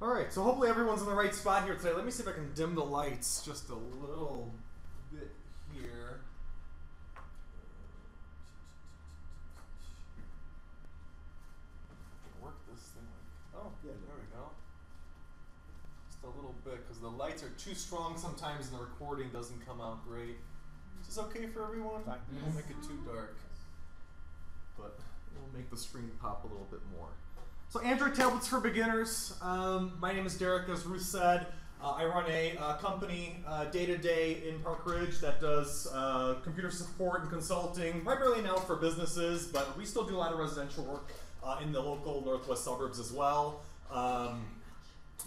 Alright, so hopefully everyone's in the right spot here today. Let me see if I can dim the lights just a little bit here. Work this thing like, oh yeah, there we go. Just a little bit, because the lights are too strong sometimes and the recording doesn't come out great. Is this okay for everyone? Fine. We won't make it too dark, but we'll make the screen pop a little bit more. So Android tablets for beginners. My name is Derrick, as Ruth said. I run a company day-to-day in Park Ridge that does computer support and consulting, primarily now for businesses, but we still do a lot of residential work in the local northwest suburbs as well.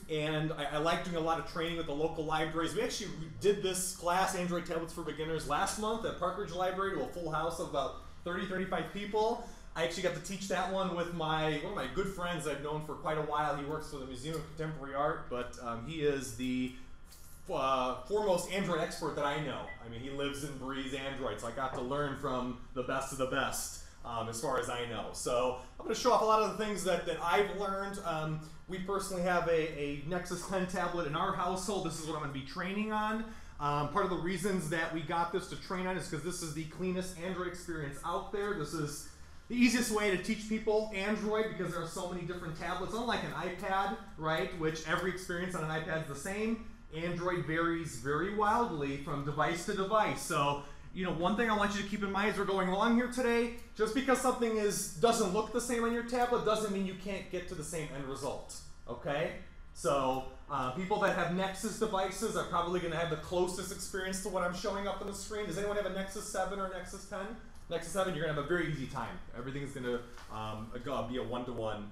And I like doing a lot of training with the local libraries. We actually did this class, Android Tablets for Beginners, last month at Park Ridge Library to a full house of about 30-35 people. I actually got to teach that one with one of my good friends I've known for quite a while. He works for the Museum of Contemporary Art, but he is the foremost Android expert that I know. I mean, he lives and breathes Android, so I got to learn from the best of the best as far as I know. So I'm going to show off a lot of the things that I've learned. We personally have a Nexus 10 tablet in our household. This is what I'm going to be training on. Part of the reasons that we got this to train on is because this is the cleanest Android experience out there. This is the easiest way to teach people Android because there are so many different tablets. Unlike an iPad, right, which every experience on an iPad is the same, Android varies very wildly from device to device. So, you know, one thing I want you to keep in mind as we're going along here today, just because something doesn't look the same on your tablet doesn't mean you can't get to the same end result, okay? So people that have Nexus devices are probably going to have the closest experience to what I'm showing up on the screen. Does anyone have a Nexus 7 or Nexus 10? Nexus 7, you're going to have a very easy time. Everything is going to be a one-to-one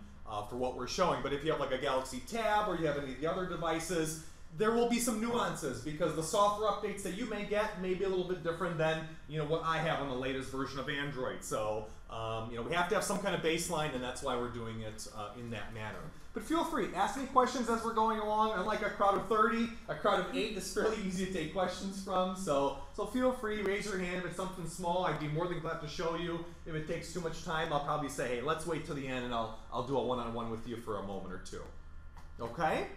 for what we're showing. But if you have like a Galaxy Tab or you have any of the other devices, there will be some nuances because the software updates that you may get may be a little bit different than what I have on the latest version of Android. So we have to have some kind of baseline, and that's why we're doing it in that manner. But feel free, ask me questions as we're going along. Unlike a crowd of 30, a crowd of 8 is fairly easy to take questions from. So feel free, raise your hand if it's something small. I'd be more than glad to show you. If it takes too much time, I'll probably say, hey, let's wait till the end, and I'll do a one-on-one with you for a moment or two. Okay?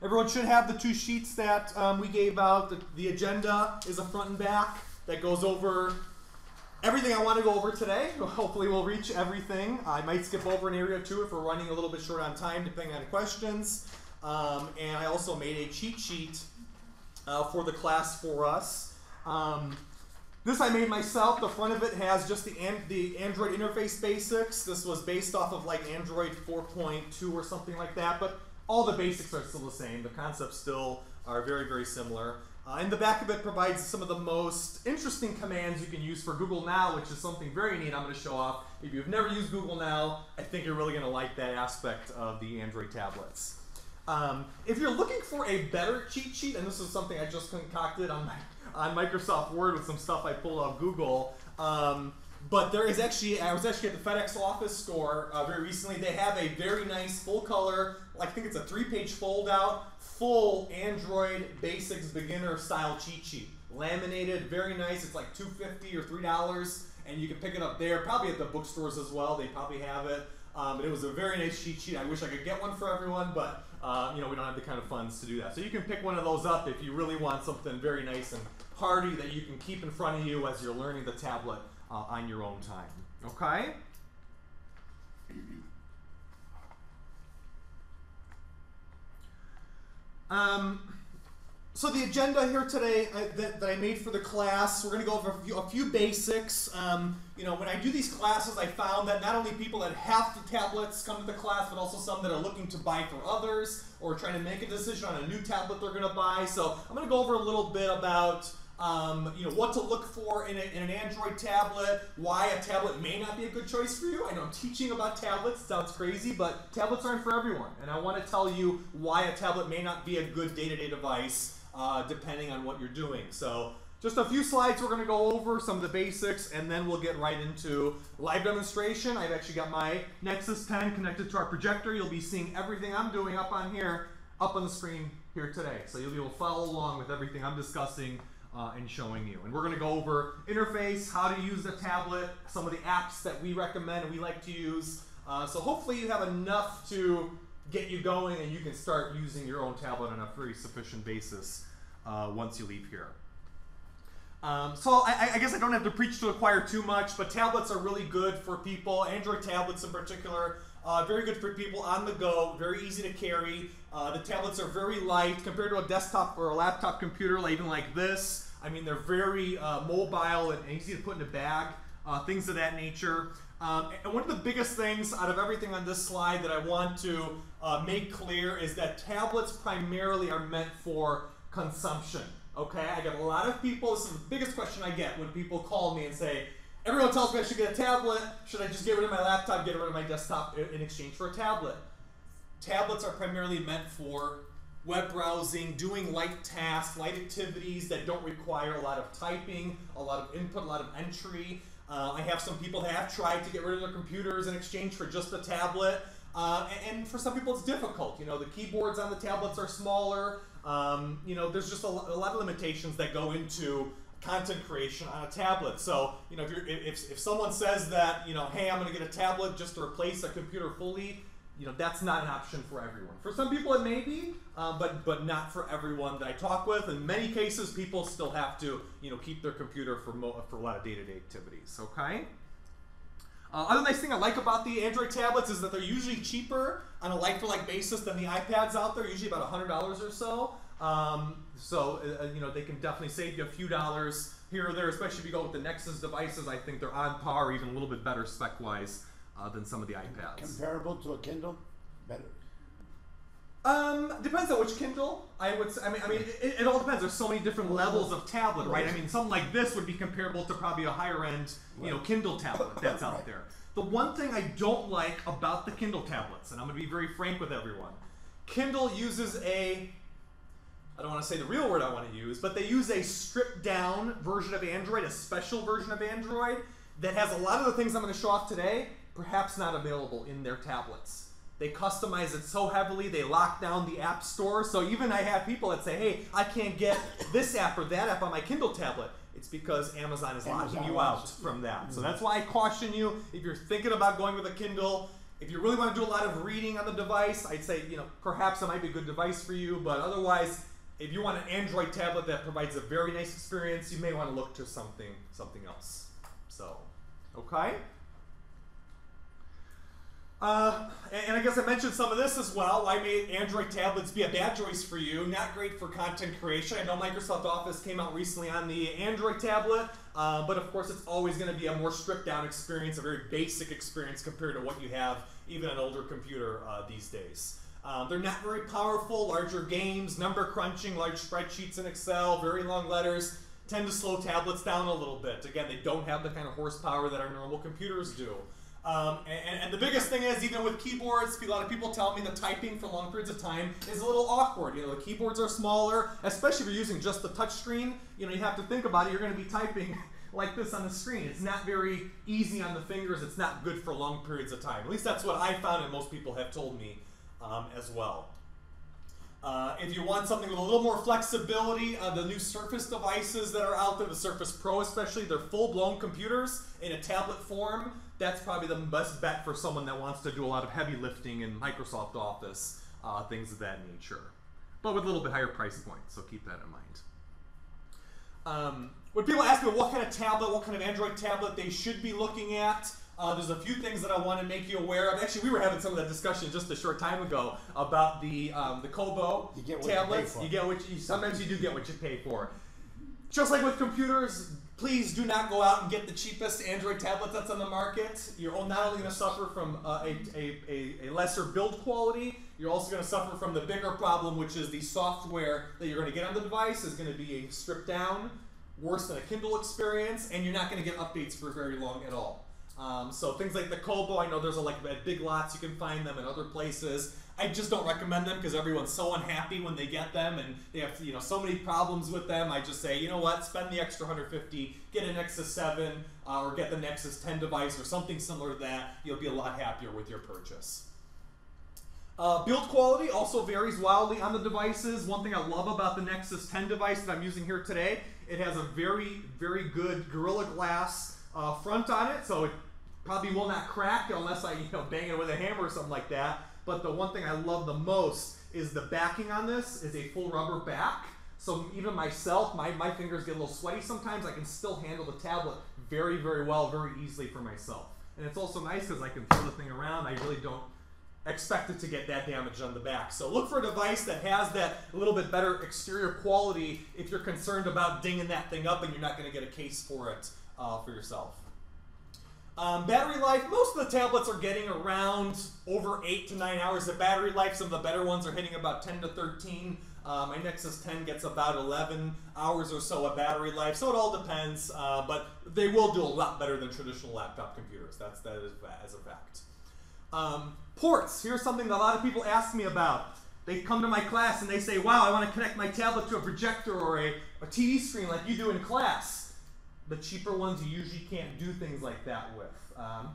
Everyone should have the 2 sheets that we gave out. The agenda is a front and back that goes over everything I want to go over today. Hopefully we'll reach everything. I might skip over an area or two if we're running a little bit short on time, depending on questions. And I also made a cheat sheet for the class for us. This I made myself. The front of it has just the Android interface basics. This was based off of like Android 4.2 or something like that, but all the basics are still the same. The concepts still are very, very similar. And the back of it provides some of the most interesting commands you can use for Google Now, which is something very neat I'm going to show off. If you've never used Google Now, I think you're really going to like that aspect of the Android tablets. If you're looking for a better cheat sheet, and this is something I just concocted on Microsoft Word with some stuff I pulled off Google, but there is actually, I was actually at the FedEx office store very recently. They have a very nice full color, I think it's a 3-page fold out, full Android Basics beginner style cheat sheet. Laminated, very nice. It's like $2.50 or $3, and you can pick it up there, probably at the bookstores as well. They probably have it. But it was a very nice cheat sheet. I wish I could get one for everyone, but we don't have the kind of funds to do that. So you can pick one of those up if you really want something very nice and hardy that you can keep in front of you as you're learning the tablet on your own time. Okay? So the agenda here today that I made for the class, we're going to go over a few basics. When I do these classes, I found that not only people that have the tablets come to the class, but also some that are looking to buy for others or trying to make a decision on a new tablet they're going to buy. So I'm going to go over a little bit about what to look for in an Android tablet, why a tablet may not be a good choice for you. I know I'm teaching about tablets, it sounds crazy, but tablets aren't for everyone. And I want to tell you why a tablet may not be a good day-to-day device depending on what you're doing. So just a few slides we're going to go over, some of the basics, and then we'll get right into live demonstration. I've actually got my Nexus 10 connected to our projector. You'll be seeing everything I'm doing up on the screen here today. So you'll be able to follow along with everything I'm discussing and showing you. And we're going to go over interface, how to use the tablet, some of the apps that we recommend and we like to use. So hopefully you have enough to get you going, and you can start using your own tablet on a very sufficient basis once you leave here. So I guess I don't have to preach to the choir too much, but tablets are really good for people, Android tablets in particular, very good for people on the go, very easy to carry. The tablets are very light compared to a desktop or a laptop computer, even like this. I mean, they're very mobile and easy to put in a bag, things of that nature. And one of the biggest things out of everything on this slide that I want to make clear is that tablets primarily are meant for consumption. Okay, I get a lot of people, this is the biggest question I get when people call me and say, everyone tells me I should get a tablet, should I just get rid of my laptop, get rid of my desktop in exchange for a tablet? Tablets are primarily meant for web browsing, doing light tasks, light activities that don't require a lot of typing, a lot of input, a lot of entry. I have some people that have tried to get rid of their computers in exchange for just a tablet. And for some people it's difficult. You know, the keyboards on the tablets are smaller. You know, there's just a lot of limitations that go into content creation on a tablet. So, you know, if someone says that, you know, hey, I'm going to get a tablet just to replace a computer fully, you know, that's not an option for everyone. For some people it may be, but not for everyone that I talk with. In many cases, people still have to, you know, keep their computer for a lot of day-to-day activities. Okay. Other nice thing I like about the Android tablets is that they're usually cheaper on a like-for-like basis than the iPads out there, usually about $100 or so. You know, they can definitely save you a few dollars here or there, especially if you go with the Nexus devices. I think they're on par, even a little bit better spec-wise than some of the iPads. Comparable to a Kindle? Better? Depends on which Kindle. I would say, I mean, it all depends. There's so many different levels of tablet, right? I mean, something like this would be comparable to probably a higher end, you know, Kindle tablet that's out there. The one thing I don't like about the Kindle tablets, and I'm going to be very frank with everyone, Kindle uses I don't want to say the real word I want to use, but they use a stripped down version of Android, a special version of Android that has a lot of the things I'm going to show off today, perhaps not available in their tablets. They customize it so heavily, they lock down the app store. So even I have people that say, hey, I can't get this app or that app on my Kindle tablet. It's because Amazon is locking you out from that. So that's why I caution you, if you're thinking about going with a Kindle, if you really want to do a lot of reading on the device, I'd say, you know, perhaps it might be a good device for you. But otherwise, if you want an Android tablet that provides a very nice experience, you may want to look to something else. So, okay. And I guess I mentioned some of this as well. Why may Android tablets be a bad choice for you? Not great for content creation. I know Microsoft Office came out recently on the Android tablet, but of course it's always going to be a more stripped down experience, a very basic experience compared to what you have even on an older computer these days. They're not very powerful. Larger games, number crunching, large spreadsheets in Excel, very long letters tend to slow tablets down a little bit. Again, they don't have the kind of horsepower that our normal computers do. And the biggest thing is, even with keyboards, a lot of people tell me that typing for long periods of time is a little awkward. You know, the keyboards are smaller, especially if you're using just the touch screen. You know, you have to think about it. You're going to be typing like this on the screen. It's not very easy on the fingers. It's not good for long periods of time. At least that's what I found, and most people have told me as well. If you want something with a little more flexibility, the new Surface devices that are out there, the Surface Pro especially, they're full-blown computers in a tablet form. That's probably the best bet for someone that wants to do a lot of heavy lifting in Microsoft Office, things of that nature. But with a little bit higher price point, so keep that in mind. When people ask me what kind of tablet, what kind of Android tablet they should be looking at, there's a few things that I want to make you aware of. Actually, we were having some of that discussion just a short time ago about the Kobo tablets. Sometimes you do get what you pay for. Just like with computers, please do not go out and get the cheapest Android tablet that's on the market. You're not only going to suffer from a lesser build quality, you're also going to suffer from the bigger problem, which is the software that you're going to get on the device is going to be stripped down, worse than a Kindle experience, and you're not going to get updates for very long at all. So things like the Kobo, I know there's at Big Lots, you can find them in other places. I just don't recommend them because everyone's so unhappy when they get them and they have so many problems with them. I just say, you know what, spend the extra $150, get a Nexus 7 or get the Nexus 10 device or something similar to that. You'll be a lot happier with your purchase. Build quality also varies wildly on the devices. One thing I love about the Nexus 10 device that I'm using here today, it has a very, very good Gorilla Glass front on it, so it probably will not crack unless I bang it with a hammer or something like that. but the one thing I love the most is the backing on this is a full rubber back. So even myself, my fingers get a little sweaty sometimes, I can still handle the tablet very, very well, very easily for myself. And it's also nice because I can throw the thing around. I really don't expect it to get that damaged on the back. So look for a device that has that a little bit better exterior quality if you're concerned about dinging that thing up and you're not going to get a case for it for yourself. Battery life, most of the tablets are getting around over 8 to 9 hours of battery life. Some of the better ones are hitting about 10 to 13. My Nexus 10 gets about 11 hours or so of battery life, so it all depends, but they will do a lot better than traditional laptop computers. That is as a fact. Ports, here's something that a lot of people ask me about. They come to my class and they say, wow, I want to connect my tablet to a projector or a TV screen like you do in class. The cheaper ones you usually can't do things like that with.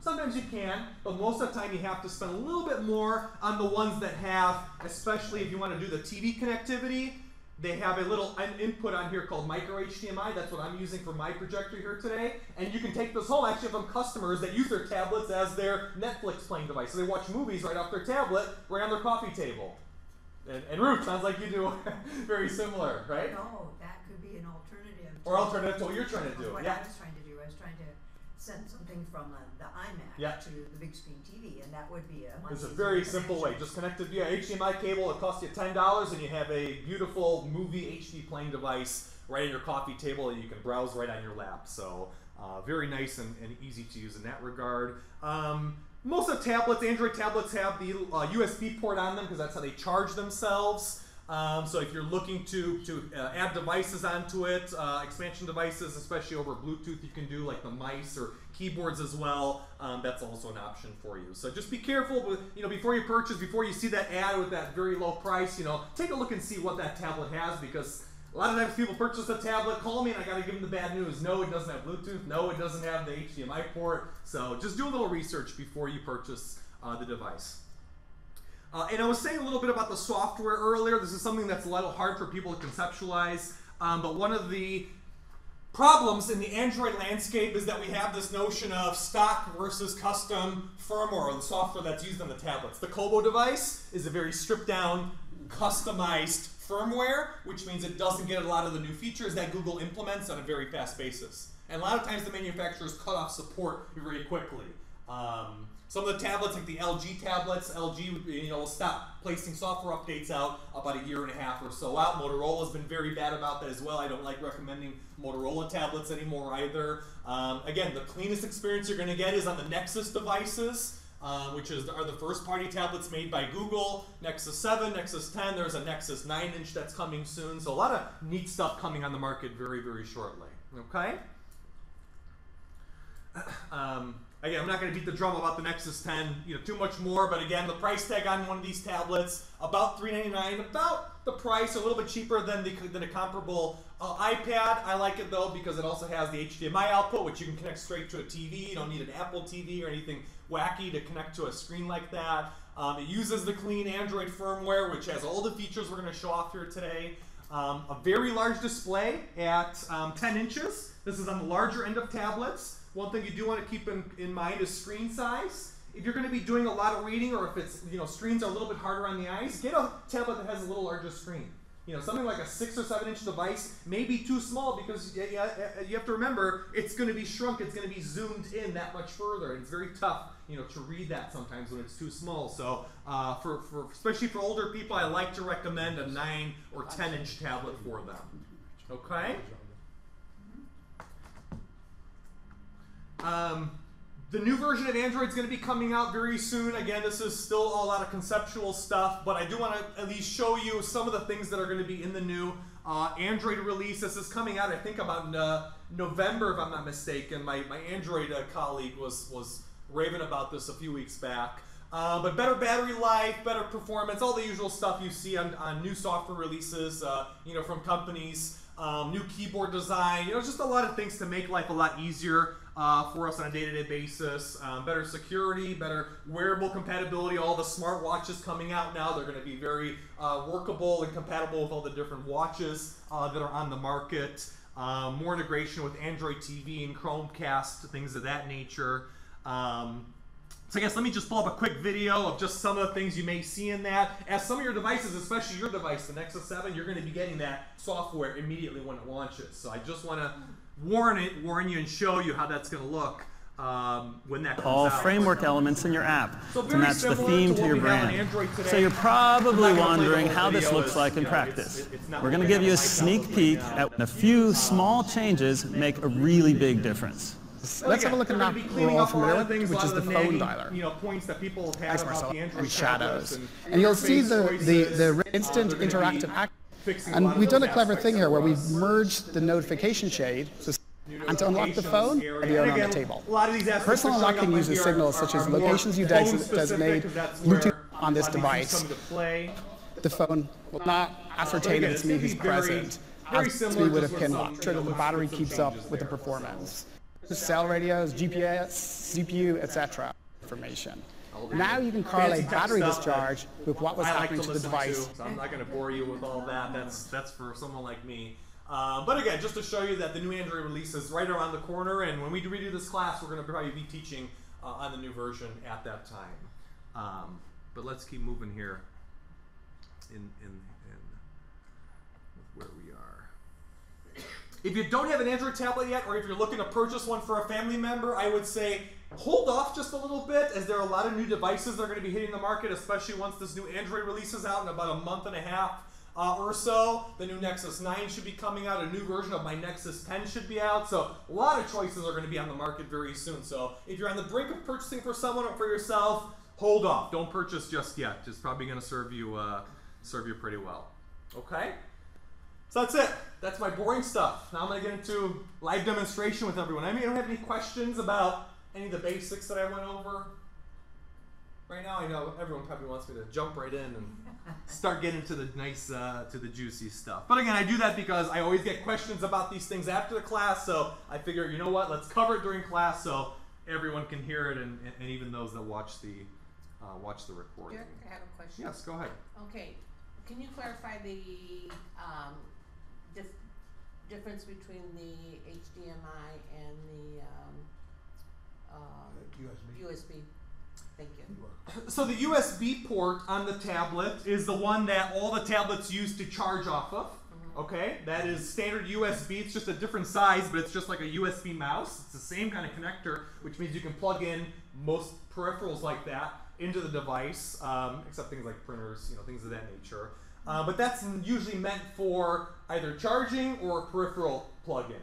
Sometimes you can, but most of the time you have to spend a little bit more on the ones that have, especially if you want to do the TV connectivity, they have a little input on here called micro HDMI. That's what I'm using for my projector here today. And you can take this home. Actually, from customers that use their tablets as their Netflix playing device. So they watch movies right off their tablet, right on their coffee table. And Ruth, sounds like you do very similar, right? No, that could be an alternative. Or alternative to what you're trying to do. What Yeah. I was trying to do, I was trying to send something from the iMac to the big screen TV, and that would be a much It's a easier very simple way. connection. Just connect it via HDMI cable. It costs you $10, and you have a beautiful movie HD playing device right on your coffee table that you can browse right on your lap. So very nice and easy to use in that regard. Most of the tablets, Android tablets, have the USB port on them because that's how they charge themselves. So if you're looking to add devices onto it, expansion devices, especially over Bluetooth, you can do like the mice or keyboards as well. That's also an option for you. So just be careful with, before you purchase, before you see that ad with that very low price, take a look and see what that tablet has, because a lot of times people purchase a tablet, call me, and I got to give them the bad news. No, it doesn't have Bluetooth. No, it doesn't have the HDMI port. So just do a little research before you purchase the device. And I was saying a little bit about the software earlier. This is something that's a little hard for people to conceptualize. But one of the problems in the Android landscape is that we have this notion of stock versus custom firmware, or the software that's used on the tablets. The Kobo device is a very stripped down, customized firmware, which means it doesn't get a lot of the new features that Google implements on a very fast basis. And a lot of times the manufacturers cut off support very quickly. Some of the tablets, like the LG tablets, LG will stop placing software updates out about 1.5 years or so out. Motorola's been very bad about that as well. I don't like recommending Motorola tablets anymore either. Again, the cleanest experience you're going to get is on the Nexus devices, which are the first-party tablets made by Google. Nexus 7, Nexus 10, there's a Nexus 9-inch that's coming soon. So a lot of neat stuff coming on the market very, very shortly. Okay? Again, I'm not going to beat the drum about the Nexus 10 too much more, but again, the price tag on one of these tablets, about $399, about the price, a little bit cheaper than a comparable iPad. I like it though because it also has the HDMI output, which you can connect straight to a TV. You don't need an Apple TV or anything wacky to connect to a screen like that. It uses the clean Android firmware, which has all the features we're going to show off here today. A very large display at 10 inches. This is on the larger end of tablets. One thing you do want to keep in mind is screen size. If you're going to be doing a lot of reading, or if it's screens are a little bit harder on the eyes, get a tablet that has a little larger screen. Something like a 6 or 7 inch device may be too small because you have to remember it's going to be shrunk, it's going to be zoomed in that much further. It's very tough to read that sometimes when it's too small. So especially for older people, I like to recommend a 9 or 10 inch tablet for them. Okay. The new version of Android is going to be coming out very soon. Again, this is still a lot of conceptual stuff, but I do want to at least show you some of the things that are going to be in the new Android release. This is coming out, I think, about November, if I'm not mistaken. My Android colleague was raving about this a few weeks back. But better battery life, better performance, all the usual stuff you see on new software releases, from companies. New keyboard design, just a lot of things to make life a lot easier for us on a day-to-day basis. Better security, better wearable compatibility. All the smart watches coming out now, they're going to be very workable and compatible with all the different watches that are on the market. More integration with Android TV and Chromecast, things of that nature. So I guess let me just pull up a quick video of just some of the things you may see in that. As some of your devices, especially your device, the Nexus 7, you're going to be getting that software immediately when it launches. So I just want to warn you and show you how that's going to look when that comes all out. framework elements in your app So to match the theme to your brand. So you're probably wondering how this looks like in practice. We're going to give you a sneak peek at a few small changes make a really big difference. Let's have a look at an app we're all familiar with, which is the phone dialer. Points that people have had about the Android And shadows. tablets And you'll see the instant interactive act. And we've done a clever thing here where we've merged the notification shade. And to unlock the phone, be on the table. Personal unlocking uses signals such as locations you designate Bluetooth on this device. The phone will not ascertain if it's me who's present, as we would have pinlocked, sure that the battery keeps up with the performance. Cell radios, GPS, CPU, etc. information. Now you can correlate battery discharge with what was happening to the device. So I'm not going to bore you with all that. That's for someone like me. But again, just to show you that the new Android release is right around the corner, and when we redo this class, we're going to probably be teaching on the new version at that time. But let's keep moving here in where we are. If you don't have an Android tablet yet, or if you're looking to purchase one for a family member, I would say hold off just a little bit, as there are a lot of new devices that are going to be hitting the market, especially once this new Android releases out in about a month and a half or so. The new Nexus 9 should be coming out. A new version of my Nexus 10 should be out. So a lot of choices are going to be on the market very soon. So if you're on the brink of purchasing for someone or for yourself, hold off. Don't purchase just yet. It's probably going to serve you pretty well. Okay? So that's it. That's my boring stuff. Now I'm going to get into live demonstration with everyone. I mean, I don't have any questions about any of the basics that I went over. Right now, I know everyone probably wants me to jump right in and start getting to the nice, to the juicy stuff. But again, I do that because I always get questions about these things after the class, so I figure, you know what, let's cover it during class so everyone can hear it, and even those that watch the recording. Derrick, I have a question. Yes, go ahead. Okay, can you clarify the difference between the HDMI and the USB? Thank you. So the USB port on the tablet is the one that all the tablets use to charge off of. Okay, that is standard USB. It's just a different size, but it's just like a USB mouse. It's the same kind of connector, which means you can plug in most peripherals like that into the device, except things like printers, things of that nature. But that's usually meant for either charging or a peripheral plug-in.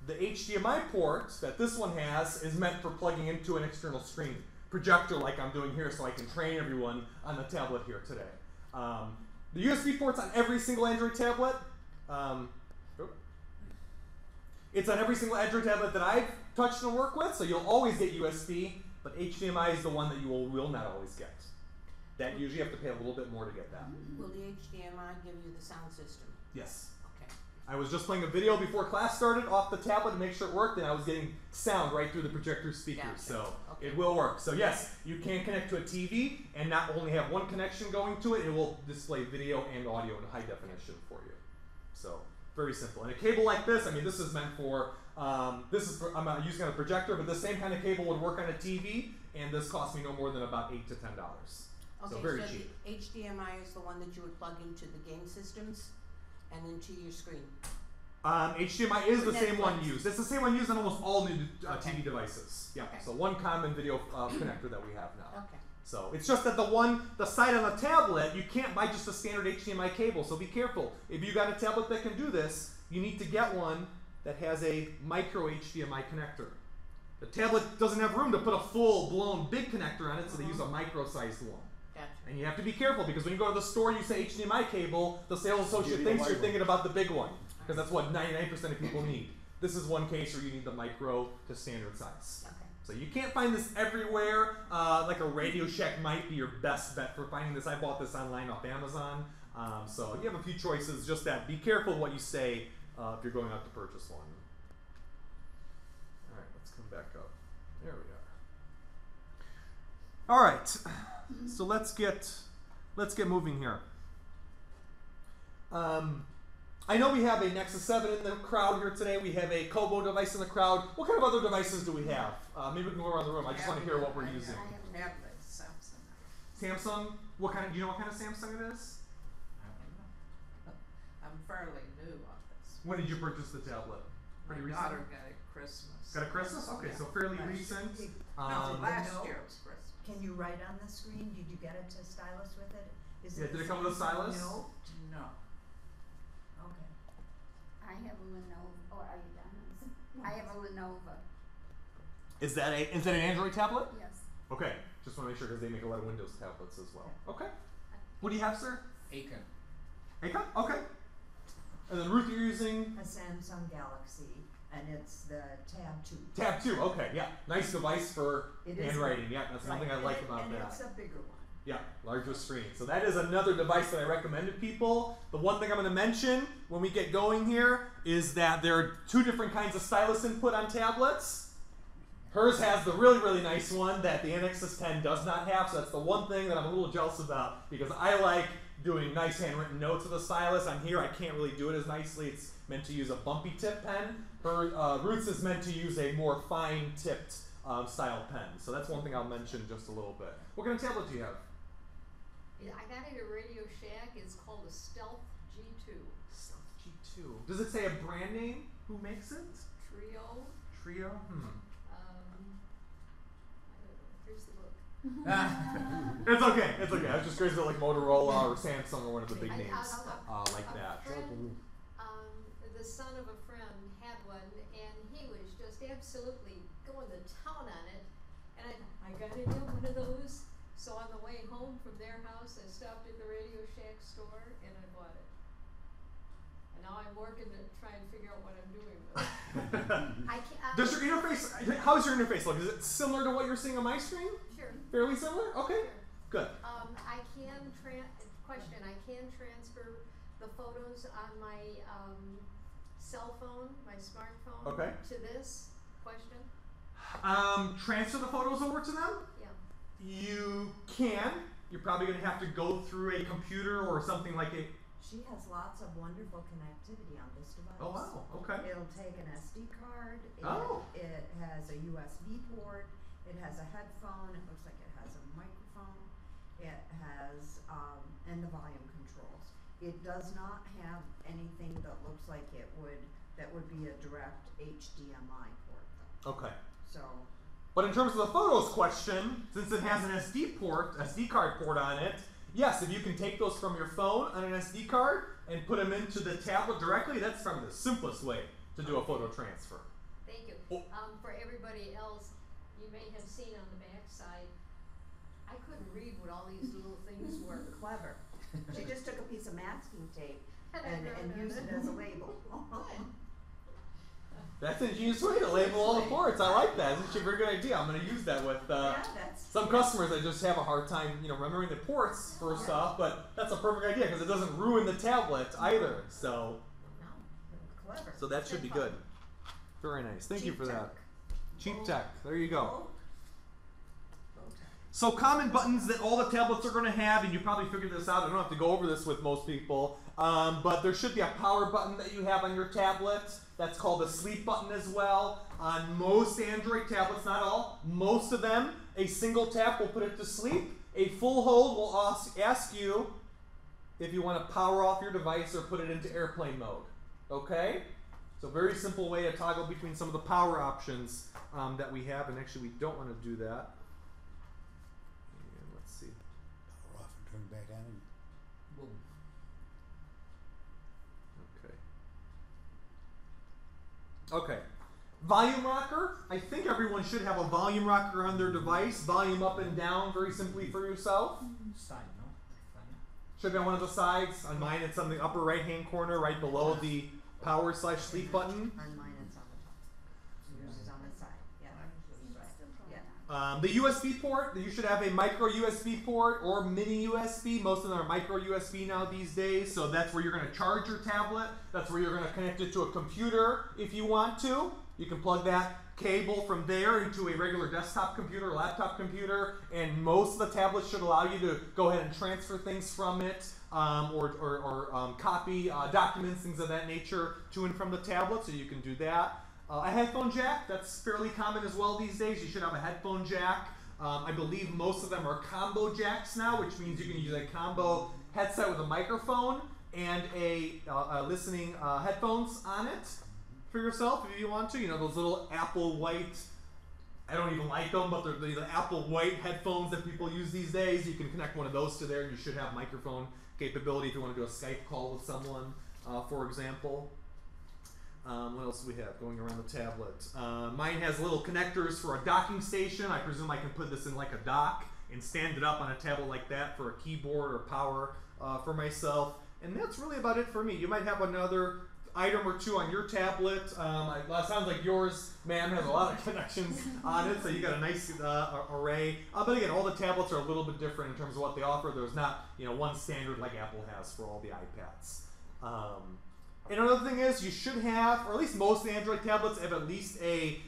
The HDMI port that this one has is meant for plugging into an external screen projector like I'm doing here, so I can train everyone on the tablet here today. The USB port's on every single Android tablet. It's on every single Android tablet that I've touched and worked with, so you'll always get USB, but HDMI is the one that you will not always get. That usually you have to pay a little bit more to get that. Will the HDMI give you the sound system? Yes. Okay. I was just playing a video before class started off the tablet to make sure it worked, and I was getting sound right through the projector speakers, Gotcha. so Okay. it will work. So yes, you can connect to a TV and not only have one connection going to it, it will display video and audio in high definition for you. So very simple. And a cable like this, I mean, this is meant for, I'm not using on a projector, but the same kind of cable would work on a TV, and this cost me no more than about $8 to $10. Okay, So very cheap. The HDMI is the one that you would plug into the game systems and into your screen. HDMI is the same one Netflix. used. It's the same one used on almost all new Okay. TV devices. Yeah, Okay. so one common video connector that we have now. Okay. So it's just that the side on the tablet, you can't buy just a standard HDMI cable, so be careful. If you got a tablet that can do this, you need to get one that has a micro HDMI connector. The tablet doesn't have room to put a full-blown big connector on it, so they use a micro-sized one. Gotcha. And you have to be careful, because when you go to the store and you say HDMI cable, the sales associate thinks you're thinking about the big one, because that's what 99% of people need. This is one case where you need the micro to standard size. Okay. So you can't find this everywhere. Like a Radio Shack might be your best bet for finding this. I bought this online off Amazon. So you have a few choices. Just that. Be careful what you say if you're going out to purchase one. All right, let's come back up. There we are. All right. So let's get moving here. I know we have a Nexus 7 in the crowd here today. We have a Kobo device in the crowd. What kind of other devices do we have? Maybe we can go around the room. I just want to hear what we're using. I have tablets, Samsung. Samsung? What kind of? Do you know what kind of Samsung it is? I don't know. I'm fairly new on this. When did you purchase the tablet? Pretty My recent. daughter got it Christmas. Got a Christmas? Okay, Yeah. so fairly Last year. recent. No, last no. year was Christmas. Can you write on the screen? Did you get it to stylus with it? Is Yeah, did it come with a stylus? No. No. Okay. I have a Lenovo. Oh, are you done? I have a Lenovo. Is that an Android tablet? Yes. Okay, just want to make sure because they make a lot of Windows tablets as well. Okay. What do you have, sir? Aiken. Acon? Okay. And then Ruth, you're using A Samsung Galaxy, and it's the Tab 2. Tab 2. Okay, yeah, nice device for It is handwriting. Yeah, that's one thing I like about and that. it's a bigger one. Yeah, larger screen. So that is another device that I recommend to people. The one thing I'm going to mention when we get going here is that there are two different kinds of stylus input on tablets. Hers has the really, really nice one that the Nexus 10 does not have, so that's the one thing that I'm a little jealous about because I like doing nice handwritten notes with a stylus. On here, I can't really do it as nicely. It's meant to use a bumpy tip pen. Ruth's is meant to use a more fine-tipped style pen. So that's one thing I'll mention just a little bit. What kind of tablet do you have? I got it at Radio Shack. It's called a Stealth G2. Stealth G2. Does it say a brand name? Who makes it? Trio. Trio? I don't know. Here's the book. It's okay. It's okay. I was just curious about like Motorola or Samsung or one of the big I- names like a that. friend, the son of a friend had one, and he was just absolutely going to town on it. And I got to get one of those. So on the way home from their house, I stopped at the Radio Shack store and I bought it. And now I'm working to try and figure out what I'm doing with it. I can't. Does your interface? How does your interface look? Is it similar to what you're seeing on my screen? Sure. Fairly similar. Okay. Sure. Good. I can I can transfer the photos on my cell phone, my smartphone, Okay. to this question. Transfer the photos over to them. Yeah. You can. You're probably going to have to go through a computer or something like a. She has lots of wonderful connectivity on this device. Oh wow. Okay. It'll take an SD card. It has a USB port. It has a headphone. It looks like it has a microphone. It has and the volume controls. It does not have anything that looks like that would be a direct HDMI port though. Okay. So. But in terms of the photos question, since it has an SD card port on it, yes, if you can take those from your phone on an SD card and put them into the tablet directly, that's probably the simplest way to do a photo transfer. Thank you. Oh. For everybody else, you may have seen on the back side, I couldn't read what all these little things were. Clever. She just took a piece of masking tape And and used it as a label. That's an ingenious way to label all the ports. I like that. It's actually a very good idea. I'm going to use that with some customers. I just have a hard time, remembering the ports first off. But that's a perfect idea because it doesn't ruin the tablet either. So, Clever. so that should be good. Very nice. Thank you for that. Cheap tech. There you go. So common buttons that all the tablets are going to have, and you probably figured this out. I don't have to go over this with most people, but there should be a power button that you have on your tablet. That's called a sleep button as well. On most Android tablets, not all, most of them, a single tap will put it to sleep. A full hold will ask you if you want to power off your device or put it into airplane mode. Okay? So very simple way to toggle between some of the power options that we have, and actually we don't want to do that. And let's see. Power off and turn back on. Boom. Okay. Volume rocker. I think everyone should have a volume rocker on their device. Volume up and down very simply for yourself. Side, no? Should be on one of the sides. On mine it's on the upper right hand corner right below the power/sleep button. On mine it's on the top. Yours is on the side. Yeah. The USB port, you should have a micro USB port or mini USB. Most of them are micro USB now these days, so that's where you're going to charge your tablet. That's where you're going to connect it to a computer if you want to. You can plug that cable from there into a regular desktop computer, laptop computer, and most of the tablets should allow you to go ahead and transfer things from it or copy documents, things of that nature to and from the tablet, so you can do that. A headphone jack, that's fairly common as well these days. You should have a headphone jack. I believe most of them are combo jacks now, which means you can use a combo headset with a microphone and a listening headphones on it for yourself if you want to. You know, those little Apple white, I don't even like them, but they're the Apple white headphones that people use these days. You can connect one of those to there, and you should have microphone capability if you want to do a Skype call with someone, for example. What else do we have going around the tablet? Mine has little connectors for a docking station. I presume I can put this in like a dock and stand it up on a tablet like that for a keyboard or power for myself. And that's really about it for me. You might have another item or two on your tablet. It sounds like yours, ma'am, has a lot of connections on it, so you got a nice array. But again, all the tablets are a little bit different in terms of what they offer. There's not, you know, one standard like Apple has for all the iPads. And another thing is, you should have, or at least most of the Android tablets have at least a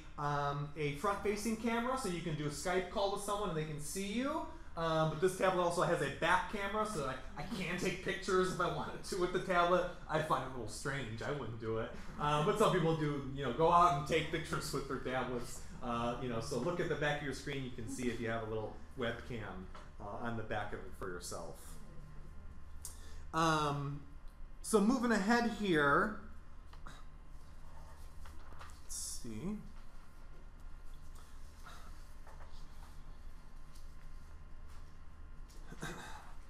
front-facing camera, so you can do a Skype call with someone and they can see you. But this tablet also has a back camera, so I can take pictures if I wanted to with the tablet. I find it a little strange. I wouldn't do it. But some people do, you know, go out and take pictures with their tablets. You know, so look at the back of your screen. You can see if you have a little webcam on the back of it for yourself. So moving ahead here, let's see.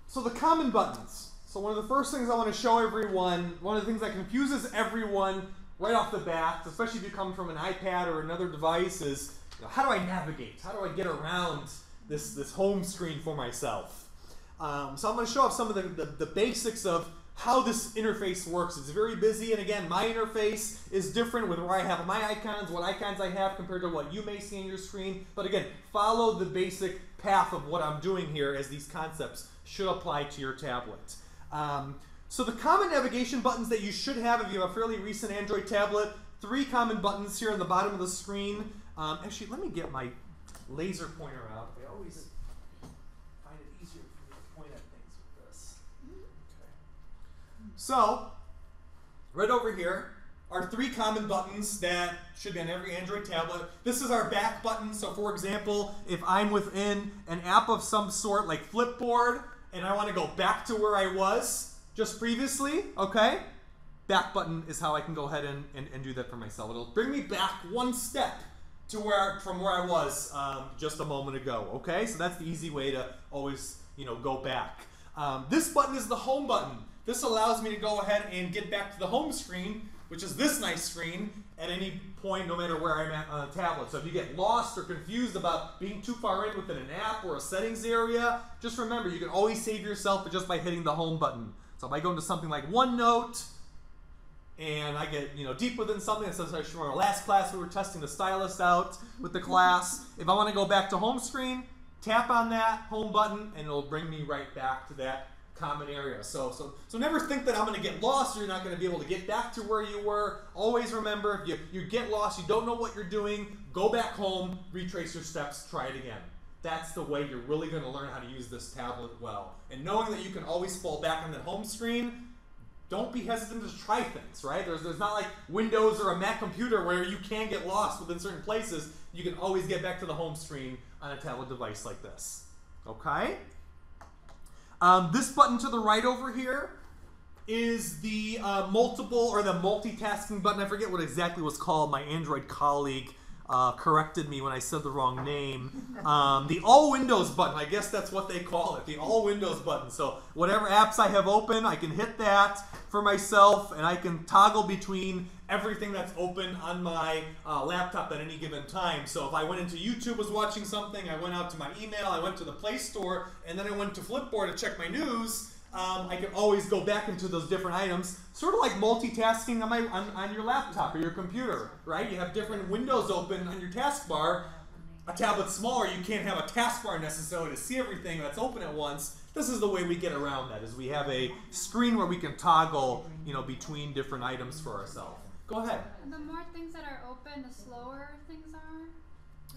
So the common buttons. So one of the first things I want to show everyone, one of the things that confuses everyone right off the bat, especially if you come from an iPad or another device, is, you know, how do I navigate? How do I get around this home screen for myself? So I'm going to show off some of the basics of how this interface works. It's very busy, and again, my interface is different with where I have my icons, what icons I have compared to what you may see on your screen. But again, follow the basic path of what I'm doing here, as these concepts should apply to your tablet. So the common navigation buttons that you should have if you have a fairly recent Android tablet, 3 common buttons here on the bottom of the screen. Actually, let me get my laser pointer out. I always find it easier for me to point at things with this. Okay. So, right over here are 3 common buttons that should be on every Android tablet. This is our back button. So for example, if I'm within an app of some sort like Flipboard and I want to go back to where I was just previously, okay? Back button is how I can go ahead and do that for myself. It'll bring me back one step to from where I was just a moment ago, okay? So that's the easy way to always, you know, go back. This button is the home button. This allows me to go ahead and get back to the home screen, which is this nice screen, at any point, no matter where I'm at on a tablet. So if you get lost or confused about being too far in within an app or a settings area, just remember, you can always save yourself just by hitting the home button. So if I go into something like OneNote, and I get, you know, deep within something that says, in our last class we were testing the stylus out with the class. If I want to go back to home screen, tap on that home button, and it'll bring me right back to that common area. So never think that I'm going to get lost or you're not going to be able to get back to where you were. Always remember, if you get lost, you don't know what you're doing, go back home, retrace your steps, try it again. That's the way you're really going to learn how to use this tablet well. And knowing that you can always fall back on that home screen, don't be hesitant to try things, right? There's not like Windows or a Mac computer where you can get lost within certain places. You can always get back to the home screen on a tablet device like this. Okay? This button to the right over here is the multiple or the multitasking button. I forget what exactly was called. My Android colleague corrected me when I said the wrong name. The All Windows button, I guess that's what they call it, the All Windows button. So whatever apps I have open, I can hit that for myself, and I can toggle between everything that's open on my laptop at any given time. So if I went into YouTube, was watching something, I went out to my email, I went to the Play Store, and then I went to Flipboard to check my news, I can always go back into those different items, sort of like multitasking on your laptop or your computer, right? You have different windows open on your taskbar. A tablet's smaller, you can't have a taskbar necessarily to see everything that's open at once. This is the way we get around that, is we have a screen where we can toggle, you know, between different items for ourselves. Go ahead. The more things that are open, the slower things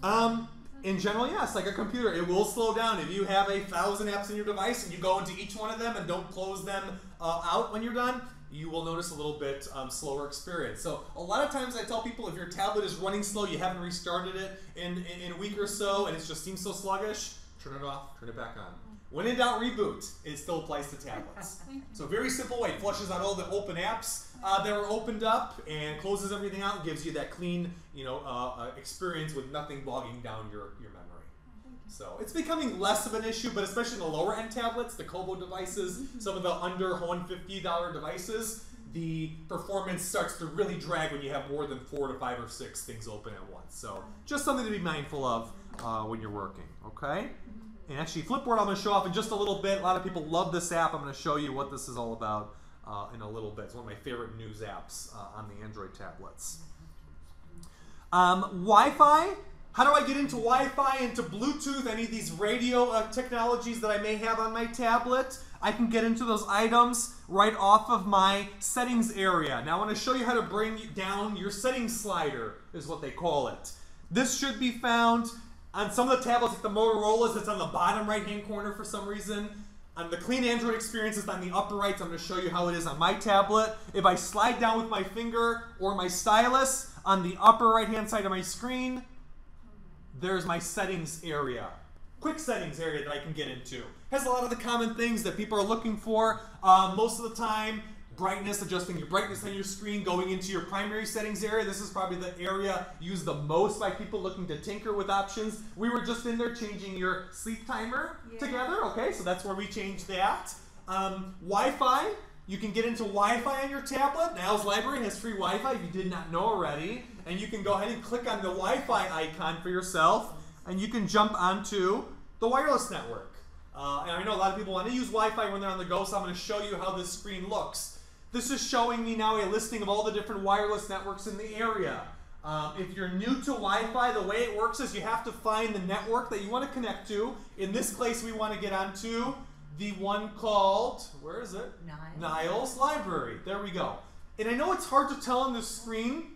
are? In general, yes, like a computer, it will slow down. If you have 1,000 apps in your device and you go into each one of them and don't close them out when you're done, you will notice a little bit slower experience. So a lot of times I tell people if your tablet is running slow, you haven't restarted it in a week or so, and it just seems so sluggish, turn it off, turn it back on. When in doubt, reboot. It still applies to tablets. So very simple way. It flushes out all the open apps that are opened up and closes everything out and gives you that clean, experience with nothing bogging down your memory. So it's becoming less of an issue, but especially in the lower end tablets, the Kobo devices, some of the under $150 devices, the performance starts to really drag when you have more than 4 to 5 or 6 things open at once. So just something to be mindful of when you're working, okay? And actually, Flipboard I'm going to show off in just a little bit. A lot of people love this app. I'm going to show you what this is all about in a little bit. It's one of my favorite news apps on the Android tablets. Wi-Fi. How do I get into Wi-Fi, into Bluetooth, any of these radio technologies that I may have on my tablet? I can get into those items right off of my settings area. Now I want to show you how to bring down your settings slider, is what they call it. This should be found on some of the tablets, like the Motorola's, it's on the bottom right-hand corner for some reason. On the clean Android experience, it's on the upper right, so I'm going to show you how it is on my tablet. If I slide down with my finger or my stylus on the upper right-hand side of my screen, there's my settings area. Quick settings area that I can get into. Has a lot of the common things that people are looking for. Most of the time, brightness, adjusting your brightness on your screen, going into your primary settings area. This is probably the area used the most by people looking to tinker with options. We were just in there changing your sleep timer together. Okay, so that's where we changed that. Wi-Fi. You can get into Wi-Fi on your tablet. Niles Library has free Wi-Fi if you did not know already. And you can go ahead and click on the Wi-Fi icon for yourself, and you can jump onto the wireless network. And I know a lot of people want to use Wi-Fi when they're on the go, so I'm going to show you how this screen looks. This is showing me now a listing of all the different wireless networks in the area. If you're new to Wi-Fi, the way it works is you have to find the network that you want to connect to. In this case, we want to get onto the one called, where is it? Niles Library. There we go. And I know it's hard to tell on this screen,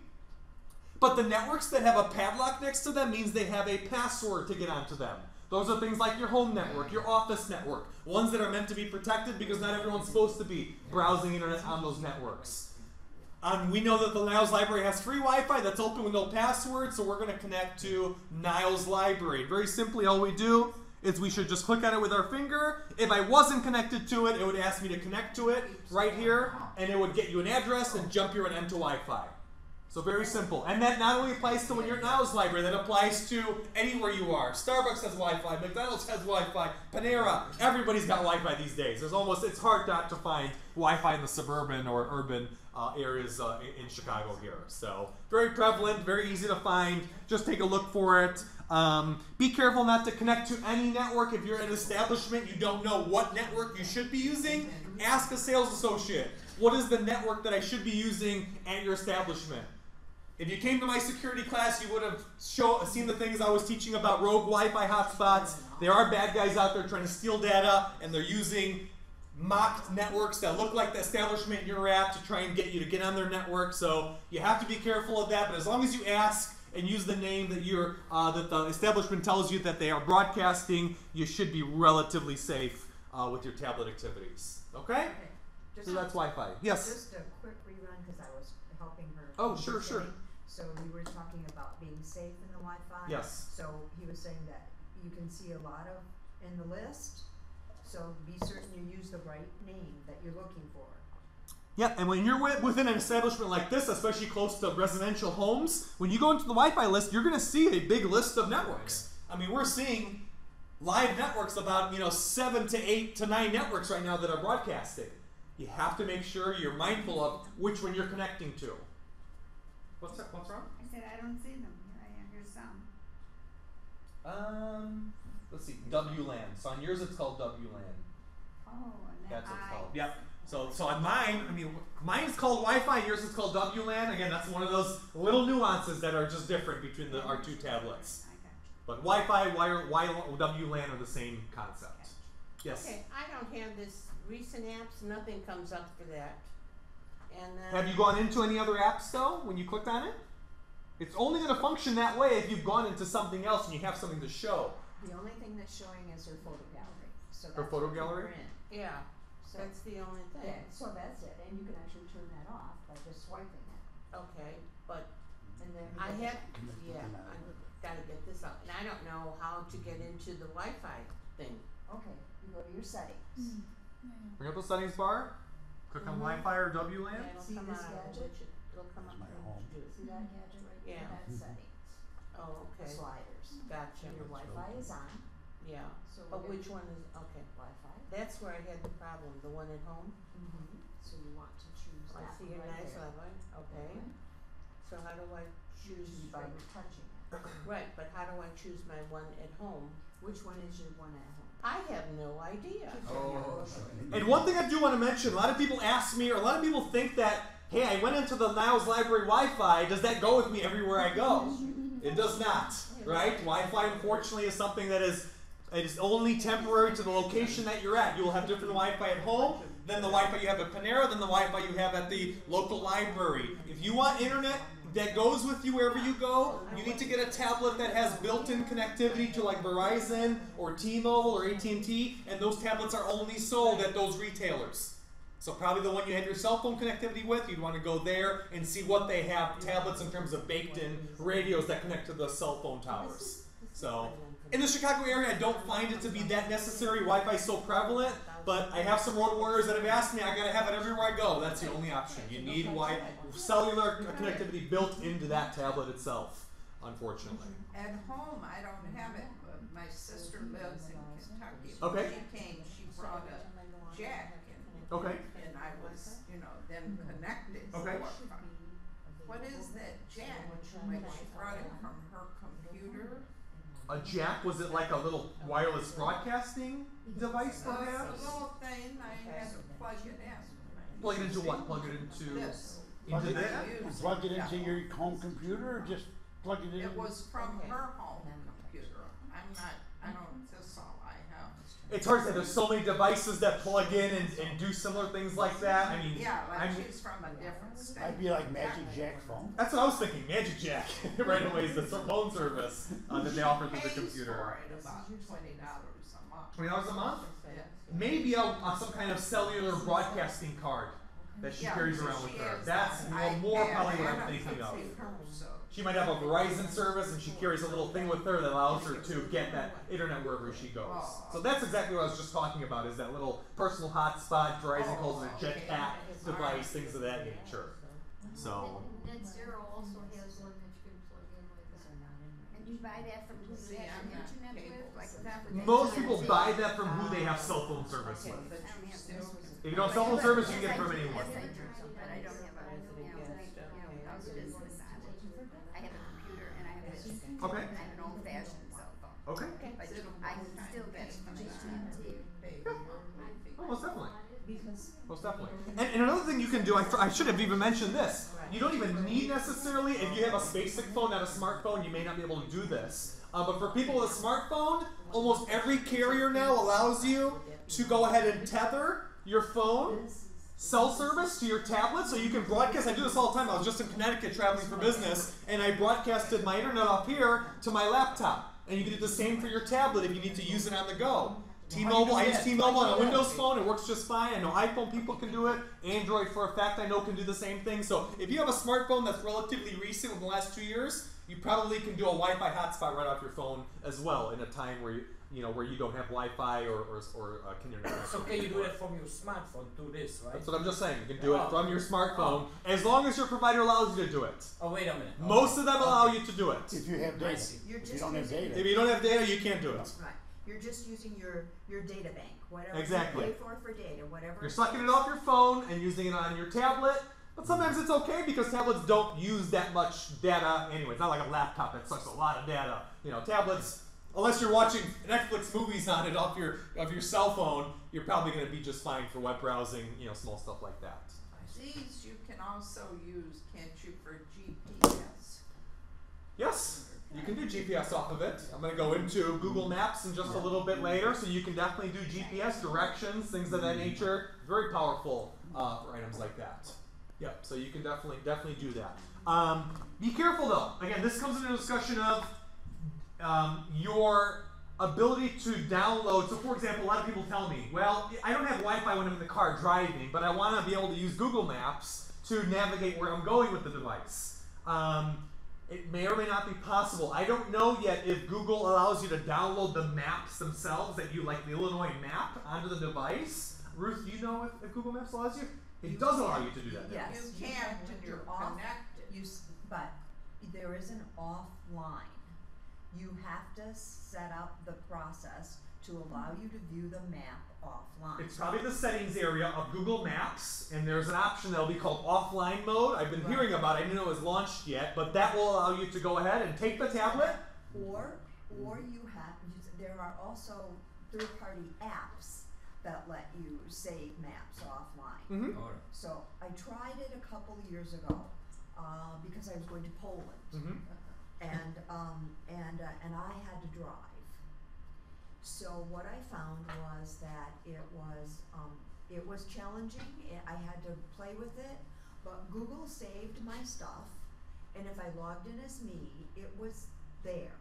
but the networks that have a padlock next to them means they have a password to get onto them. Those are things like your home network, your office network, ones that are meant to be protected because not everyone's supposed to be browsing internet on those networks. We know that the Niles Library has free Wi-Fi that's open with no password, so we're going to connect to Niles Library. Very simply, all we do is we should just click on it with our finger. If I wasn't connected to it, it would ask me to connect to it right here, and it would get you an address and jump you right into Wi-Fi. So very simple. And that not only applies to when you're at Niles Library, that applies to anywhere you are. Starbucks has Wi-Fi, McDonald's has Wi-Fi, Panera, everybody's got Wi-Fi these days. It's hard not to find Wi-Fi in the suburban or urban areas in Chicago here. So very prevalent, very easy to find. Just take a look for it. Be careful not to connect to any network. If you're at an establishment, you don't know what network you should be using, ask a sales associate. What is the network that I should be using at your establishment? If you came to my security class, you would have seen the things I was teaching about rogue Wi-Fi hotspots. There are bad guys out there trying to steal data, and they're using mocked networks that look like the establishment you're at to try and get you to get on their network. So you have to be careful of that, but as long as you ask and use the name that that the establishment tells you that they are broadcasting, you should be relatively safe with your tablet activities. Okay? So that's Wi-Fi. Yes? Just a quick rerun because I was helping her. Oh, sure, sure. So we were talking about being safe in the Wi-Fi. Yes. So he was saying that you can see a lot of in the list. So be certain you use the right name that you're looking for. Yeah, and when you're within an establishment like this, especially close to residential homes, when you go into the Wi-Fi list, you're going to see a big list of networks. I mean, we're seeing live networks about 7 to 8 to 9 networks right now that are broadcasting. You have to make sure you're mindful of which one you're connecting to. What's wrong? I said I don't see them. Here's some. Let's see, WLAN. So on yours it's called WLAN. Oh, and that's what it's called. Yep. So on mine, mine is called Wi-Fi, yours is called WLAN. Again, that's one of those little nuances that are just different between our two tablets. I got you. But Wi-Fi, WLAN are the same concept. Yes? Okay, I don't have this recent apps, nothing comes up for that. And then Have you gone into any other apps though when you clicked on it? It's only going to function that way if you've gone into something else and you have something to show. The only thing that's showing is her photo gallery. So Her that's photo what gallery? we're in. yeah, So, that's the only thing. yeah, so that's it, and you can actually turn that off by just swiping it. Okay, but And then I you have, Connect to yeah, the I network. gotta get this up, and I don't know how to get into the Wi-Fi thing. Okay, you go to your settings. Bring up the settings bar, click on Wi-Fi or WLAN. Yeah, it'll See come this out of gadget? widget. It'll come up That's my in home. widget. See that gadget right there? Yeah. That's settings. Oh, okay, Sliders. gotcha, And your Wi-Fi is on, yeah, so but we're which one is, okay, Wi-Fi. that's where I had the problem, the one at home? So you want to choose I that see one your right nice there. library, okay, so how do I choose Choose by touching it. right, but how do I choose my one at home? Which one is your one at home? I have no idea. And one thing I do want to mention, a lot of people ask me, or a lot of people think that, hey, I went into the Niles Library Wi-Fi, does that go with me everywhere I go? It does not, right? Wi-Fi, unfortunately, is something that is only temporary to the location that you're at. You will have different Wi-Fi at home than the Wi-Fi you have at Panera, than the Wi-Fi you have at the local library. If you want internet that goes with you wherever you go, you need to get a tablet that has built-in connectivity to like Verizon or T-Mobile or AT&T, and those tablets are only sold at those retailers. So probably the one you had your cell phone connectivity with, you'd want to go there and see what they have, tablets in terms of baked-in radios that connect to the cell phone towers. So in the Chicago area, I don't find it to be that necessary. Wi-Fi is so prevalent, but I have some road warriors that have asked me, I gotta have it everywhere I go. That's the only option. You need cellular connectivity built into that tablet itself, unfortunately. At home, I don't have it, but my sister lives in Kentucky. Okay. She came, she brought a jack, Okay. and I was, then connected. Okay. What is that jack? Like she brought it from her computer? A jack, was it like a little wireless broadcasting device, perhaps? It's a little thing, I had to plug it in. Plug it into what? Plug it into This. Plug into it that? in, plug it into your home computer, or just plug it in? It was from her home computer. I don't, that's all I have. It's hard to say. There's so many devices that plug in and do similar things like that. I mean, Yeah, like I'm- she's from a different state. Might be like Magic Jack's phone. that's what I was thinking. Magic Jack, right away, is the phone service that they offer through the Pays computer. for it about $20 a month. $20 a month? Yeah. Maybe some kind of cellular broadcasting card that she carries so around with she her. has That's an more iPad probably what and I'm a thinking of. computer, so. She might have a Verizon service, and she carries a little thing with her that allows her to get that internet wherever she goes. So that's exactly what I was just talking about, is that little personal hotspot, Verizon calls it a jetpack device, things of that nature. So, Net Zero also has one that you can plug in like that. And you buy that from who See, you have I'm not internet cable with? Like system. that most people buy that from who they have cell phone service with. If you don't have cell phone service, you can get it from anyone. Yes, I do, but I don't have a house business on it. I have a computer and I have Okay. an old-fashioned cell phone. Okay. But I can still get it from AT&T. Oh, most definitely. Most definitely. And another thing you can do, I should have even mentioned this. You don't even need necessarily, if you have a basic phone, not a smartphone, you may not be able to do this. But for people with a smartphone, almost every carrier now allows you to go ahead and tether your phone cell service to your tablet, so you can broadcast. I do this all the time. I was just in Connecticut traveling for business, and I broadcasted my internet off here to my laptop. And you can do the same for your tablet if you need to use it on the go. T-Mobile, I use T-Mobile on a Windows phone. It works just fine. I know iPhone people can do it. Android, for a fact, I know can do the same thing. So if you have a smartphone that's relatively recent, within the last 2 years, you probably can do a Wi-Fi hotspot right off your phone as well in a time where where you don't have Wi-Fi or internet. So can you do that from your smartphone to this, right? That's what I'm just saying. You can do it from your smartphone as long as your provider allows you to do it. Oh, wait a minute. Most of them allow you to do it. If you have data. If you don't have data. If you don't have data, you can't do it. Right. You're just using your data bank, whatever Exactly. you pay for data, whatever. You're sucking it off your phone and using it on your tablet. But sometimes it's okay because tablets don't use that much data anyway. It's not like a laptop that sucks a lot of data. Tablets, unless you're watching Netflix movies on it off your cell phone, you're probably going to be just fine for web browsing, small stuff like that. These you can also use, can't you, for GPS? Yes, you can do GPS off of it. I'm going to go into Google Maps in just a little bit later, so you can definitely do GPS directions, things of that nature. Very powerful for items like that. Yep. So you can definitely do that. Be careful though. Again, this comes into a discussion of your ability to download. So for example, a lot of people tell me, well, I don't have Wi-Fi when I'm in the car driving, but I want to be able to use Google Maps to navigate where I'm going with the device. It may or may not be possible. I don't know yet if Google allows you to download the maps themselves, that you like the Illinois map onto the device. Ruth, do you know if Google Maps allows you? It does allow you to do that. Yes, you can when you're connected. But there is an offline. You have to set up the process to allow you to view the map offline. It's probably the settings area of Google Maps, and there's an option that'll be called offline mode. I've been hearing about it. I didn't know it was launched yet, but that will allow you to go ahead and take the tablet. Or you have, there are also third-party apps that let you save maps offline. Mm-hmm. So I tried it a couple of years ago because I was going to Poland. Mm-hmm. And I had to drive. So what I found was that it was challenging. I had to play with it, but Google saved my stuff, and if I logged in as me, it was there.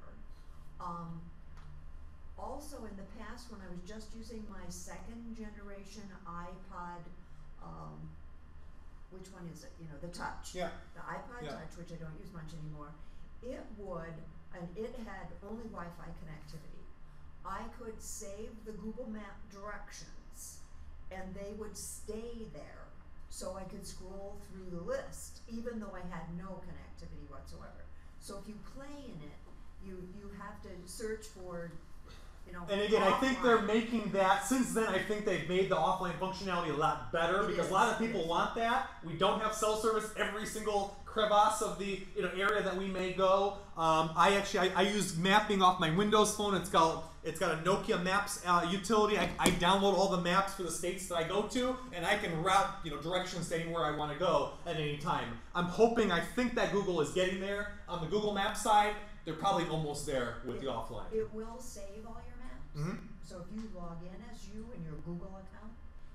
Also, in the past, when I was just using my second generation iPod, which one is it? You know, the Touch. Yeah. The iPod Touch, which I don't use much anymore. It would, and it had only Wi-Fi connectivity. I could save the Google Map directions, and they would stay there, so I could scroll through the list, even though I had no connectivity whatsoever. So if you play in it, you have to search for, you know. And again, offline. I think they're making that, since then I think they've made the offline functionality a lot better, because a lot of people want that. We don't have cell service every single crevasse of the area that we may go. I use mapping off my Windows phone. It's got a Nokia Maps utility. I download all the maps for the states that I go to, and I can route directions to anywhere I want to go at any time. I think that Google is getting there on the Google Maps side. They're probably almost there with the offline. It will save all your maps. Mm-hmm. So if you log in as you in your Google account,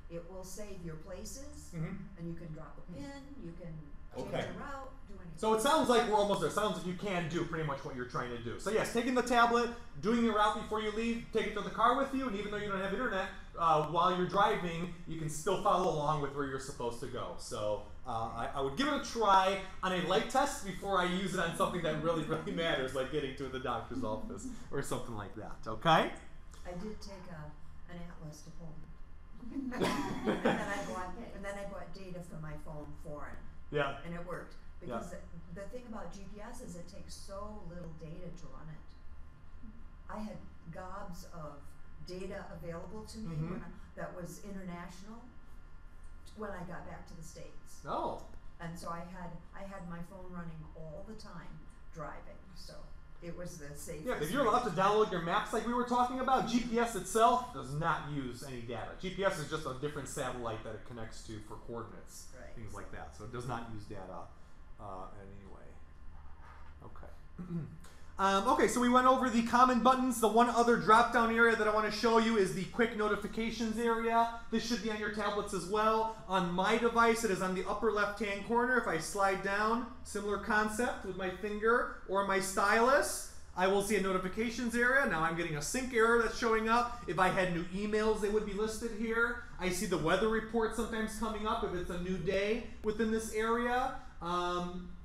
it will save your places, Mm-hmm. and you can drop a pin, you can change Okay. your route, do anything. So it sounds like we're almost there. It sounds like you can do pretty much what you're trying to do. So yes, taking the tablet, doing your route before you leave, take it to the car with you, and even though you don't have internet, while you're driving, you can still follow along with where you're supposed to go. So I would give it a try on a light test before I use it on something that really, really matters, like getting to the doctor's office or something like that, okay? I did take an atlas to Poland. and then I bought data for my phone foreign. Yeah. And it worked. Because the thing about GPS is it takes so little data to run it. I had gobs of data available to me Mm-hmm. that was international when I got back to the States. Oh. And so I had my phone running all the time driving. So it was the safest. Yeah, if you're allowed to download your maps like we were talking about, GPS itself does not use any data. GPS is just a different satellite that it connects to for coordinates, things like that. So it does not use data in any way. Okay. Okay, so we went over the common buttons. The one other drop-down area that I want to show you is the quick notifications area. This should be on your tablets as well. On my device, it is on the upper left-hand corner. If I slide down, similar concept with my finger or my stylus, I will see a notifications area. Now I'm getting a sync error that's showing up. If I had new emails, they would be listed here. I see the weather report sometimes coming up if it's a new day within this area.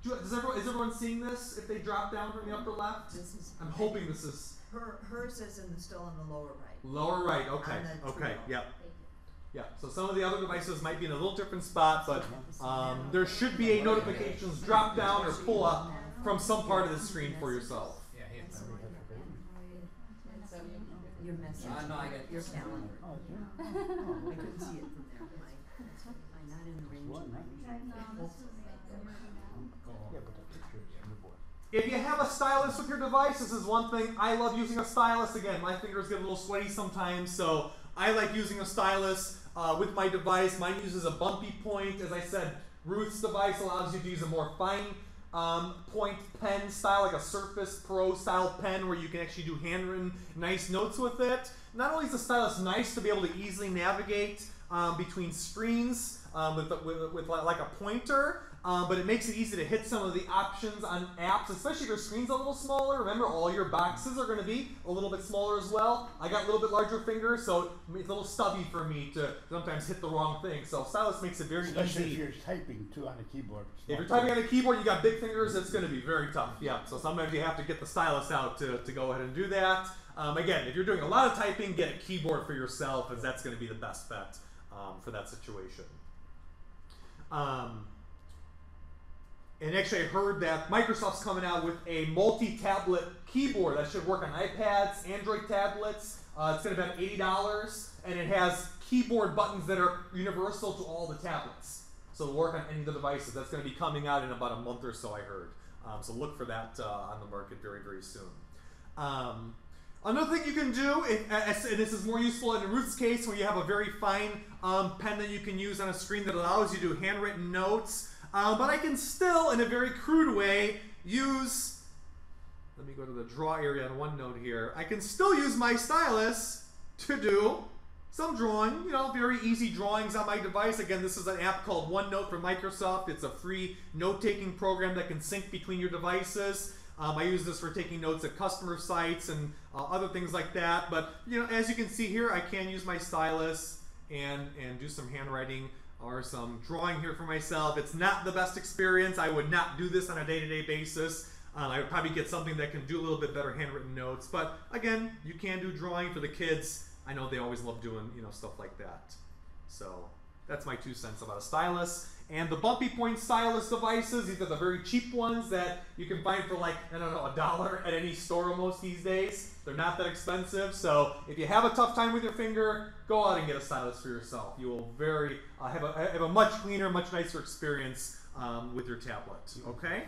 Is everyone seeing this if they drop down from the upper left? I'm hoping this is... Hers is still in the lower right. Lower right, okay, okay, yep. Yeah, so some of the other devices might be in a little different spot, but there should be a notifications drop down or pull up from some part of the screen for yourself. Your message, your calendar. I couldn't see it from there. I'm not in the range of my If you have a stylus with your device, this is one thing. I love using a stylus. Again, my fingers get a little sweaty sometimes, so I like using a stylus with my device. Mine uses a bumpy point. As I said, Ruth's device allows you to use a more fine point pen style, like a Surface Pro style pen where you can actually do handwritten nice notes with it. Not only is the stylus nice to be able to easily navigate between screens, with like a pointer. But it makes it easy to hit some of the options on apps, especially if your screen's a little smaller. Remember, all your boxes are going to be a little bit smaller as well. I got a little bit larger fingers, so it's a little stubby for me to sometimes hit the wrong thing. So stylus makes it very especially easy. if you're typing too on a keyboard. If you're typing on a keyboard, you got big fingers, it's going to be very tough. Yeah, so sometimes you have to get the stylus out to go ahead and do that. Again, if you're doing a lot of typing, get a keyboard for yourself, as that's going to be the best bet for that situation. And actually, I heard that Microsoft's coming out with a multi-tablet keyboard that should work on iPads, Android tablets. It's going to be about $80, and it has keyboard buttons that are universal to all the tablets. So it'll work on any of the devices. That's going to be coming out in about a month or so, I heard. So look for that on the market very, very soon. Another thing you can do, and this is more useful in Ruth's case, where you have a very fine pen that you can use on a screen that allows you to do handwritten notes. But I can still, in a very crude way, use, let me go to the draw area on OneNote here. I can still use my stylus to do some drawing, very easy drawings on my device. Again, this is an app called OneNote from Microsoft. It's a free note-taking program that can sync between your devices. I use this for taking notes at customer sites and other things like that. But, as you can see here, I can use my stylus and do some handwriting or some drawing here for myself. It's not the best experience. I would not do this on a day-to-day basis. I would probably get something that can do a little bit better handwritten notes. But again, you can do drawing for the kids. I know they always love doing stuff like that. So that's my 2 cents about a stylus. And the Bumpy Point stylus devices, these are the very cheap ones that you can find for like, I don't know, $1 at any store almost these days. They're not that expensive. So if you have a tough time with your finger, go out and get a stylus for yourself. You will have a much cleaner, much nicer experience with your tablet. Okay?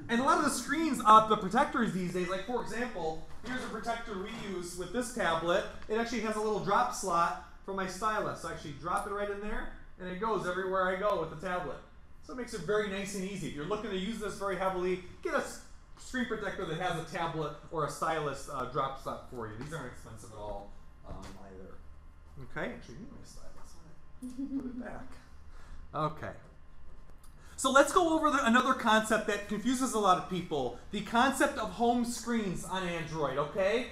And a lot of the screens, the protectors these days, like for example, here's a protector we use with this tablet. It actually has a little drop slot for my stylus. So I actually drop it right in there, and it goes everywhere I go with the tablet. So it makes it very nice and easy. If you're looking to use this very heavily, get a screen protector that has a tablet or a stylus drop slot for you. These aren't expensive at all either. Okay, actually need my stylus. Put it back. Okay. So let's go over another concept that confuses a lot of people. The concept of home screens on Android, okay?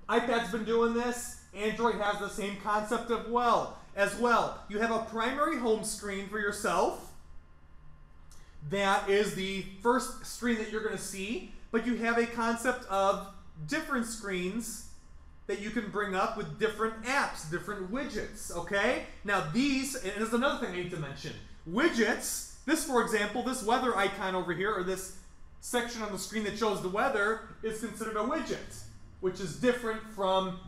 iPad's been doing this. Android has the same concept as well. You have a primary home screen for yourself. That is the first screen that you're going to see. But you have a concept of different screens that you can bring up with different apps, different widgets, okay? Now these, and there's another thing I need to mention. Widgets, this for example, this weather icon over here, or this section on the screen that shows the weather, is considered a widget, which is different from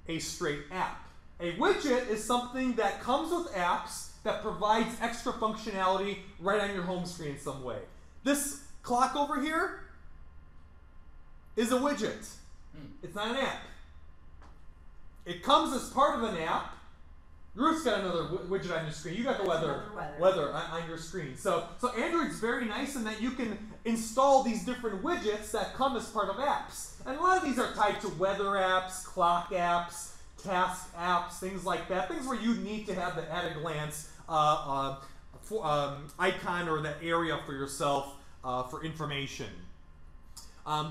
a straight app. A widget is something that comes with apps that provides extra functionality right on your home screen in some way. This clock over here is a widget. It's not an app. It comes as part of an app. Ruth's got another widget on your screen. You got the weather on your screen. So Android's very nice in that you can install these different widgets that come as part of apps. And a lot of these are tied to weather apps, clock apps, task apps, things like that. Things where you need to have the at-a-glance icon or that area for yourself for information.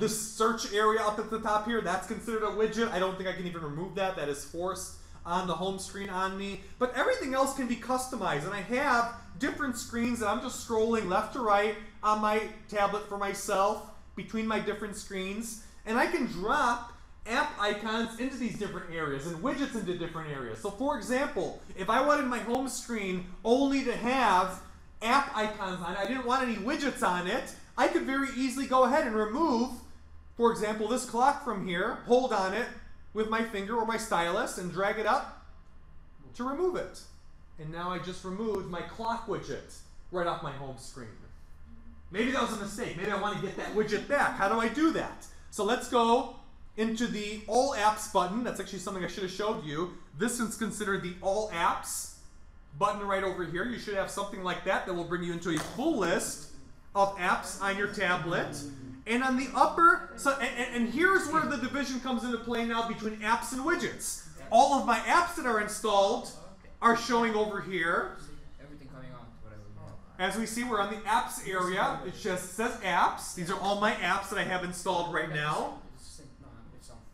This search area up at the top here, that's considered a widget. I don't think I can even remove that. That is forced on the home screen on me. But everything else can be customized. And I have different screens that I'm just scrolling left to right on my tablet for myself between my different screens. And I can drop app icons into these different areas and widgets into different areas. So for example, if I wanted my home screen only to have app icons on it, I didn't want any widgets on it, I could very easily go ahead and remove, for example, this clock from here, hold on it with my finger or my stylus and drag it up to remove it. And now I just removed my clock widget right off my home screen. Maybe that was a mistake. Maybe I want to get that widget back. How do I do that? So let's go into the All Apps button. That's actually something I should have showed you. This is considered the All Apps button right over here. You should have something like that will bring you into a full list of apps on your tablet. And on the upper, and here's where the division comes into play now between apps and widgets. All of my apps that are installed are showing over here. As we see, we're on the apps area. It just says apps. These are all my apps that I have installed right now.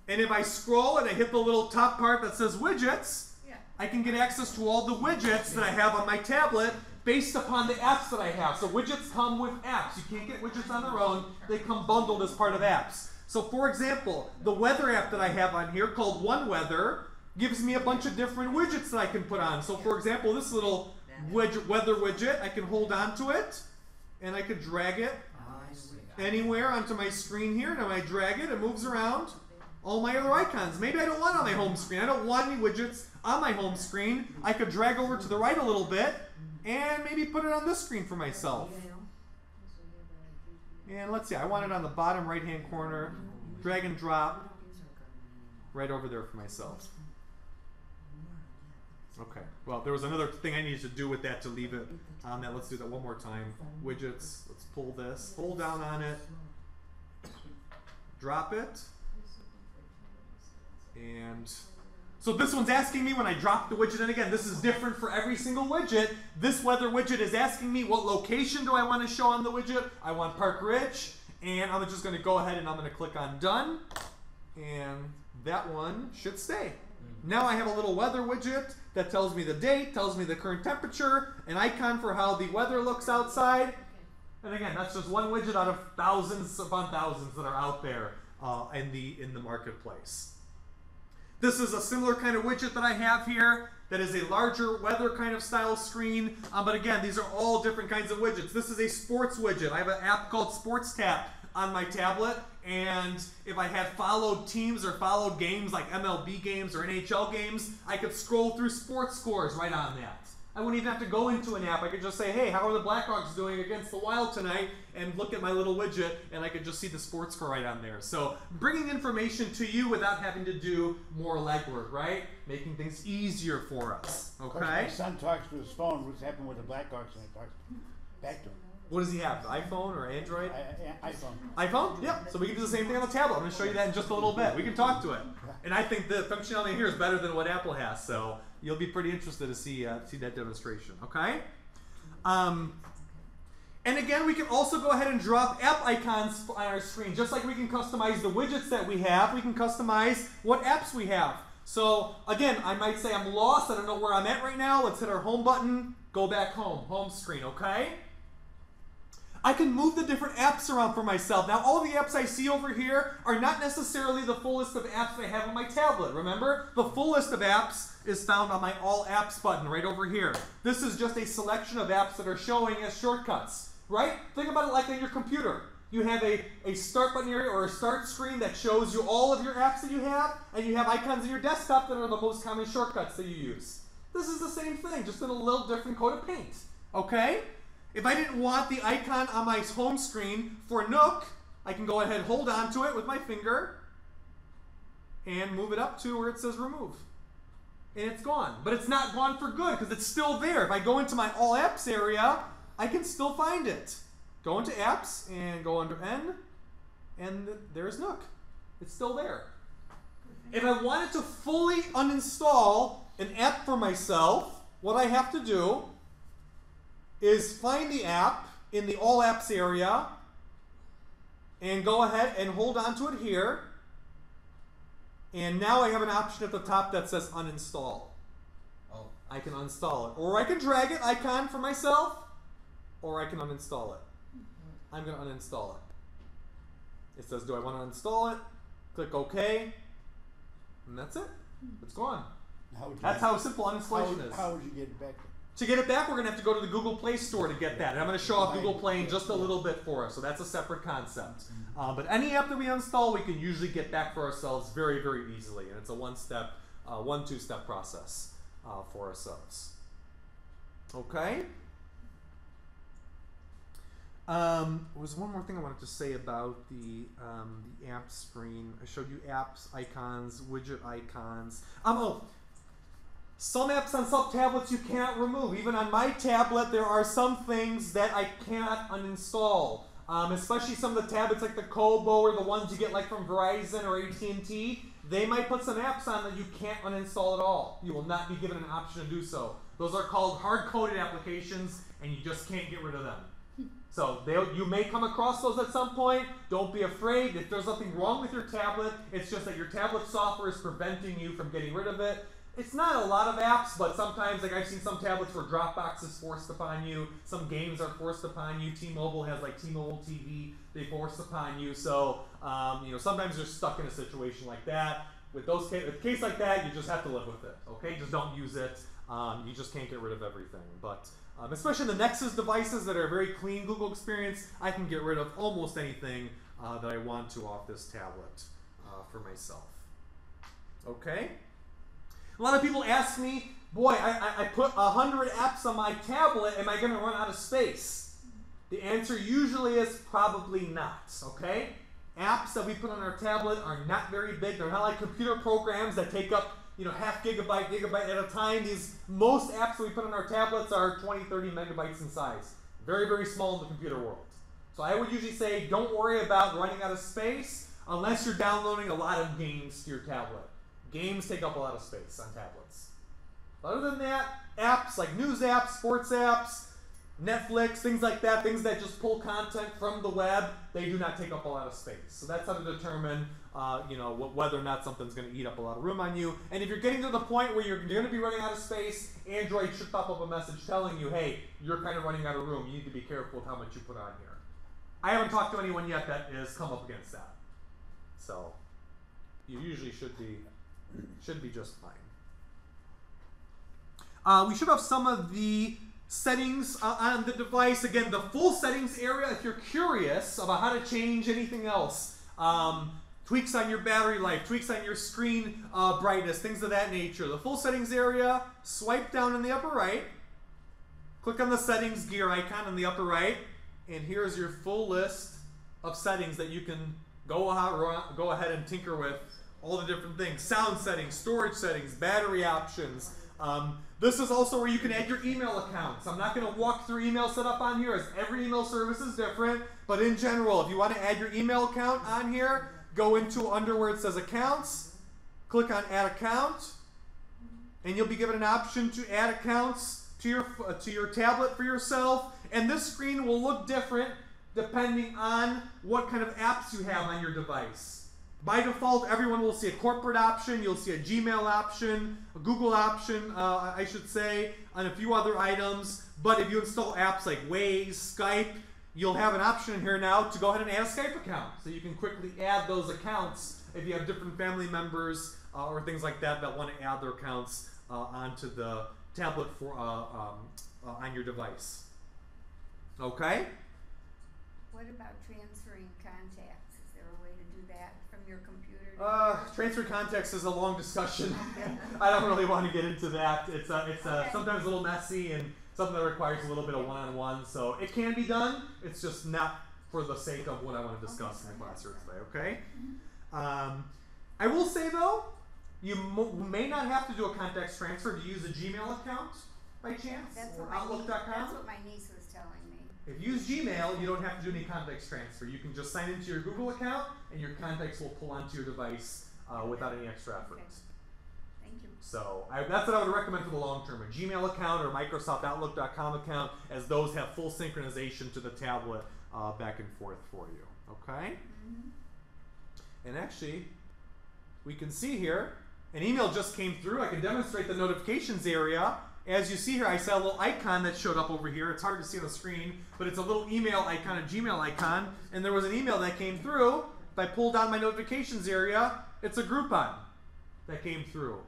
And if I scroll and I hit the little top part that says widgets, I can get access to all the widgets that I have on my tablet based upon the apps that I have. So widgets come with apps. You can't get widgets on their own. They come bundled as part of apps. So for example, the weather app that I have on here called One Weather gives me a bunch of different widgets that I can put on. So for example, this little weather widget, I can hold on to it and I could drag it anywhere onto my screen here. Now when I drag it, it moves around all my other icons. Maybe I don't want it on my home screen. I don't want any widgets on my home screen. I could drag over to the right a little bit and maybe put it on this screen for myself. And let's see, I want it on the bottom right hand corner. Drag and drop right over there for myself. Okay, well, there was another thing I needed to do with that to leave it on that. Let's do that one more time. Widgets, let's pull this, hold down on it, drop it, and so this one's asking me when I drop the widget, and again, this is different for every single widget. This weather widget is asking me what location do I want to show on the widget. I want Park Ridge, and I'm just going to go ahead and I'm going to click on done, and that one should stay. Now I have a little weather widget that tells me the date, tells me the current temperature, an icon for how the weather looks outside. And again, that's just one widget out of thousands upon thousands that are out there in the marketplace. This is a similar kind of widget that I have here that is a larger weather kind of style screen. But again, these are all different kinds of widgets. This is a sports widget. I have an app called Sports Tap on my tablet, and if I had followed teams or followed games like MLB games or NHL games, I could scroll through sports scores right on that. I wouldn't even have to go into an app. I could just say, hey, how are the Blackhawks doing against the Wild tonight? And look at my little widget, and I could just see the sports score right on there. So bringing information to you without having to do more legwork, right? Making things easier for us, okay? My son talks to his phone. What's happened with the Blackhawks, and I talk back to him. What does he have, iPhone or Android? iPhone. iPhone? Yeah, so we can do the same thing on the tablet. I'm going to show you that in just a little bit. We can talk to it. And I think the functionality here is better than what Apple has, so you'll be pretty interested to see that demonstration, okay? And again, we can also go ahead and drop app icons on our screen. Just like we can customize the widgets that we have, we can customize what apps we have. So again, I might say I'm lost, I don't know where I'm at right now. Let's hit our home button, go back home screen, okay? I can move the different apps around for myself. Now, all the apps I see over here are not necessarily the full list of apps I have on my tablet. Remember, the full list of apps is found on my All Apps button right over here. This is just a selection of apps that are showing as shortcuts, right? Think about it like on your computer. You have a start button area or a start screen that shows you all of your apps that you have, and you have icons in your desktop that are the most common shortcuts that you use. This is the same thing, just in a little different coat of paint, okay? If I didn't want the icon on my home screen for Nook, I can go ahead and hold on to it with my finger and move it up to where it says remove. And it's gone. But it's not gone for good because it's still there. If I go into my All Apps area, I can still find it. Go into Apps and go under N, and there's Nook. It's still there. If I wanted to fully uninstall an app for myself, what I have to do is find the app in the All Apps area and go ahead and hold on to it here. And now I have an option at the top that says uninstall. Oh. I can uninstall it. Or I can drag it, icon for myself, or I can uninstall it. I'm going to uninstall it. It says, do I want to install it? Click OK. And that's it. It's gone. That's how simple uninstallation is. How would you get it back? To get it back, we're going to have to go to the Google Play Store to get that. And I'm going to show off Google Play in just a little bit for us. So that's a separate concept. But any app that we install, we can usually get back for ourselves very, very easily. And it's a two-step process for ourselves. Okay? Was one more thing I wanted to say about the app screen. I showed you apps, icons, widget icons. Some apps on some tablets you cannot remove. Even on my tablet, there are some things that I cannot uninstall. Especially some of the tablets like the Kobo or the ones you get like from Verizon or AT&T. They might put some apps on that you can't uninstall at all. You will not be given an option to do so. Those are called hard-coded applications, and you just can't get rid of them. So you may come across those at some point. Don't be afraid. If there's nothing wrong with your tablet, it's just that your tablet software is preventing you from getting rid of it. It's not a lot of apps, but sometimes, like I've seen some tablets where Dropbox is forced upon you. Some games are forced upon you. T-Mobile has like T-Mobile TV. They force upon you. So sometimes you're stuck in a situation like that. With a case like that, you just have to live with it. Okay, just don't use it. You just can't get rid of everything. But especially the Nexus devices that are a very clean Google experience, I can get rid of almost anything that I want to off this tablet for myself. Okay. A lot of people ask me, boy, I put 100 apps on my tablet, am I going to run out of space? The answer usually is probably not, okay? Apps that we put on our tablet are not very big. They're not like computer programs that take up half gigabyte at a time. Most apps that we put on our tablets are 20, 30 megabytes in size. Very, very small in the computer world. So I would usually say don't worry about running out of space unless you're downloading a lot of games to your tablet. Games take up a lot of space on tablets. Other than that, apps like news apps, sports apps, Netflix, things like that, things that just pull content from the web, they do not take up a lot of space. So that's how to determine whether or not something's going to eat up a lot of room on you. And if you're getting to the point where you're going to be running out of space, Android should pop up a message telling you, hey, you're kind of running out of room. You need to be careful with how much you put on here. I haven't talked to anyone yet that has come up against that. So you usually should be just fine. We should have some of the settings on the device. Again, the full settings area, if you're curious about how to change anything else, tweaks on your battery life, tweaks on your screen brightness, things of that nature. The full settings area, swipe down in the upper right, click on the settings gear icon in the upper right, and here's your full list of settings that you can go ahead and tinker with. All the different things, sound settings, storage settings, battery options. This is also where you can add your email accounts. I'm not going to walk through email setup on here, as every email service is different. But in general, if you want to add your email account on here, go under where it says accounts, click on add account, and you'll be given an option to add accounts to your tablet for yourself. And this screen will look different depending on what kind of apps you have on your device. By default, everyone will see a corporate option, you'll see a Gmail option, a Google option, I should say, and a few other items. But if you install apps like Waze, Skype, you'll have an option here now to go ahead and add a Skype account. So you can quickly add those accounts if you have different family members or things like that that want to add their accounts onto the tablet on your device. Okay? What about transferring contacts? Is there a way to do that from your computer? Transfer contacts is a long discussion. I don't really want to get into that. It's sometimes a little messy and something that requires a little bit of one-on-one. So it can be done. It's just not for the sake of what I want to discuss in the class here today. Okay. I will say though, you may not have to do a contacts transfer to use a Gmail account by chance, or Outlook.com. That's what my niece was telling me. If you use Gmail, you don't have to do any contacts transfer. You can just sign into your Google account, and your contacts will pull onto your device without any extra effort. Okay. Thank you. So that's what I would recommend for the long term: a Gmail account or a Microsoft Outlook.com account, as those have full synchronization to the tablet back and forth for you. Okay. Mm-hmm. And actually, we can see here an email just came through. I can demonstrate the notifications area. As you see here, I saw a little icon that showed up over here. It's hard to see on the screen, but it's a little email icon, a Gmail icon, and there was an email that came through. If I pull down my notifications area, it's a Groupon that came through.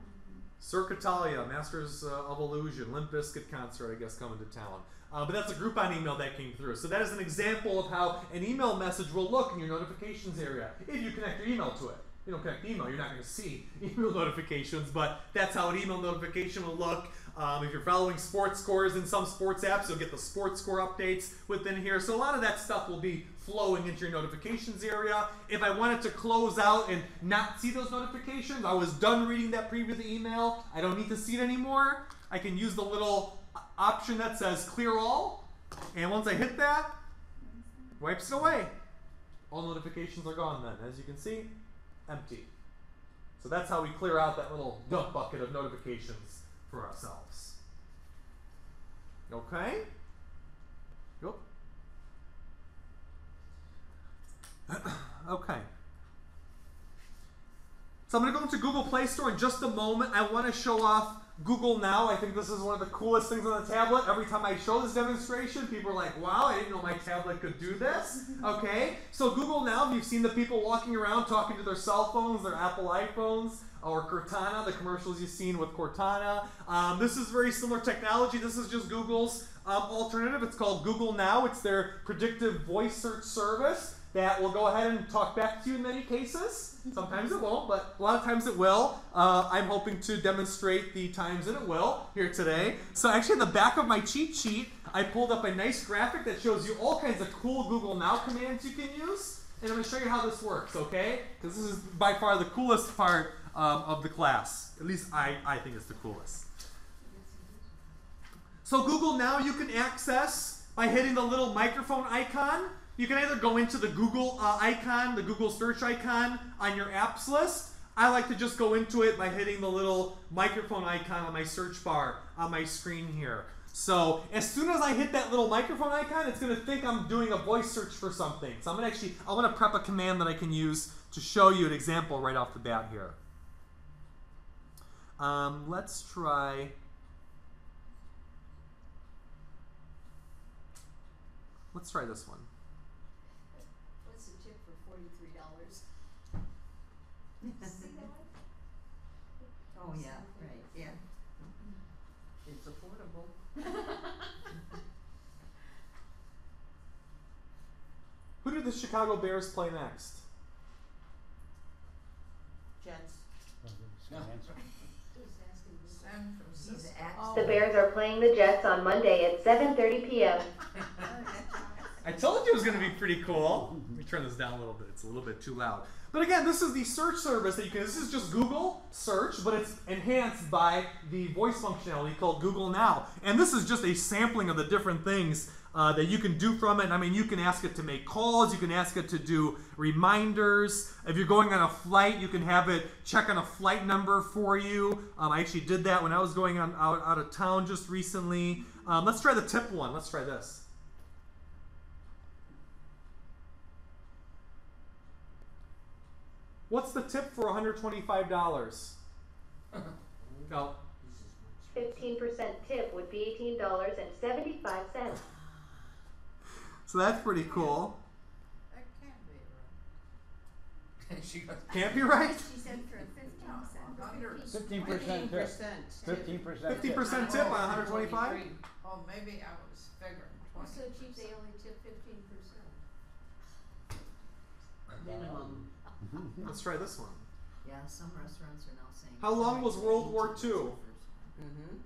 Cirque Italia, Masters of Illusion, Limp Bizkit concert, I guess, coming to town. But that's a Groupon email that came through. So that is an example of how an email message will look in your notifications area if you connect your email to it. You don't connect email, you're not going to see email notifications, but that's how an email notification will look. If you're following sports scores in some sports apps, you'll get the sports score updates within here. So a lot of that stuff will be flowing into your notifications area. If I wanted to close out and not see those notifications, I was done reading that preview of the email, I don't need to see it anymore, I can use the little option that says clear all, and once I hit that, wipes it away. All notifications are gone then. As you can see, empty. So that's how we clear out that little dump bucket of notifications for ourselves. Okay? So I'm going to go into Google Play Store in just a moment. I want to show off Google Now. I think this is one of the coolest things on the tablet. Every time I show this demonstration, people are like, wow, I didn't know my tablet could do this. Okay, so Google Now, you've seen the people walking around talking to their cell phones, their Apple iPhones, or Cortana, the commercials you've seen with Cortana. This is very similar technology. This is just Google's alternative. It's called Google Now. It's their predictive voice search service that will go ahead and talk back to you in many cases. Sometimes it won't, but a lot of times it will. I'm hoping to demonstrate the times that it will here today. So actually in the back of my cheat sheet, I pulled up a nice graphic that shows you all kinds of cool Google Now commands you can use. And I'm going to show you how this works, okay? Because this is by far the coolest part of the class. At least I think it's the coolest. So Google Now you can access by hitting the little microphone icon. You can either go into the Google icon, the Google search icon on your apps list. I like to just go into it by hitting the little microphone icon on my search bar on my screen here. So as soon as I hit that little microphone icon, it's going to think I'm doing a voice search for something. So I want to prep a command that I can use to show you an example right off the bat here. Let's try... Let's try this one. What's the tip for $43? See that? Oh yeah, right, yeah. It's affordable. Who did the Chicago Bears play next? Jets. San Francisco. The Bears are playing the Jets on Monday at 7:30 p.m. I told you it was going to be pretty cool. Let me turn this down a little bit. It's a little bit too loud. But again, this is the search service that you can. This is just Google search, but it's enhanced by the voice functionality called Google Now. And this is just a sampling of the different things that you can do from it. I mean, you can ask it to make calls. You can ask it to do reminders. If you're going on a flight, you can have it check on a flight number for you. I actually did that when I was going out of town just recently. Let's try the tip one. Let's try this. What's the tip for $125? Go. 15% tip would be $18.75. So that's pretty cool. That can't be right. Can't be right? She said for 15%. 15% tip. 15%. 15% tip on 125? Oh, maybe I was figuring 20. So cheap, they only tip 15%. Minimum. Let's try this one. Yeah, some restaurants are now saying. How long was World War II? Mm-hmm.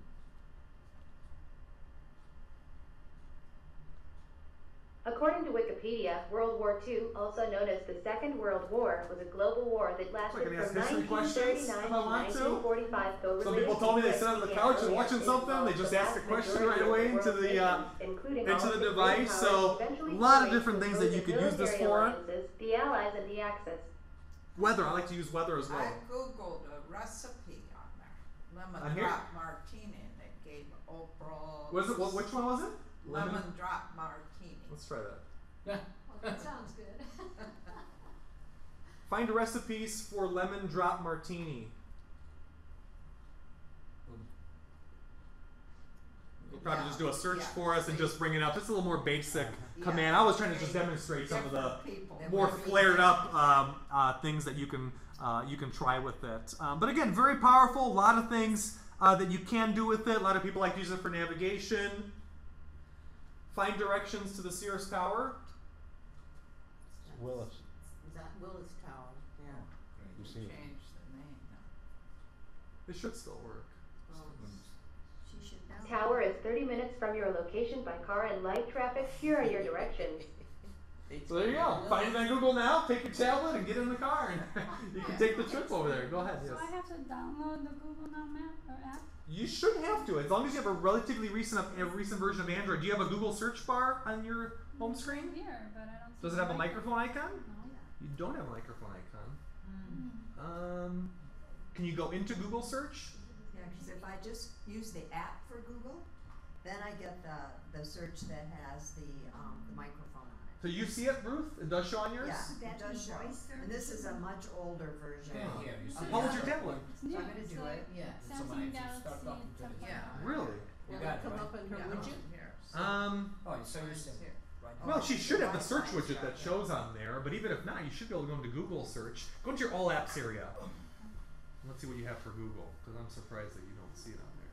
According to Wikipedia, World War II, also known as the Second World War, was a global war that lasted from 1939 to 1945. Some people told me they sat on the couch and watching something, they just asked a question right away into the device. So a lot of different things that you could use this for. The Allies and the Axis. Weather, I like to use weather as well. I googled a recipe on there. Lemon drop martini, and it gave Oprah. Was it? Which one was it? Lemon drop martini. Let's try that. Well, that sounds good. Find recipes for lemon drop martini. You'll probably just do a search for us and just bring it up. It's a little more basic command. I was trying to just demonstrate some of the more flared up things that you can try with it. But again, very powerful. A lot of things that you can do with it. A lot of people like to use it for navigation. Find directions to the Sears Tower. Willis. Is that Willis Tower? Yeah. You see it. Change the name now. It should still work. She should know. Tower is 30 minutes from your location by car and light traffic. Here are your directions. So there you go. Find it on Google Now, take your tablet, and get in the car, and you can take the trip over there. Go ahead. So Yes. I have to download the Google Now map or app? You shouldn't have to, as long as you have a relatively recent version of Android. Do you have a Google search bar on your home screen? Here, but I don't. Does it have a microphone icon? No. You don't have a microphone icon. Can you go into Google search? Yeah, because if I just use the app for Google, then I get the search that has the microphone on it. So you see it, Ruth? It does show on yours? Yeah, it does show. And this is a much older version. How old's your tablet? So I'm going to do it. Samsung Galaxy. Really? You got it, come up in her widget? Oh, so you're saying. Well, she should have the search widget that shows on there, but even if not, you should be able to go into Google search. Go into your all apps area. Let's see what you have for Google, because I'm surprised that you don't see it on there.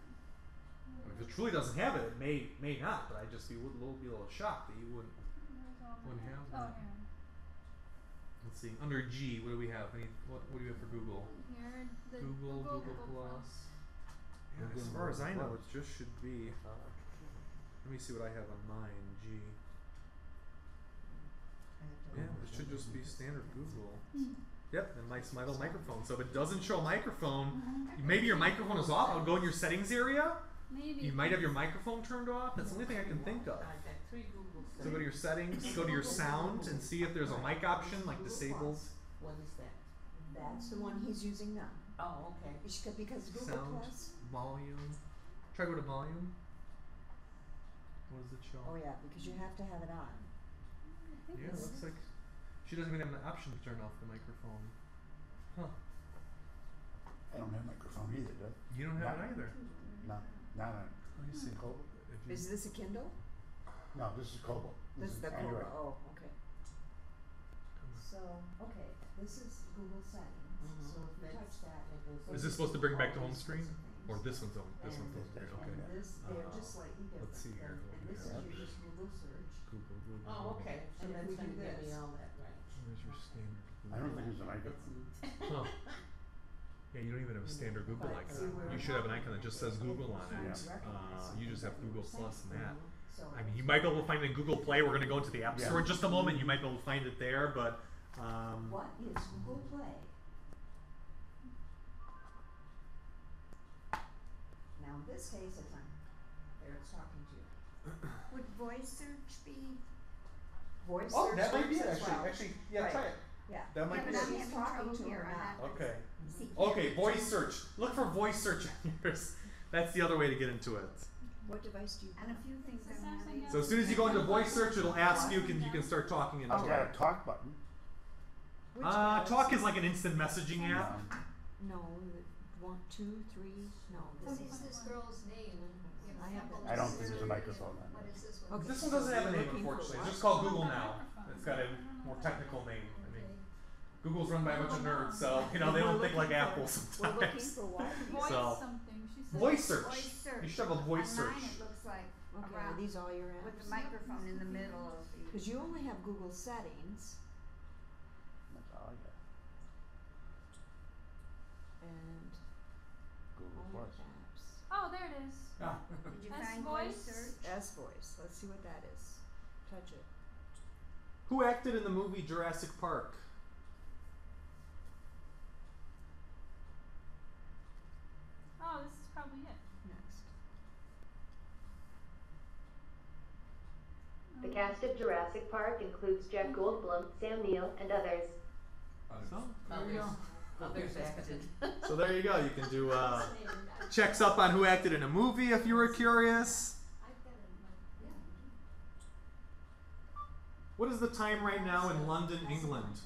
I mean, if it truly doesn't have it, it may not, but I'd just be a little shocked that you wouldn't have that. Let's see. Under G, what do we have? What do we have for Google? Here, the Google Plus. Yeah, as far as I know, it just should be. Let me see what I have on mine. G. Yeah, it should just be standard Google. Yep, and my little microphone. So if it doesn't show a microphone, maybe your microphone is off. I'll go in your settings area. Maybe. You might have your microphone turned off. That's the only thing I can think of. So go to your settings, go to your sound, and see if there's a mic option, like disabled. What is that? That's the one he's using now. Oh, okay. Because Google Sound, Plus. volume. Try go to volume. What does it show? Oh yeah, because you have to have it on. Yeah, it looks like she doesn't even have an option to turn off the microphone. Huh. I don't have a microphone either, do I? You don't have it either. No, not on. Let me see. Is this a Kindle? No, this is Cobalt. This is the Cobalt. Android. Oh, okay. So, okay, this is Google settings. So if you touch that, it goes. Is this supposed to bring back to home screen? Or this one's on? This one's on screen. Okay. And this, they're just slightly different. Let's see here. And this is your just Google search. Google. Oh, okay. So And if that's we gonna do give me this. all that, right? Where's your standard Google? I don't think there's a microphone. Huh. Yeah, you don't even have a standard Google icon. You should have an icon that just says Google on it. You just have Google Plus and that. I mean, you might be able to find it in Google Play. We're going to go into the App Store in just a moment. You might be able to find it there, but. What is Google Play? Now, in this case, it's on. Eric's talking to you. Would voice search be? Voice Oh, search that might be it, works as well. actually, yeah, Right. try it. Yeah. That might Yeah, be but I'm it. having talking trouble to here her on now. that. Okay. See, Okay, voice search. Look for voice search on yours. That's the other way to get into it. What device do you And have? a few things The I'm Samsung having. So as soon as you go into voice search, it'll ask you can start talking into I've got it. a talk button. Which Talk Galaxy? is like an instant messaging app. No, 1, 2, 3, no. What is this girl's name? You know, I have Apple it. I don't just think there's a said, microphone on What it. is this one? Okay. This one doesn't have a name, Looking for unfortunately. what? It's just called Google now. Microphone. It's got a more technical name. I mean, Okay. Google's run by a bunch of nerds, so they don't think like Apple We're looking sometimes. for what? Voice So- something. She said. Voice search. Voice search. You should have a voice On search. mine it looks like Okay, are around these all your with the apps? microphone in the middle of the. Because you only have Google settings That's all I got. and Google all Plus. your apps. Oh, there it is. Did you S find voice? voice search? S voice. Let's see what that is. Touch it. Who acted in the movie Jurassic Park? Oh, this is probably it. Next. The cast of Jurassic Park includes Jeff Goldblum, Sam Neill, and others. So there you go. Others acted. So there you go. You can do checks up on who acted in a movie if you were curious. I've got it in my, yeah. What is the time right now in London, England?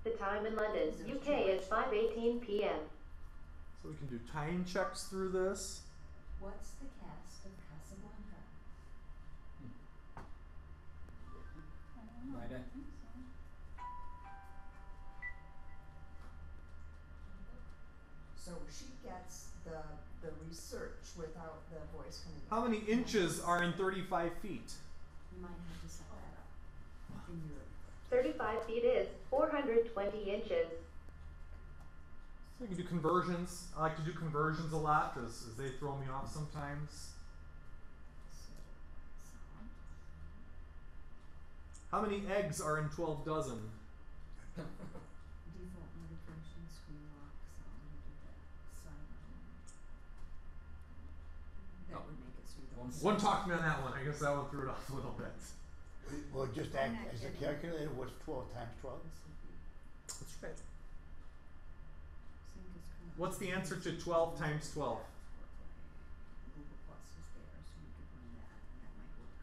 The time in London, UK is 5:18 p.m. So we can do time checks through this. What's the cast of Casablanca? I don't know. Right I in. think so. So she gets the research without the voice coming. How many inches are in 35 feet? You might have to set that up in your. 35 feet is 420 inches. So you can do conversions. I like to do conversions a lot because they throw me off sometimes. How many eggs are in 12 dozen? Default notification, screen lock, so I'm gonna do that. Silent. That would make it so you don't. One talked to me on that one. I guess that one threw it off a little bit. Well, just act as a calculator. What's 12 times 12? That's right. Sync is current. What's the answer to 12 times 12? Google Plus is there, so you could run that, and that might work.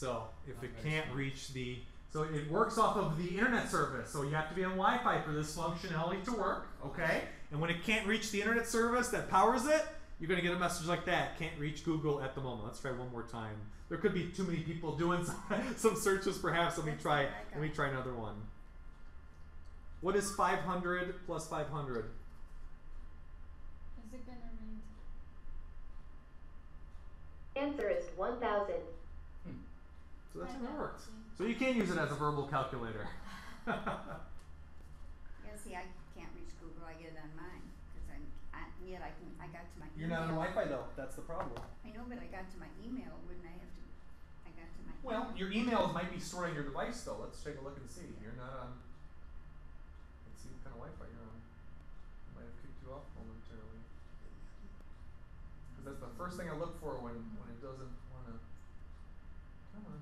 So if it can't reach the, so it works off of the internet service. So you have to be on Wi-Fi for this functionality to work, okay? And when it can't reach the internet service that powers it, you're going to get a message like that. Can't reach Google at the moment. Let's try one more time. There could be too many people doing some searches, perhaps. Let me try another one. What is 500 plus 500? Is it gonna read? Answer is 1,000. So that's how it works. So you can use it as a verbal calculator. Yeah, see, I can't reach Google. I get it on mine because I got to my email. You're not on Wi-Fi though. That's the problem. I know, but I got to my email. Wouldn't I have to? I got to my. Well, your emails might be stored on your device though. Let's take a look and see. You're not on. Let's see what kind of Wi-Fi you're on. I might have kicked you off momentarily. Because that's the first thing I look for when it doesn't want to. Come on.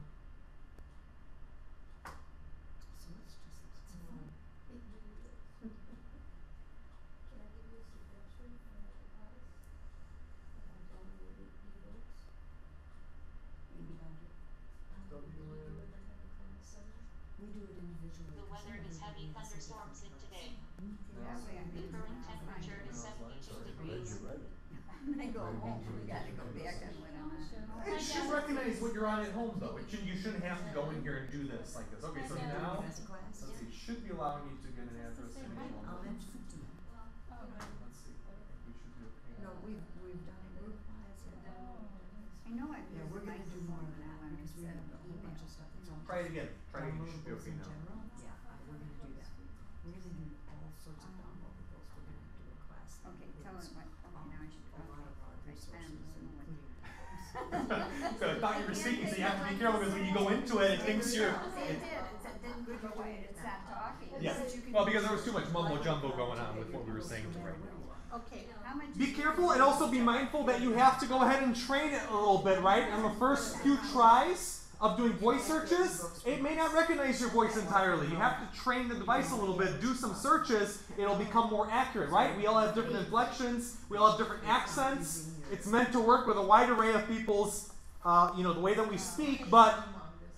We do it individually. The weather is heavy thunderstorms in today. The current temperature is 72 degrees. I go home. We got to go back on when I'm on. It should recognize what you're on at home though. You shouldn't have to go in here and do this like this. Okay, so now, let's see, it should be allowing you to get an address in a I'll moment. mention it to them. Let's see, I think we should be okay. No, we've done it. I know I've Yeah, used we're my gonna do more phone of that when I because we set have up a whole bunch email. of stuff that's on. Try it again. Try it again. You should be Downloadables okay in now. general, yeah, we're gonna do that. We're gonna do all sorts of downloadables. We're gonna do a class. that Okay, tell us includes, what. Okay, now I should. a lot of our I spend. resources, including So I thought you were speaking, so you have to be careful because when you go into it, it thinks you're. It didn't go away. It stopped talking. Yeah. Well, because there was too much mumbo jumbo going on with what we were saying right now. Okay, how much? Be careful and also be mindful that you have to go ahead and train it a little bit, right? On the first few tries of doing voice searches, it may not recognize your voice entirely. You have to train the device a little bit, do some searches, it'll become more accurate, right? We all have different inflections, we all have different accents. It's meant to work with a wide array of people's, the way that we speak, but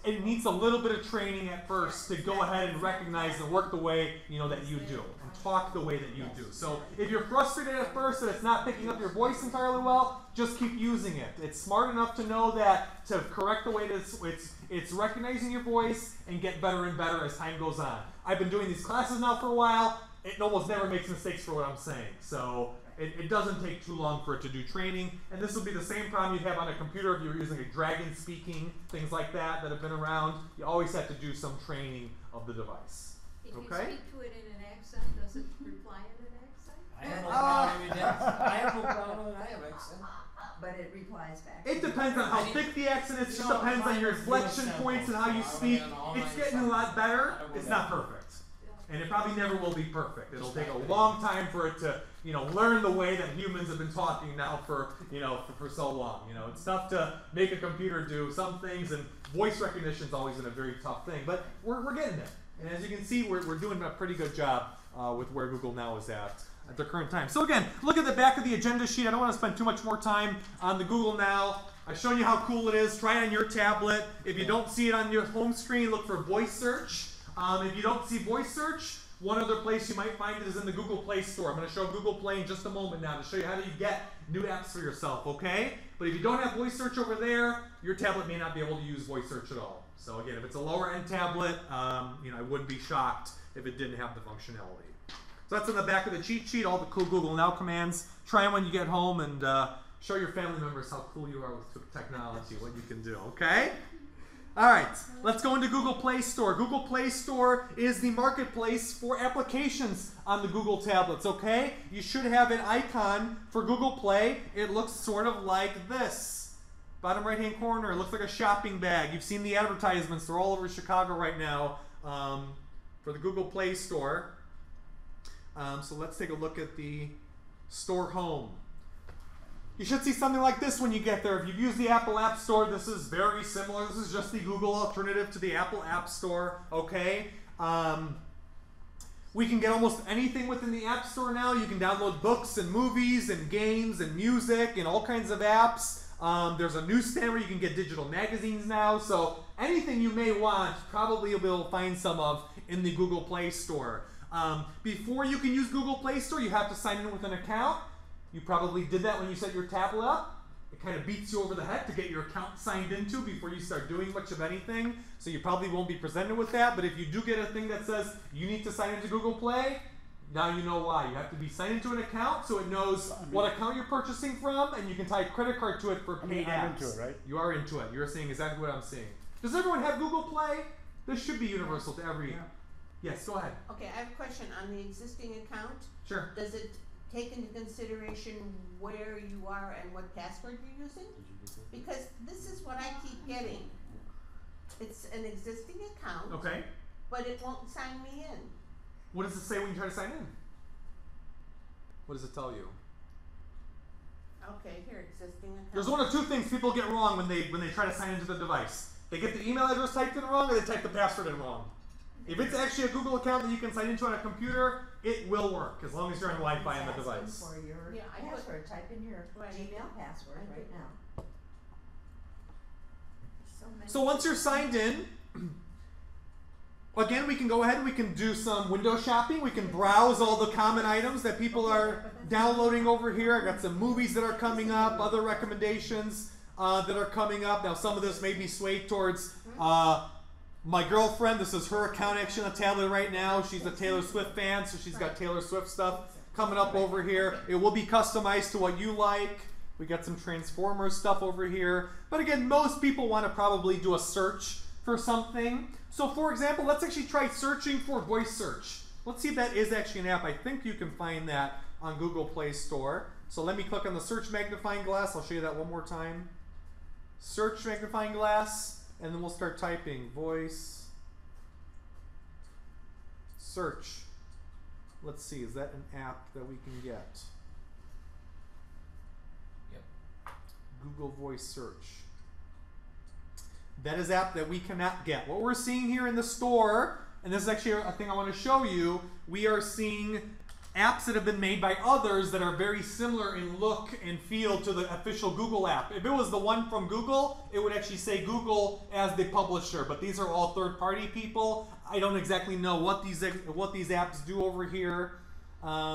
it needs a little bit of training at first to go ahead and recognize and work the way, that you do, and talk the way that you do. So if you're frustrated at first that it's not picking up your voice entirely well, just keep using it. It's smart enough to know that to correct the way that it's recognizing your voice and get better and better as time goes on. I've been doing these classes now for a while. It almost never makes mistakes for what I'm saying. So it doesn't take too long for it to do training. And this will be the same problem you'd have on a computer if you were using a dragon speaking, things like that have been around. You always have to do some training of the device. If you Okay? speak to it in an accent, does it reply in an accent? I have no problem with that. I have no problem with that accent. But it replies back. It depends on how thick the accent is. It just depends on your inflection points and how you speak. It's getting a lot better. It's not perfect. And it probably never will be perfect. It'll take a long time for it to, learn the way that humans have been talking now for so long. It's tough to make a computer do some things, and voice recognition is always been a very tough thing. But we're getting there. And as you can see, we're doing a pretty good job with where Google Now is at the current time. So again, look at the back of the agenda sheet. I don't want to spend too much more time on the Google Now. I've shown you how cool it is. Try it on your tablet. If you don't see it on your home screen, look for voice search. If you don't see voice search, one other place you might find it is in the Google Play Store. I'm going to show Google Play in just a moment now to show you how do you get new apps for yourself, okay? But if you don't have voice search over there, your tablet may not be able to use voice search at all. So again, if it's a lower end tablet, I wouldn't be shocked if it didn't have the functionality. So that's in the back of the cheat sheet, all the cool Google Now commands. Try them when you get home and show your family members how cool you are with technology, what you can do, okay? All right, let's go into Google Play Store. Google Play Store is the marketplace for applications on the Google tablets, okay? You should have an icon for Google Play. It looks sort of like this. Bottom right-hand corner, it looks like a shopping bag. You've seen the advertisements. They're all over Chicago right now for the Google Play Store. So let's take a look at the store home. You should see something like this when you get there. If you've used the Apple App Store, this is very similar. This is just the Google alternative to the Apple App Store, okay? We can get almost anything within the App Store now. You can download books and movies and games and music and all kinds of apps. There's a newsstand where you can get digital magazines now. So anything you may want, probably you'll be able to find some of in the Google Play Store. Before you can use Google Play Store, you have to sign in with an account. You probably did that when you set your tablet up. It kind of beats you over the head to get your account signed into before you start doing much of anything. So you probably won't be presented with that. But if you do get a thing that says you need to sign into Google Play, now you know why. You have to be signed into an account so it knows what account you're purchasing from, and you can tie a credit card to it for paid apps. I'm into it, right? You are into it. You're seeing exactly what I'm seeing. Does everyone have Google Play? This should be universal to every... Yes, go ahead. Okay, I have a question on the existing account. Sure. Does it take into consideration where you are and what password you're using? Because this is what I keep getting. It's an existing account. Okay. But it won't sign me in. What does it say when you try to sign in? What does it tell you? Okay, here, existing account. There's one of two things people get wrong when they try to sign into the device. They get the email address typed in wrong, or they type the password in wrong. If it's actually a Google account that you can sign into on a computer, it will work as long as you're on Wi-Fi on the device. For your password, type in your Gmail password right now. So once you're signed in, again, we can go ahead and we can do some window shopping. We can browse all the common items that people are downloading over here. I got some movies that are coming up, other recommendations that are coming up. Now, some of this may be swayed towards my girlfriend. This is her account actually on the tablet right now. She's a Taylor Swift fan, so she's got Taylor Swift stuff coming up over here. It will be customized to what you like. We got some Transformers stuff over here. But again, most people want to probably do a search for something. So for example, let's actually try searching for voice search. Let's see if that is actually an app. I think you can find that on Google Play Store. So let me click on the search magnifying glass. I'll show you that one more time. Search magnifying glass. And then we'll start typing voice search. Let's see, is that an app that we can get? Yep. Google Voice Search. That is an app that we cannot get. What we're seeing here in the store, and this is actually a thing I want to show you, we are seeing apps that have been made by others that are very similar in look and feel to the official Google app. If it was the one from Google, it would actually say Google as the publisher, but these are all third-party people. I don't exactly know what these apps do over here.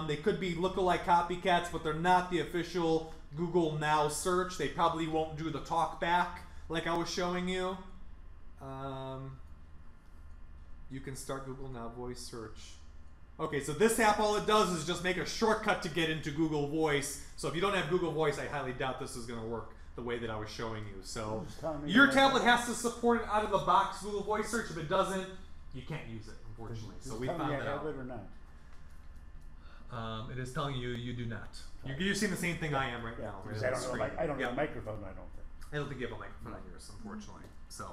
They could be lookalike copycats, but they're not the official Google Now search. They probably won't do the talk back like I was showing you. You can start Google Now Voice Search. Okay, so this app, all it does is just make a shortcut to get into Google Voice. So if you don't have Google Voice, I highly doubt this is going to work the way that I was showing you. So your tablet has to support it out of the box, Google Voice Search. If it doesn't, you can't use it, unfortunately. So we found that out. It or not? It is telling you you do not. You're seeing the same thing I am right now. Right I don't have a microphone, I don't think. I don't think you have a microphone on yours, unfortunately. So,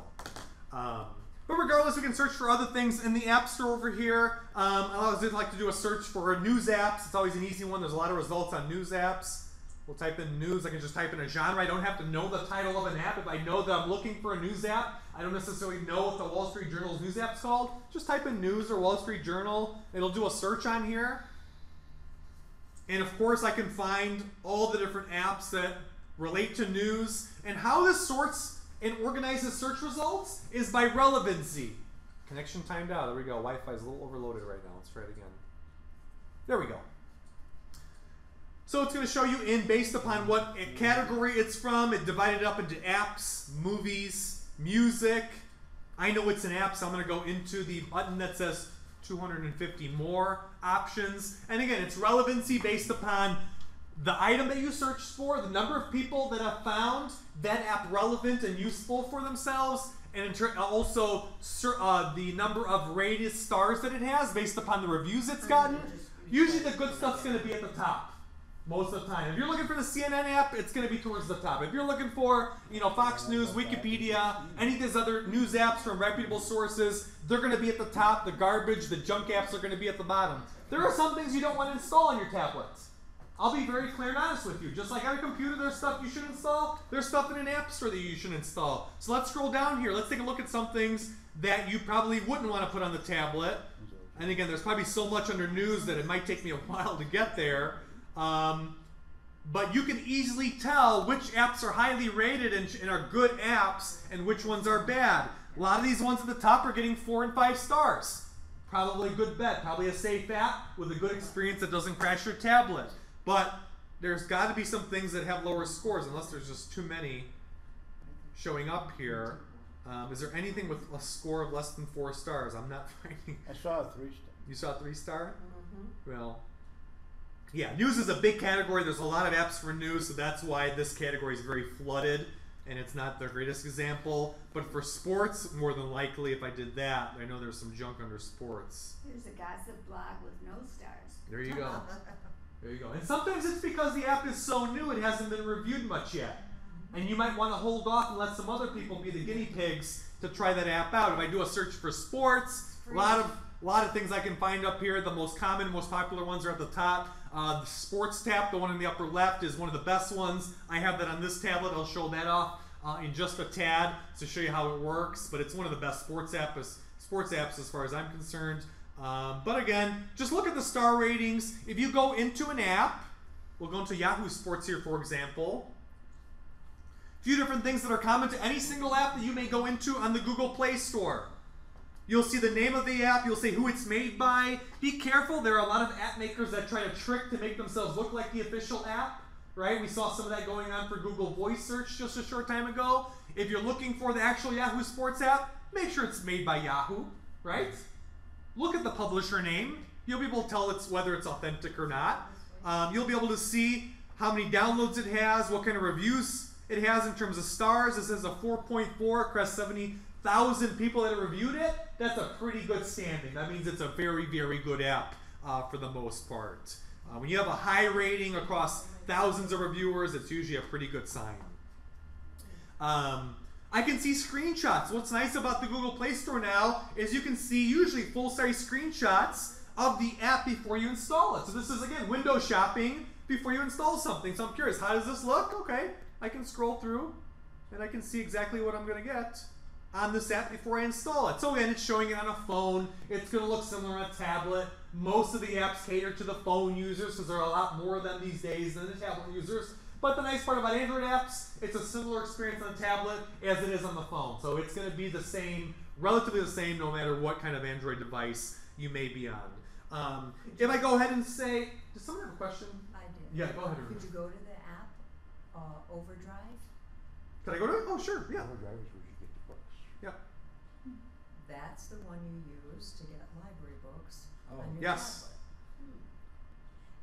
but regardless, we can search for other things in the App Store over here. I always like to do a search for news apps. It's always an easy one. There's a lot of results on news apps. We'll type in news. I can just type in a genre. I don't have to know the title of an app. If I know that I'm looking for a news app, I don't necessarily know what the Wall Street Journal's news app's called. Just type in news or Wall Street Journal. It'll do a search on here. And of course, I can find all the different apps that relate to news. And how this sorts and organizes search results is by relevancy. Connection timed out. There we go. Wi-Fi is a little overloaded right now. Let's try it again. There we go. So it's going to show you based upon what category it's from. It divided up into apps, movies, music. I know it's an app, so I'm going to go into the button that says 250 more options. And again, it's relevancy based upon the item that you searched for, the number of people that have found that app relevant and useful for themselves, and also the number of rated stars that it has based upon the reviews it's gotten. Usually the good stuff's going to be at the top most of the time. If you're looking for the CNN app, it's going to be towards the top. If you're looking for, Fox News, Wikipedia, any of these other news apps from reputable sources, they're going to be at the top. The garbage, the junk apps are going to be at the bottom. There are some things you don't want to install on your tablets. I'll be very clear and honest with you. Just like on a computer, there's stuff you should install. There's stuff in an app store that you should install. So let's scroll down here. Let's take a look at some things that you probably wouldn't want to put on the tablet. And again, there's probably so much under news that it might take me a while to get there. but you can easily tell which apps are highly rated and are good apps and which ones are bad. A lot of these ones at the top are getting 4 and 5 stars. Probably a good bet, probably a safe app with a good experience that doesn't crash your tablet. But there's got to be some things that have lower scores, unless there's just too many showing up here. Is there anything with a score of less than 4 stars? I'm not finding. I saw a 3-star. You saw a 3-star? Well, yeah, news is a big category. There's a lot of apps for news, so that's why this category is very flooded, and it's not the greatest example. But for sports, more than likely, if I did that, I know there's some junk under sports. There's a gossip blog with no stars. There you go. There you go. And sometimes it's because the app is so new, it hasn't been reviewed much yet. And you might want to hold off and let some other people be the guinea pigs to try that app out. If I do a search for sports, a lot of things I can find up here. The most common, most popular ones are at the top. The sports tab, the one in the upper left, is one of the best ones. I have that on this tablet. I'll show that off in just a tad to show you how it works. But it's one of the best sports apps as far as I'm concerned. But again, just look at the star ratings. If you go into an app, we'll go into Yahoo Sports here, for example. A few different things that are common to any single app that you may go into on the Google Play Store. You'll see the name of the app. You'll see who it's made by. Be careful. There are a lot of app makers that try to trick to make themselves look like the official app, right? We saw some of that going on for Google Voice Search just a short time ago. If you're looking for the actual Yahoo Sports app, make sure it's made by Yahoo, right? Look at the publisher name. You'll be able to tell whether it's authentic or not. You'll be able to see how many downloads it has, what kind of reviews it has in terms of stars. This is a 4.4 across 70,000 people that have reviewed it. That's a pretty good standing. That means it's a very, very good app for the most part. When you have a high rating across thousands of reviewers, it's usually a pretty good sign. I can see screenshots. What's nice about the Google Play Store now is you can see usually full-size screenshots of the app before you install it. So this is, again, window shopping before you install something. So I'm curious, how does this look? Okay, I can scroll through and I can see exactly what I'm going to get on this app before I install it. So again, it's showing it on a phone. It's going to look similar on a tablet. Most of the apps cater to the phone users because there are a lot more of them these days than the tablet users. But the nice part about Android apps, it's a similar experience on the tablet as it is on the phone. So it's going to be the same, relatively the same, no matter what kind of Android device you may be on. If I go ahead and say, does someone have a question? I did. Yeah, go ahead. Could you go to the app, Overdrive? Can I go to it? Oh, sure, yeah. Overdrive is where you get the books. Yeah. That's the one you use to get library books on your yes. tablet.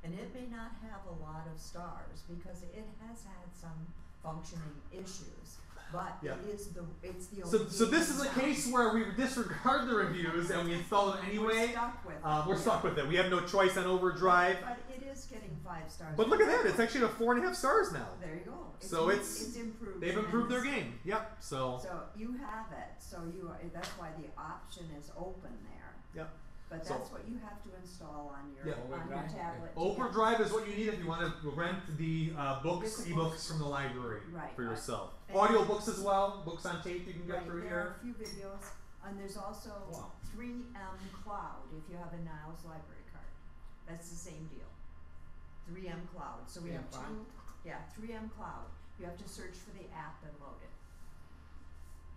And it may not have a lot of stars because it has had some functioning issues, but yeah. it's the only. So this is a case where we disregard the reviews and we install it anyway. We're stuck with it. We're stuck with it. We have no choice on Overdrive. But it is getting 5 stars. But look at that! It's actually at 4.5 stars now. There you go. So it's improved. They've improved their game. Yep. So you have it. So that's why the option is open there. Yep. But that's what you have to install on your tablet. Overdrive is what you need if you want to rent the ebooks from the library for yourself. Audiobooks as well, books on tape you can get through there here. There are a few videos, and there's also 3M Cloud if you have a Niles Library card. That's the same deal. 3M Cloud. So we have 3M Cloud. You have to search for the app and load it.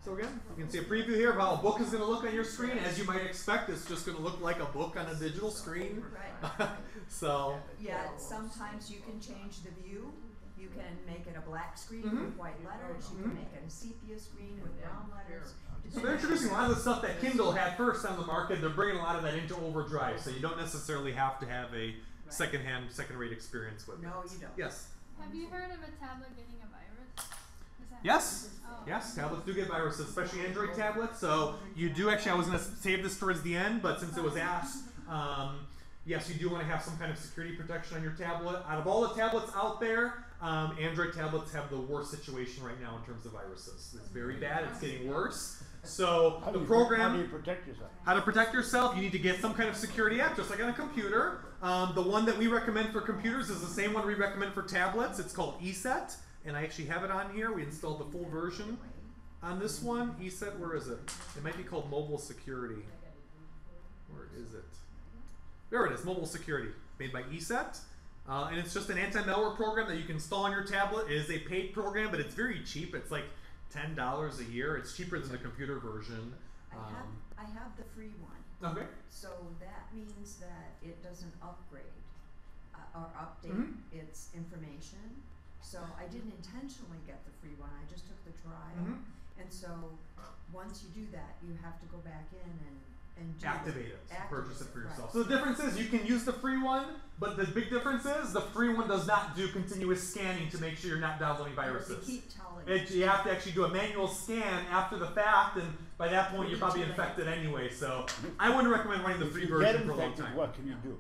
So again, you can see a preview here of how a book is going to look on your screen. As you might expect, it's just going to look like a book on a digital screen. Right. So. Yeah, sometimes you can change the view. You can make it a black screen with white letters. You can make it a sepia screen with brown letters. So they're introducing a lot of the stuff that Kindle had first on the market. They're bringing a lot of that into Overdrive, so you don't necessarily have to have a second-rate experience with it. No, you don't. Yes. Have you heard of a tablet getting a virus? Yes. Yes, tablets do get viruses, especially Android tablets. So you do actually, I was going to save this towards the end, but since it was asked, yes, you do want to have some kind of security protection on your tablet. Out of all the tablets out there, Android tablets have the worst situation right now in terms of viruses. It's very bad. It's getting worse. So How the do program, you protect yourself? how to protect yourself, you need to get some kind of security app, just like on a computer. The one that we recommend for computers is the same one we recommend for tablets. It's called ESET. And I actually have it on here. We installed the full version on this one. ESET, where is it? It might be called Mobile Security. Where is it? There it is, Mobile Security, made by ESET. And it's just an anti-malware program that you can install on your tablet. It is a paid program, but it's very cheap. It's like $10 a year. It's cheaper than the computer version. I have the free one. Okay. So that means that it doesn't upgrade or update its information. So I didn't intentionally get the free one. I just took the trial. And so once you do that, you have to go back in and do activate it. Purchase it for yourself. So the difference is you can use the free one, but the big difference is the free one does not do continuous scanning to make sure you're not downloading viruses. They keep telling you have to actually do a manual scan after the fact, and by that point you're probably infected anyway. So I wouldn't recommend running the free version for a long time. What can you do?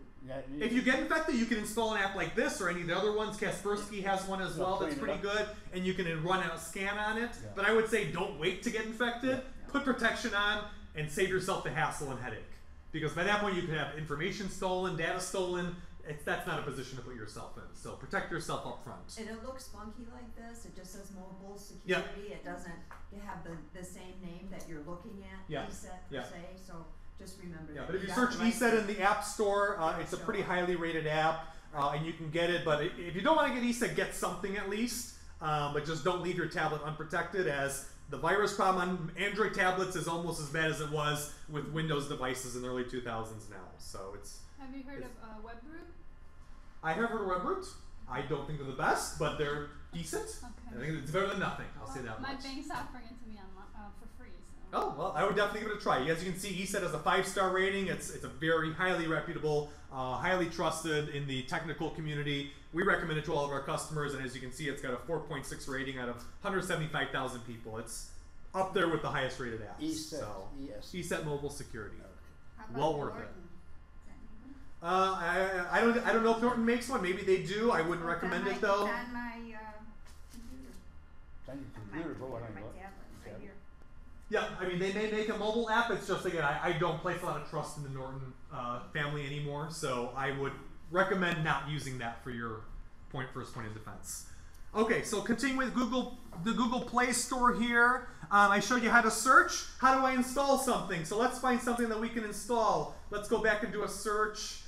If you get infected, you can install an app like this or any of the other ones. Kaspersky has one as well that's pretty good, and you can run a scan on it. Yeah. But I would say don't wait to get infected. Put protection on and save yourself the hassle and headache. Because by that point you could have information stolen, data stolen. That's not a position to put yourself in. So protect yourself up front. And it looks funky like this. It just says mobile security. It doesn't have the same name that you're looking at, ESET per se. So just remember that. But if you search ESET in the App Store, it's a pretty highly rated app, and you can get it. But if you don't want to get ESET, get something at least. But just don't leave your tablet unprotected, as the virus problem on Android tablets is almost as bad as it was with Windows devices in the early 2000s now. So it's. Have you heard of WebRoot? I have heard of WebRoot. I don't think they're the best, but they're decent. Okay. I think it's better than nothing. I'll say that much. My bank's offering it to me for free. So. Oh, well, I would definitely give it a try. As you can see, ESET has a 5-star rating. It's a very highly reputable, highly trusted in the technical community. We recommend it to all of our customers, and as you can see, it's got a 4.6 rating out of 175,000 people. It's up there with the highest rated apps. ESET, so, ES. ESET Mobile Security. Okay. Well worth it. I don't know if Norton makes one. Maybe they do. I wouldn't recommend it though. It's on my computer. It's on your computer, but what I know. Right here. Yeah, I mean, they may make a mobile app. It's just, again, I don't place a lot of trust in the Norton family anymore, so I would recommend not using that for your first point of defense. Okay, so continuing with the Google Play Store here. I showed you how to search. How do I install something? So let's find something that we can install. Let's go back and do a search.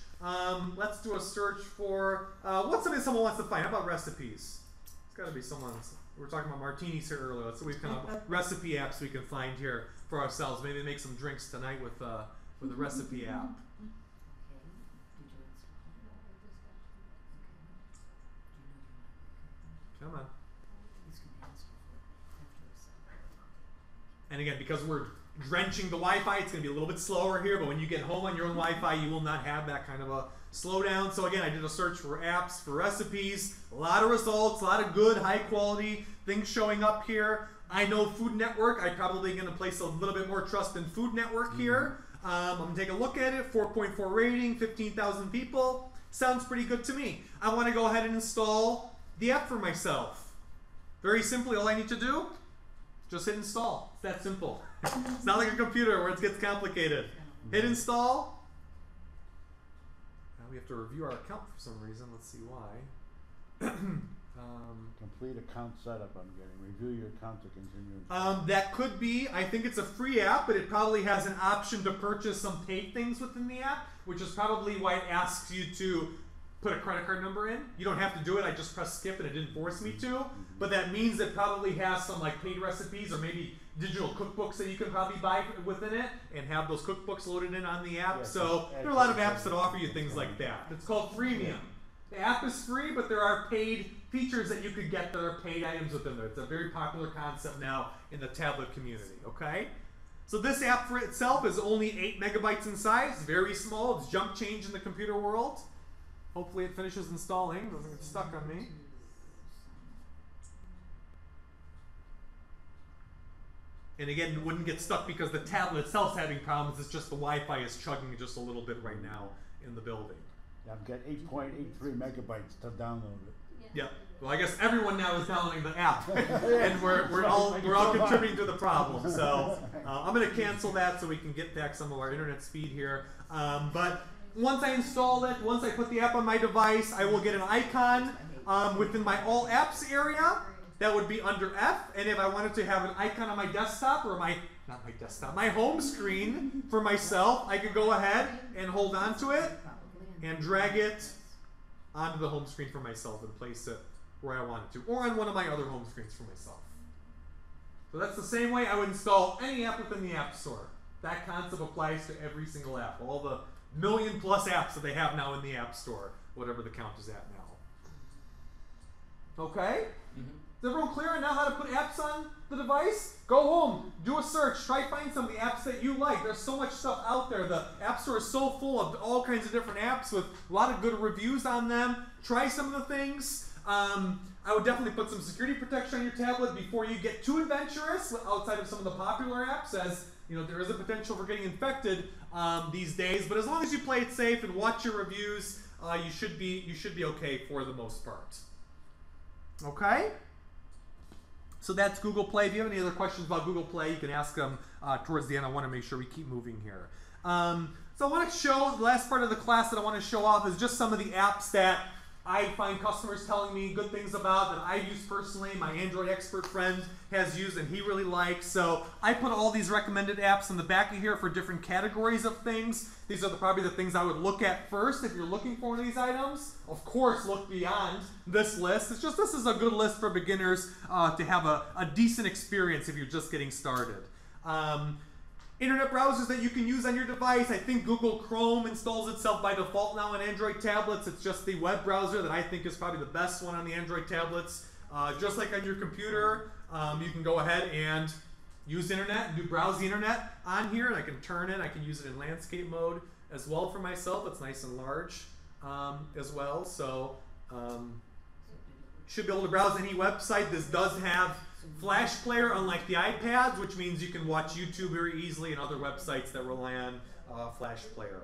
Let's do a search for, what's something someone wants to find? How about recipes? It's got to be someone's. We were talking about martinis here earlier. So we've kind of recipe apps we can find here for ourselves. Maybe make some drinks tonight with a recipe app. Come on. And again, because we're drenching the Wi-Fi, it's going to be a little bit slower here, but when you get home on your own Wi-Fi, you will not have that kind of a slowdown. So again, I did a search for apps, for recipes, a lot of results, a lot of good, high quality things showing up here. I know Food Network. I'm probably going to place a little bit more trust in Food Network here. I'm going to take a look at it. 4.4 rating, 15,000 people. Sounds pretty good to me. I want to go ahead and install the app for myself. Very simply, all I need to do, just hit install. It's that simple. It's not like a computer where it gets complicated. Hit install. Now we have to review our account for some reason. Let's see why. Complete account setup, I'm getting. Review your account to continue. That could be. I think it's a free app, but it probably has an option to purchase some paid things within the app, which is probably why it asks you to put a credit card number in. You don't have to do it. I just pressed skip and it didn't force me to. But that means it probably has some like paid recipes or maybe digital cookbooks that you can probably buy within it and have those cookbooks loaded in on the app. So there are a lot of apps that offer you things like that. It's called freemium. The app is free, but there are paid features that you could get that are paid items within there. It's a very popular concept now in the tablet community, okay? So this app for itself is only 8 megabytes in size, very small. It's jump change in the computer world. Hopefully it finishes installing, doesn't get stuck on me. And again, it wouldn't get stuck because the tablet itself is having problems. It's just the Wi-Fi is chugging just a little bit right now in the building. I've got 8.83 megabytes to download it. Yeah. Well, I guess everyone now is downloading the app, and we're all contributing to the problem. So I'm going to cancel that so we can get back some of our internet speed here. But once I install it, once I put the app on my device, I will get an icon within my All Apps area. That would be under F. And if I wanted to have an icon on my desktop or my home screen for myself, I could go ahead and hold on to it and drag it onto the home screen for myself and place it where I want it to, or on one of my other home screens for myself. So that's the same way I would install any app within the App Store. That concept applies to every single app, all the million+ apps that they have now in the App Store, whatever the count is at now. Okay? Is everyone clear on now how to put apps on the device? Go home, do a search, try to find some of the apps that you like. There's so much stuff out there. The App Store is so full of all kinds of different apps with a lot of good reviews on them. Try some of the things. I would definitely put some security protection on your tablet before you get too adventurous outside of some of the popular apps, as you know, there is a potential for getting infected these days. But as long as you play it safe and watch your reviews, you should be okay for the most part. Okay? So that's Google Play. If you have any other questions about Google Play, you can ask them towards the end. I want to make sure we keep moving here. So I want to show, the last part of the class that I want to show off is just some of the apps that I find customers telling me good things about that I've used personally. My Android expert friend has used and he really likes. So I put all these recommended apps in the back of here for different categories of things. These are probably the things I would look at first if you're looking for one of these items. Of course, look beyond this list. It's just this is a good list for beginners to have a decent experience if you're just getting started. Internet browsers that you can use on your device. I think Google Chrome installs itself by default now on Android tablets. It's just the web browser that I think is probably the best one on the Android tablets. Just like on your computer, you can go ahead and use internet and browse the internet on here, and I can turn it. I can use it in landscape mode as well for myself. It's nice and large as well. So should be able to browse any website. This does have Flash Player, unlike the iPads, which means you can watch YouTube very easily and other websites that rely on Flash Player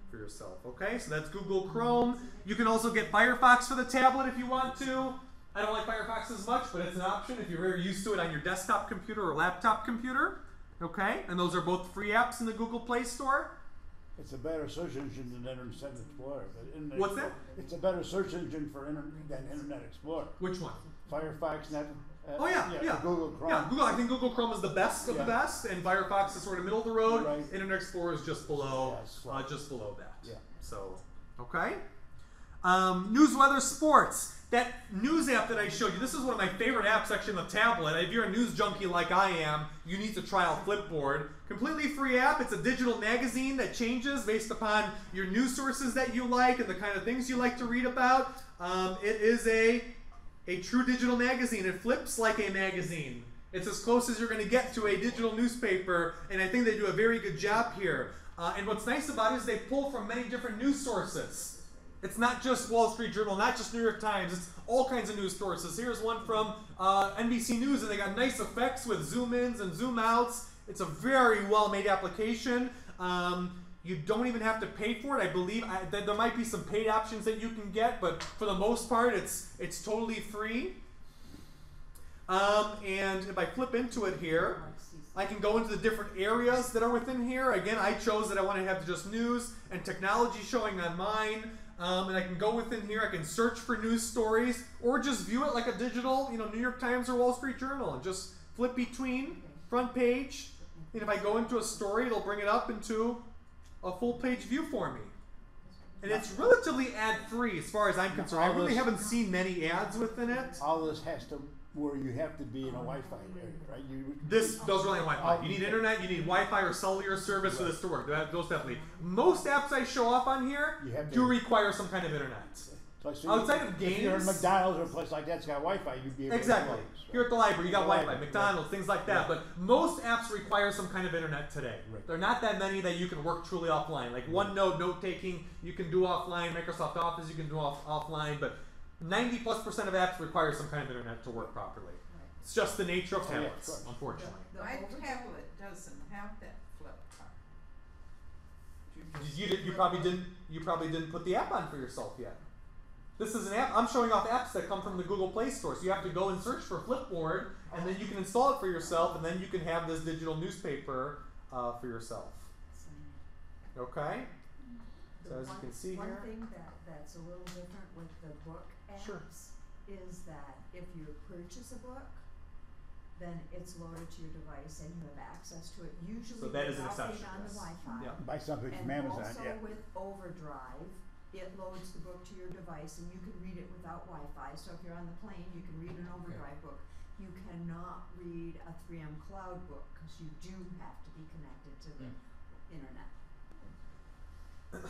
for yourself. Okay, so that's Google Chrome. You can also get Firefox for the tablet if you want to. I don't like Firefox as much, but it's an option if you're very used to it on your desktop computer or laptop computer. Okay, and those are both free apps in the Google Play Store. It's a better search engine than Internet Explorer. What's that? It's a better search engine than Internet Explorer. Which one? Firefox, oh yeah. Google Chrome. Yeah, Google. I think Google Chrome is the best of the best, and Firefox is sort of middle of the road. Right. Internet Explorer is just below, just below that. Yeah. So, okay. News, weather, sports. That news app that I showed you. This is one of my favorite apps actually on the tablet. If you're a news junkie like I am, you need to try out Flipboard. Completely free app. It's a digital magazine that changes based upon your news sources that you like and the kind of things you like to read about. It is a true digital magazine. It flips like a magazine. It's as close as you're going to get to a digital newspaper, and I think they do a very good job here. And what's nice about it is they pull from many different news sources. It's not just Wall Street Journal, not just New York Times. It's all kinds of news sources. Here's one from NBC News, and they got nice effects with zoom-ins and zoom-outs. It's a very well-made application. You don't even have to pay for it. I believe that there might be some paid options that you can get, but for the most part, it's totally free. And if I flip into it here, I can go into the different areas that are within here. Again, I chose that I want to have just news and technology showing on mine. And I can go within here, I can search for news stories, or just view it like a digital, New York Times or Wall Street Journal, and just flip between front page. And if I go into a story, it'll bring it up into a full page view for me. And it's relatively ad-free as far as I'm concerned. I really haven't seen many ads within it. All this has to, where you have to be in a Wi-Fi area, right? This does rely on Wi-Fi. You need internet, you need Wi-Fi or cellular service for this to work. Those definitely. Most apps I show off on here do require some kind of internet. So outside of games, if you're in McDonald's or a place like that's got Wi-Fi, you'd be able to use, right? Here at the library, you got Wi-Fi, McDonald's, things like that. But most apps require some kind of internet today. Right. There are not that many that you can work truly offline. Like OneNote, note-taking, you can do offline. Microsoft Office, you can do offline. But 90+% of apps require some kind of internet to work properly. It's just the nature of tablets, unfortunately. My tablet doesn't have that flip card. You probably didn't put the app on for yourself yet. This is an app. I'm showing off apps that come from the Google Play Store. So you have to go and search for Flipboard, and then you can install it for yourself, and then you can have this digital newspaper for yourself. Okay? So as you can see here. One thing that's a little different with the book apps is that if you purchase a book, then it's loaded to your device and you have access to it. Usually so that is an without exception, being on the Wi-Fi. Buy something from Amazon, and also with Overdrive, it loads the book to your device, and you can read it without Wi-Fi. So if you're on the plane, you can read an overdrive book. You cannot read a 3M Cloud book because you do have to be connected to the internet.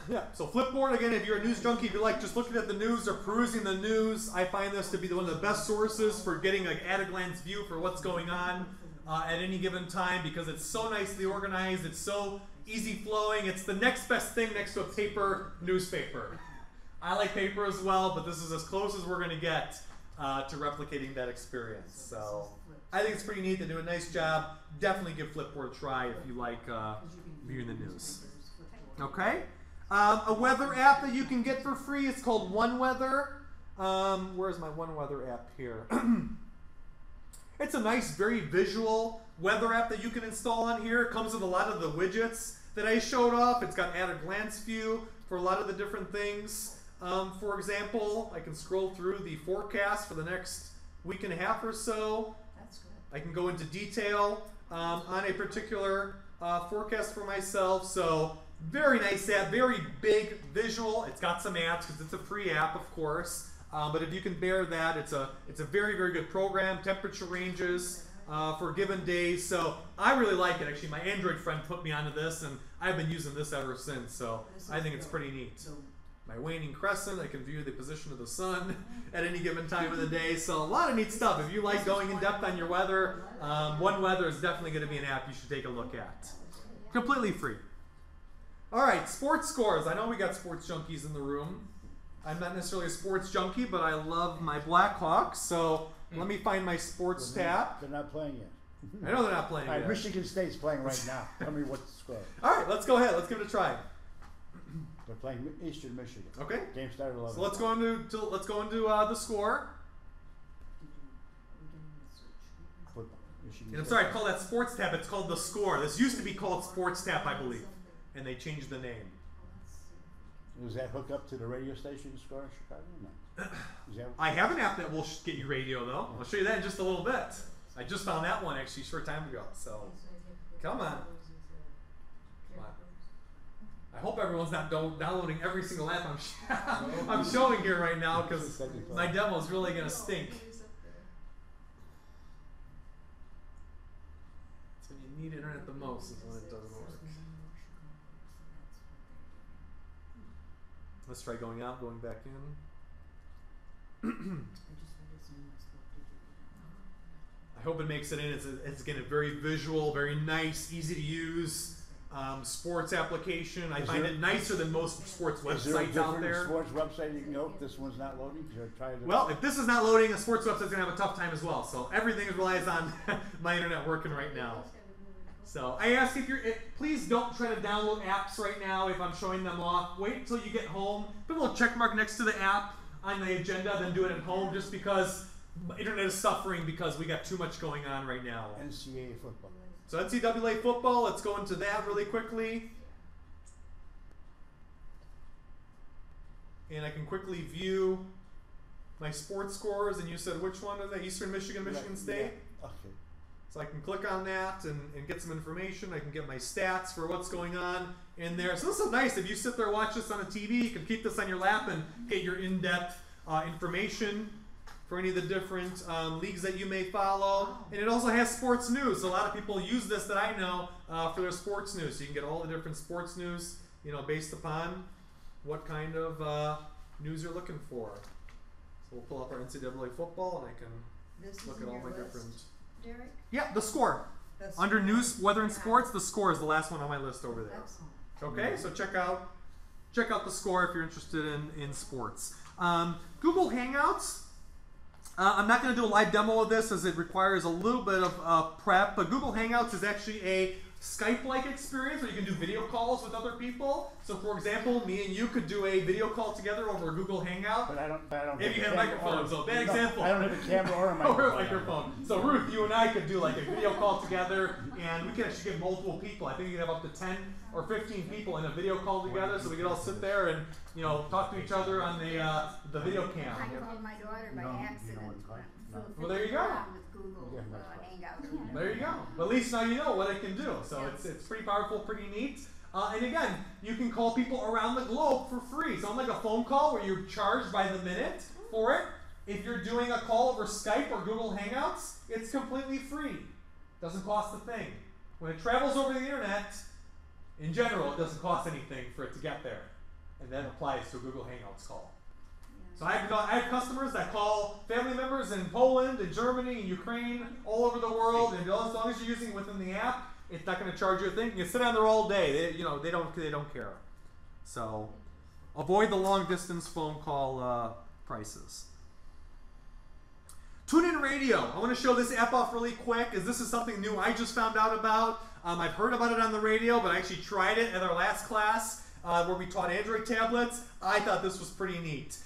Yeah, so Flipboard, again, if you're a news junkie, if you like just looking at the news or perusing the news, I find this to be one of the best sources for getting an at-a-glance view for what's going on at any given time, because it's so nicely organized, it's so easy flowing, it's the next best thing next to a paper newspaper. I like paper as well, but this is as close as we're going to get to replicating that experience. So I think it's pretty neat. They do a nice job. Definitely give Flipboard a try if you like viewing the news. Okay? A weather app that you can get for free is called OneWeather. Where's my OneWeather app here? It's a nice, very visual weather app that you can install on here. It comes with a lot of the widgets that I showed off. It's got at-a-glance view for a lot of the different things. For example, I can scroll through the forecast for the next week and a half or so. That's good. I can go into detail on a particular forecast for myself. So very nice app, very big visual. It's got some ads because it's a free app, of course. But if you can bear that, it's a very, very good program. Temperature ranges for given days. So I really like it. Actually, my Android friend put me onto this, and I've been using this ever since. So I think it's pretty neat. My waning crescent, I can view the position of the sun at any given time of the day. So a lot of neat stuff. If you like going in depth on your weather, OneWeather is definitely going to be an app you should take a look at. Completely free. All right, sports scores. I know we got sports junkies in the room. I'm not necessarily a sports junkie, but I love my Blackhawks. So let me find my sports tab. They're not playing yet. I know they're not playing yet. Michigan State's playing right now. Tell me what the score. All right, let's go ahead. Let's give it a try. They're playing Eastern Michigan. Okay. Game started 11. So let's go into the score. Football. And I'm sorry, I call that sports tab. It's called the score. This used to be called sports tab, I believe, and they changed the name. Does that hook up to the radio station score in Chicago? No. I have an app that will get you radio, though. I'll show you that in just a little bit. I just found that one actually a short time ago. So come on. I hope everyone's not downloading every single app I'm showing here right now, because my demo is really going to stink. It's when you need internet the most is when it doesn't work. Let's try going out, going back in. I hope it makes it in. It's again a very visual, very nice, easy to use sports application. I find it nicer than most sports websites out there. Sports website you can go if this one's not loading? Well, if this is not loading, a sports website's gonna have a tough time as well. So everything relies on my internet working right now. So I ask if please don't try to download apps right now if I'm showing them off. Wait until you get home. Put a little check mark next to the app on the agenda, then do it at home, just because the internet is suffering because we got too much going on right now. NCAA football. So NCAA football, let's go into that really quickly. And I can quickly view my sports scores, and you said which one is that? Eastern Michigan, Michigan State? Yeah. Okay. So I can click on that and get some information. I can get my stats for what's going on in there. So this is nice. If you sit there and watch this on a TV, you can keep this on your lap and get your in-depth information for any of the different leagues that you may follow. And it also has sports news. A lot of people use this that I know for their sports news. So you can get all the different sports news, based upon what kind of news you're looking for. So we'll pull up our NCAA football, and I can look at all my different. Derrick? Yeah, the score. Under news, weather, and sports, the score is the last one on my list over there. Okay, so check out the score if you're interested in sports. Google Hangouts. I'm not going to do a live demo of this as it requires a little bit of prep, but Google Hangouts is actually a Skype-like experience where you can do video calls with other people. So, for example, me and you could do a video call together over a Google Hangout. But I don't if you had a microphone, so bad example. I don't have a camera or a microphone. So, Ruth, you and I could do like a video call together, and we could actually get multiple people. I think you could have up to 10 or 15 people in a video call together, so we could all sit there and talk to each other on the video cam. I called my daughter by accident. Well, there you go. With Google Hangout. There you go. But at least now you know what it can do. So it's pretty powerful, pretty neat. And again, you can call people around the globe for free. So unlike a phone call where you're charged by the minute for it, if you're doing a call over Skype or Google Hangouts, it's completely free. Doesn't cost a thing. When it travels over the internet, in general, it doesn't cost anything for it to get there. And that applies to a Google Hangouts call. So I have customers that call family members in Poland, and Germany, and Ukraine, all over the world, and as long as you're using it within the app, it's not going to charge you a thing. You can sit on there all day. They don't care. So avoid the long distance phone call prices. TuneIn Radio. I want to show this app off really quick, as this is something new I just found out about. I've heard about it on the radio, but I actually tried it at our last class where we taught Android tablets. I thought this was pretty neat.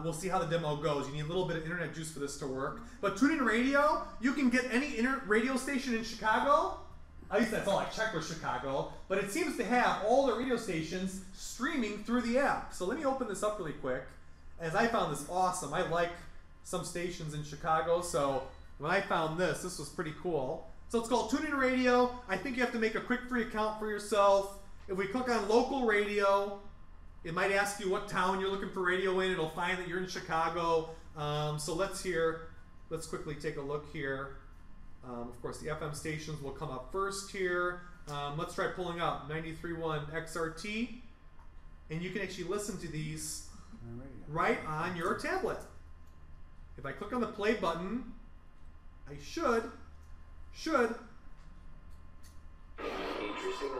We'll see how the demo goes. You need a little bit of internet juice for this to work. But TuneIn Radio, you can get any radio station in Chicago. At least that's all I checked with Chicago. But it seems to have all the radio stations streaming through the app. So let me open this up really quick, as I found this awesome. I like some stations in Chicago, so when I found this was pretty cool. So it's called TuneIn Radio. I think you have to make a quick free account for yourself. If we click on local radio, it might ask you what town you're looking for radio in. It'll find that you're in Chicago. So let's quickly take a look here. Of course, the FM stations will come up first here. Let's try pulling up 93.1 XRT. And you can actually listen to these right on your tablet. If I click on the play button, I should. Interesting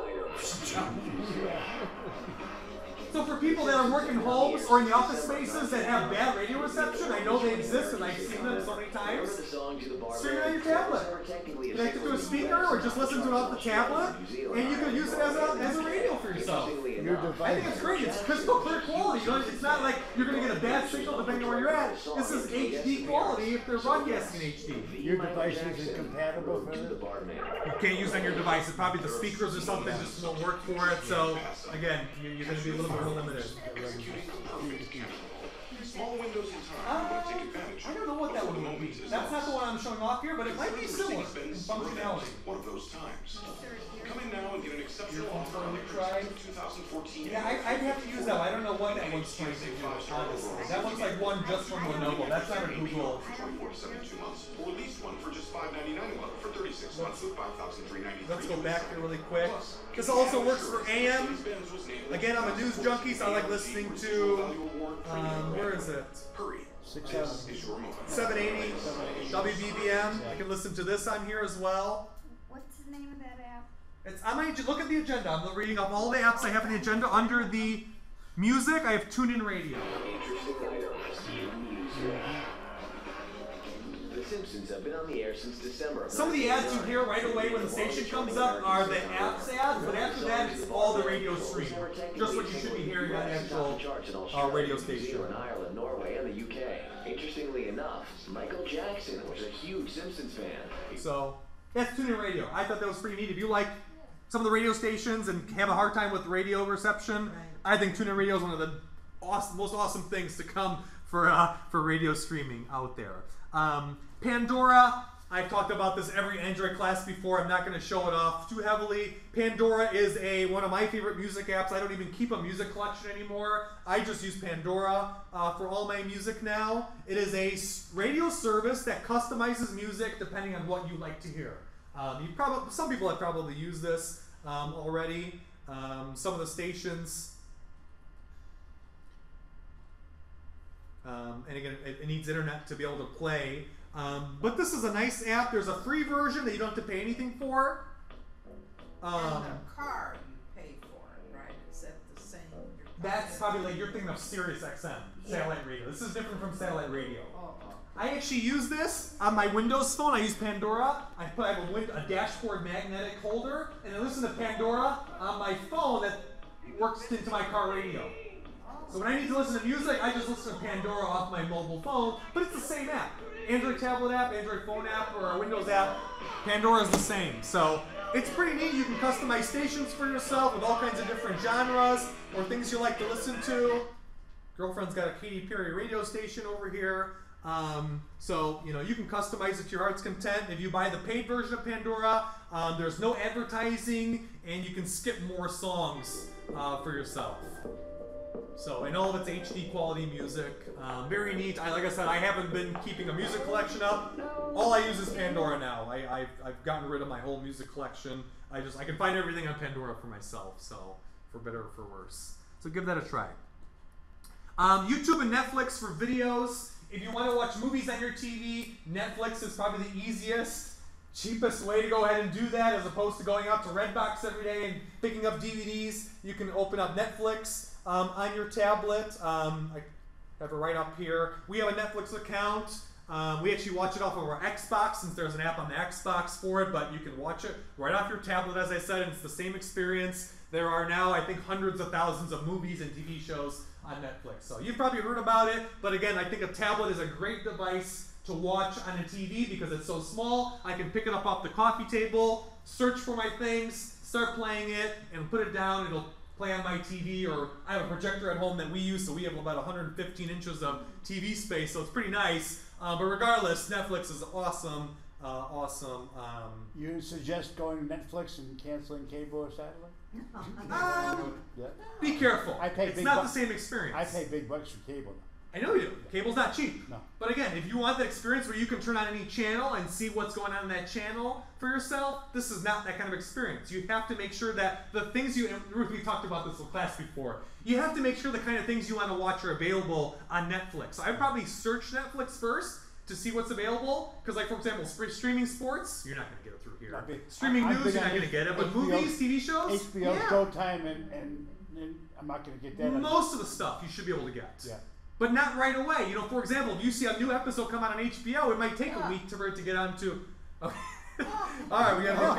items. So for people that are working homes or in the office spaces that have bad radio reception, I know they exist and I've seen them so many times. Stream it on your tablet. Connect it to a speaker or just listen to it off the tablet, and you can use it as a radio for yourself. I think it's great. It's crystal clear quality. It's not like you're going to get a bad signal depending on where you're at. This is HD quality if they're broadcasting in HD. Your device isn't compatible with it? You can't use it on your device. It's probably the speakers or something just won't work for it. So again, you're going to be a little bit more limited. Small windows in time take advantage. I don't know what that one will be. That's not the one I'm showing off here, but it might be similar in functionality. One of those times. Come in now and get an exceptional offer on the 2014. Yeah, I'd have to use that one. I don't know what that one's trying to do, honestly. That one's like one just from Lenovo. That's not a Google. For 24 to 72 months, or at least one for just $599 a month for 36 months with $5,393. Let's go back here really quick. This also works for AM. Again, I'm a news junkie, so I like listening to, where is it? Hurry. 780 WBBM. I can listen to this on here as well. What's the name of that app? I might look at the agenda. I'm reading off all the apps I have in the agenda. Under the music, I have TuneIn Radio. The Simpsons have been on the air since December. Some of the ads you hear right away when the station comes up are the apps ads, but after that, it's all the radio stream. Just what you should be hearing on the actual radio station. In Ireland, Norway, and the UK. Interestingly enough, Michael Jackson was a huge Simpsons fan. So that's TuneIn Radio. I thought that was pretty neat. If you like some of the radio stations and have a hard time with radio reception, I think TuneIn Radio is one of the most awesome things to come for radio streaming out there. Pandora, I've talked about this every Android class before. I'm not going to show it off too heavily. Pandora is one of my favorite music apps. I don't even keep a music collection anymore. I just use Pandora for all my music now. It is a radio service that customizes music depending on what you like to hear. Some people have probably used this already. Some of the stations. And again, it needs internet to be able to play. But this is a nice app. There's a free version that you don't have to pay anything for. And the card you pay for it, right? Is that the same? That's probably like you're thinking of Sirius XM, satellite radio. This is different from satellite radio. I actually use this on my Windows phone. I use Pandora. I have a dashboard magnetic holder, and I listen to Pandora on my phone that works into my car radio. So when I need to listen to music, I just listen to Pandora off my mobile phone, but it's the same app. Android tablet app, Android phone app, or a Windows app, Pandora is the same. So it's pretty neat. You can customize stations for yourself with all kinds of different genres or things you like to listen to. Girlfriend's got a Katy Perry radio station over here. So, you know, you can customize it to your heart's content. If you buy the paid version of Pandora, there's no advertising, and you can skip more songs for yourself. So, and all of it's HD quality music. Very neat. Like I said, I haven't been keeping a music collection up. All I use is Pandora now. I've gotten rid of my whole music collection. I can find everything on Pandora for myself, so for better or for worse. So give that a try. YouTube and Netflix for videos. If you want to watch movies on your TV, Netflix is probably the easiest, cheapest way to go ahead and do that, as opposed to going out to Redbox every day and picking up DVDs. You can open up Netflix on your tablet. I have it right up here. We have a Netflix account. We actually watch it off of our Xbox, since there's an app on the Xbox for it, but you can watch it right off your tablet, as I said, and it's the same experience. There are now, I think, hundreds of thousands of movies and TV shows on Netflix. So you've probably heard about it, but again, I think a tablet is a great device to watch on a TV because it's so small. I can pick it up off the coffee table, search for my things, start playing it, and put it down. It'll play on my TV, or I have a projector at home that we use, so we have about 115 inches of TV space, so it's pretty nice. But regardless, Netflix is awesome. Awesome. You suggest going to Netflix and canceling cable or satellite? Be careful. It's not the same experience. I pay big bucks for cable. I know you do. Cable's not cheap. No. But again, if you want that experience where you can turn on any channel and see what's going on in that channel for yourself, this is not that kind of experience. You have to make sure that the things you, and Ruth, we talked about this in class before, you have to make sure the kind of things you want to watch are available on Netflix. So I'd probably search Netflix first to see what's available, because like, for example, streaming sports, you're not going to get it through here. Streaming news, you're not going to get it, but movies, TV shows, HBO, Showtime, and I'm not going to get that. Most of the stuff you should be able to get. Yeah. But not right away. You know, for example, if you see a new episode come out on HBO, it might take a week for it to get onto. Okay. All right, we got to be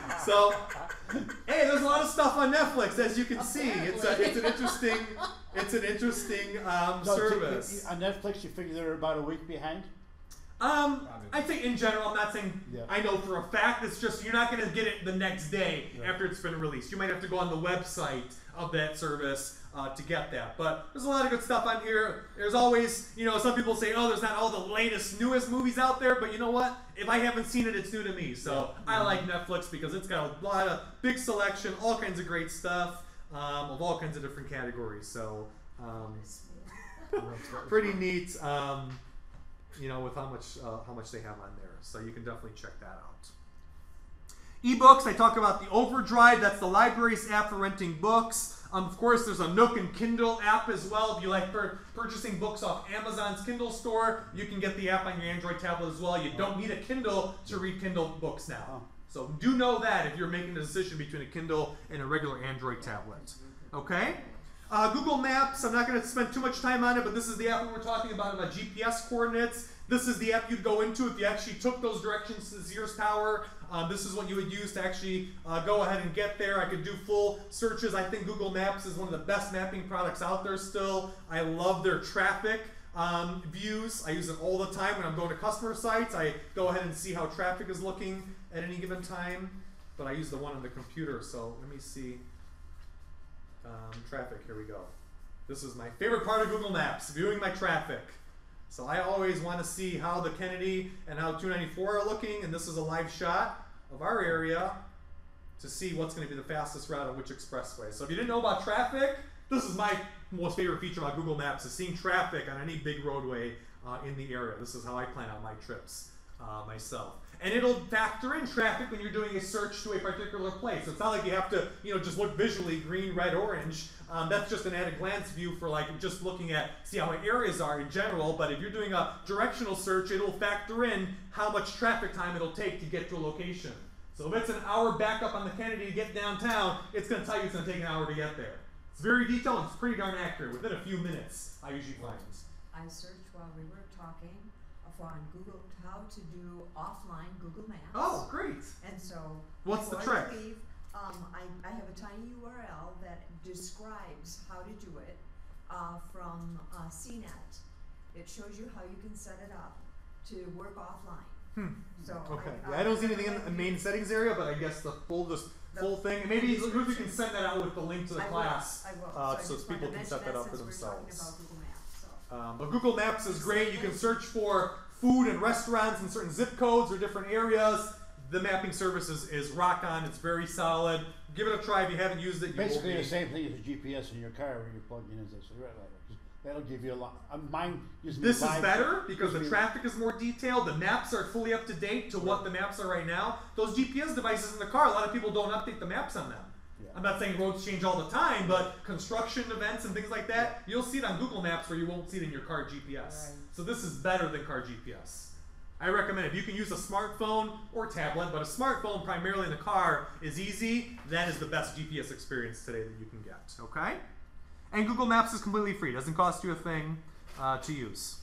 careful. So, hey, there's a lot of stuff on Netflix, as you can see. It's an interesting service. On Netflix, you figure they're about a week behind. I'd say in general. I'm not saying I know for a fact. It's just you're not going to get it the next day after it's been released. You might have to go on the website of that service to get that. But there's a lot of good stuff on here. There's always, you know, some people say, oh, there's not all the latest, newest movies out there. But you know what? If I haven't seen it, it's new to me. So I like Netflix because it's got a lot of big selection, all kinds of great stuff of all kinds of different categories. So pretty neat. You know, with how much they have on there. So you can definitely check that out. Ebooks, I talk about the Overdrive. That's the library's app for renting books. Of course, there's a Nook and Kindle app as well. If you like purchasing books off Amazon's Kindle store, you can get the app on your Android tablet as well. You don't need a Kindle to read Kindle books now. So do know that if you're making a decision between a Kindle and a regular Android tablet. Okay? Google Maps, I'm not going to spend too much time on it, but this is the app we were talking about GPS coordinates. This is the app you'd go into if you actually took those directions to Sears Tower. This is what you would use to actually go ahead and get there. I could do full searches. I think Google Maps is one of the best mapping products out there still. I love their traffic views. I use it all the time when I'm going to customer sites. I go ahead and see how traffic is looking at any given time. But I use the one on the computer, so let me see. Traffic, here we go. This is my favorite part of Google Maps, viewing my traffic. So I always want to see how the Kennedy and how 294 are looking, and this is a live shot of our area to see what's going to be the fastest route on which expressway. So if you didn't know about traffic, this is my most favorite feature about Google Maps, is seeing traffic on any big roadway in the area. This is how I plan out my trips myself. And it'll factor in traffic when you're doing a search to a particular place. So it's not like you have to, just look visually green, red, orange. That's just an at a glance view for like just looking at, see how areas are in general. But if you're doing a directional search, it'll factor in how much traffic time it'll take to get to a location. So if it's an hour back up on the Kennedy to get downtown, it's going to tell you it's going to take an hour to get there. It's very detailed and it's pretty darn accurate. Within a few minutes, I usually find. I searched while we were talking on Google how to do offline Google Maps. Oh, great! And so, what's the trick? I have a tiny URL that describes how to do it from CNET. It shows you how you can set it up to work offline. So okay. I don't see anything in the main settings area, but I guess the full thing. And maybe we can send that out with the link to the class, I will. so people can set that up for themselves. But Google Maps is great. You can search for food and restaurants in certain zip codes or different areas. The mapping service is rock on. It's very solid. Give it a try if you haven't used it. You Basically the same thing as a GPS in your car when you're plugging in as a cigarette lighter. That'll give you a lot. Mine gives me This is better because the traffic is more detailed. The maps are fully up to date to what the maps are right now. Those GPS devices in the car, a lot of people don't update the maps on them. Yeah. I'm not saying roads change all the time, but construction events and things like that, you'll see it on Google Maps where you won't see it in your car GPS. Right. So this is better than car GPS. I recommend if you can use a smartphone or tablet, but a smartphone primarily in the car is easy. That is the best GPS experience today that you can get. Okay? And Google Maps is completely free. It doesn't cost you a thing to use.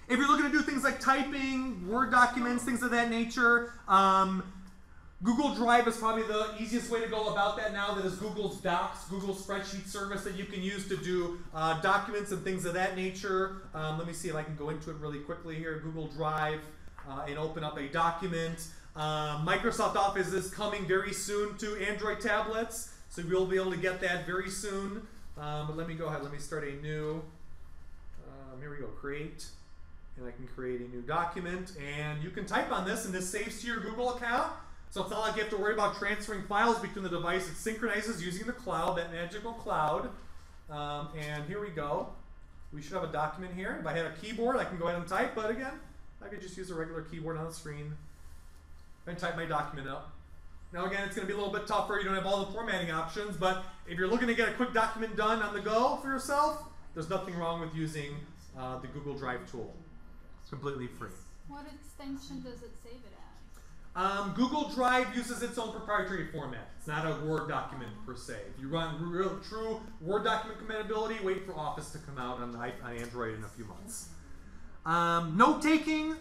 If you're looking to do things like typing, Word documents, things of that nature, Google Drive is probably the easiest way to go about that now. That is Google's Docs, Google's spreadsheet service that you can use to do documents and things of that nature. Let me see if I can go into it really quickly here. Google Drive and open up a document. Microsoft Office is coming very soon to Android tablets, so you'll be able to get that very soon. But let me go ahead. Let me start a new, here we go, create. And I can create a new document. And you can type on this, and this saves to your Google account. So it's not like you have to worry about transferring files between the device. It synchronizes using the cloud, that magical cloud. And here we go. We should have a document here. If I had a keyboard, I can go ahead and type. But again, I could just use a regular keyboard on the screen and type my document up. Now again, it's going to be a little bit tougher. You don't have all the formatting options. But if you're looking to get a quick document done on the go for yourself, there's nothing wrong with using the Google Drive tool. It's completely free. What extension does it save it as? Google Drive uses its own proprietary format. It's not a Word document per se. If you run real true Word document compatibility, wait for Office to come out on Android in a few months. Note-taking.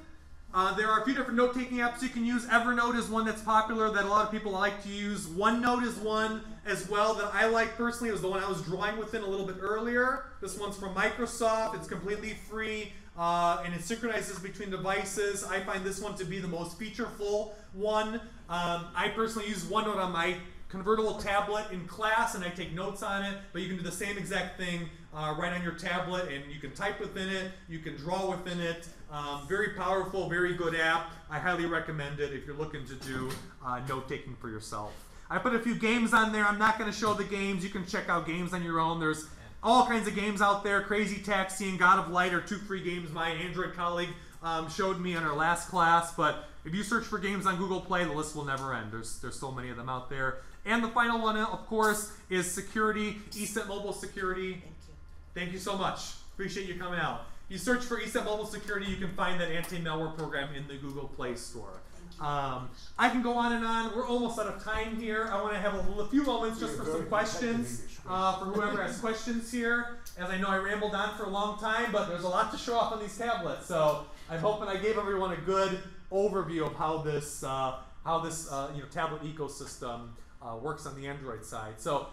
There are a few different note-taking apps you can use. Evernote is one that's popular that a lot of people like to use. OneNote is one as well that I like personally. It was the one I was drawing within a little bit earlier. This one's from Microsoft. It's completely free. And it synchronizes between devices. I find this one to be the most featureful one. I personally use OneNote on my convertible tablet in class, and I take notes on it, but you can do the same exact thing right on your tablet, and you can type within it, you can draw within it. Very powerful, very good app. I highly recommend it if you're looking to do note-taking for yourself. I put a few games on there. I'm not going to show the games. You can check out games on your own. There's all kinds of games out there. Crazy Taxi and God of Light are 2 free games my Android colleague showed me in our last class. But if you search for games on Google Play, the list will never end. There's so many of them out there. And the final one, of course, is security, ESET Mobile Security. Thank you so much. Appreciate you coming out. You search for ESET Mobile Security, you can find that anti-malware program in the Google Play Store. I can go on and on. We're almost out of time here. I want to have a few moments just for some questions for whoever has questions here. As I know I rambled on for a long time, but there's a lot to show off on these tablets. So I'm hoping I gave everyone a good overview of how this tablet ecosystem works on the Android side. So,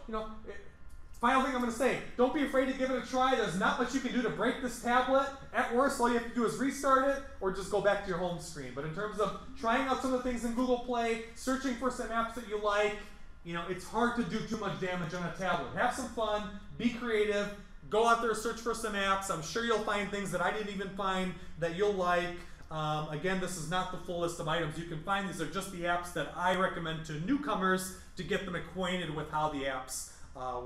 final thing I'm going to say, don't be afraid to give it a try. There's not much you can do to break this tablet. At worst, all you have to do is restart it or just go back to your home screen. But in terms of trying out some of the things in Google Play, searching for some apps that you like, it's hard to do too much damage on a tablet. Have some fun, be creative, go out there, search for some apps. I'm sure you'll find things that I didn't even find that you'll like. Again, this is not the full list of items you can find. These are just the apps that I recommend to newcomers to get them acquainted with how the apps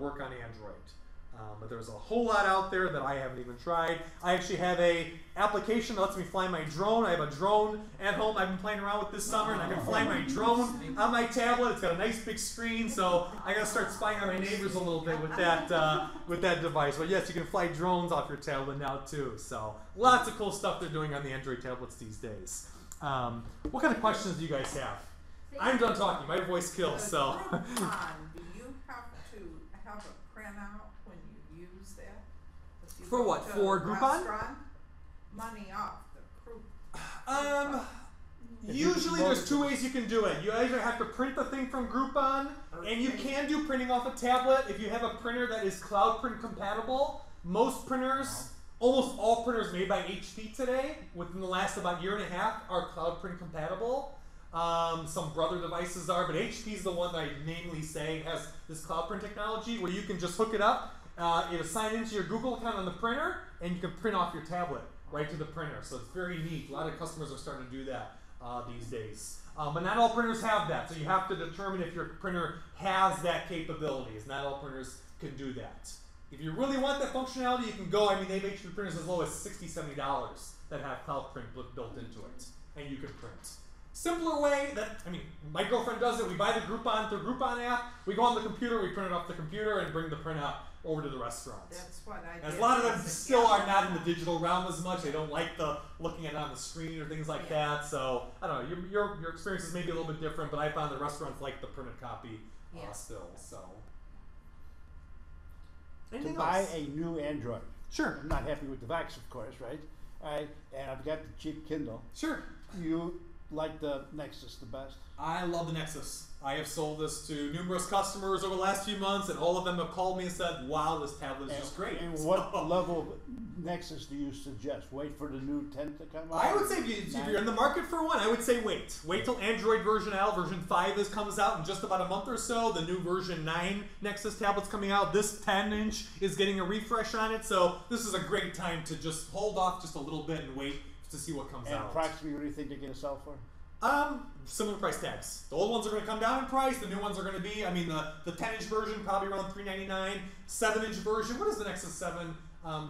work on Android. But there's a whole lot out there that I haven't even tried. I actually have a application that lets me fly my drone. I have a drone at home I've been playing around with this summer, and I can fly my drone on my tablet. It's got a nice big screen, so I gotta start spying on my neighbors a little bit with that device. But yes, you can fly drones off your tablet now too. So lots of cool stuff they're doing on the Android tablets these days. What kind of questions do you guys have? I'm done talking. My voice kills. So. Do you have to have a printout when you use that? For what? For Groupon? Money off the group. Usually there's 2 ways you can do it. You either have to print the thing from Groupon, and you can do printing off a tablet if you have a printer that is cloud print compatible. Most printers, almost all printers made by HP today, within the last about 1.5 years, are cloud print compatible. Some brother devices are, but HP is the one that I namely say has this cloud print technology where you can just hook it up It'll sign into your Google account on the printer, and you can print off your tablet right to the printer. So it's very neat. A lot of customers are starting to do that these days. But not all printers have that, so you have to determine if your printer has that capabilities. Not all printers can do that. If you really want that functionality, you can go. I mean, they make your printers as low as $60, $70 that have cloud print built into it, and you can print. Simpler way that, I mean, my girlfriend does it. We buy the Groupon through Groupon app. We go on the computer, we print it off the computer, and bring the printout over to the restaurant. That's what I As did. a lot of them still are not in the digital realm as much. They don't like the looking at it on the screen or things like that. So I don't know. Your experience is maybe a little bit different, but I found the restaurants like the printed copy still. So. To buy a new Android. Sure. I'm not happy with the Vax, of course, right? And I've got the cheap Kindle. Sure. You like the Nexus the best? I love the Nexus. I have sold this to numerous customers over the last few months, and all of them have called me and said, wow, this tablet is just great. And what level of Nexus do you suggest? Wait for the new 10 to come out? I would say if you're in the market for one, I would say wait. Wait till Android version L, version 5 comes out in just about a month or so. The new version 9 Nexus tablet's coming out. This 10-inch is getting a refresh on it, so this is a great time to just hold off just a little bit and wait to see what comes out. And approximately, what do you think they're going to sell for? Similar price tags. The old ones are going to come down in price. The new ones are going to be, I mean, the 10-inch version probably around $399. 7-inch version, what is the Nexus 7?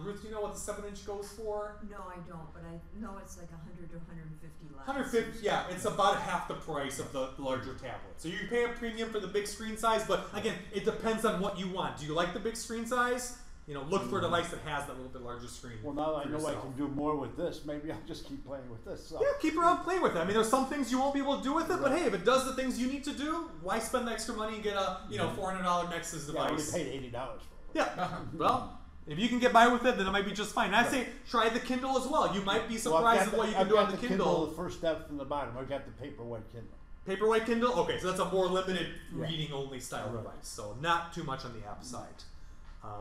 Ruth, do you know what the 7-inch goes for? No, I don't, but I know it's like 100 to 150 less. 150, yeah, it's about half the price of the larger tablet. So you pay a premium for the big screen size, but again, it depends on what you want. Do you like the big screen size? You know, look for a device that has that little bit larger screen. Well, now I know I can do more with this. Maybe I'll just keep playing with this. So. Yeah, keep around playing with it. I mean, there's some things you won't be able to do with it, but hey, if it does the things you need to do, why spend the extra money and get a $400 Nexus device? Yeah, I only paid $80 for it. Yeah, well, if you can get by with it, then it might be just fine. And I'd say try the Kindle as well. You might be surprised at what you can do on the Kindle. The first step from the bottom. I've got the Paperwhite Kindle. Paperwhite Kindle? Okay, so that's a more limited reading-only style device, so not too much on the app side.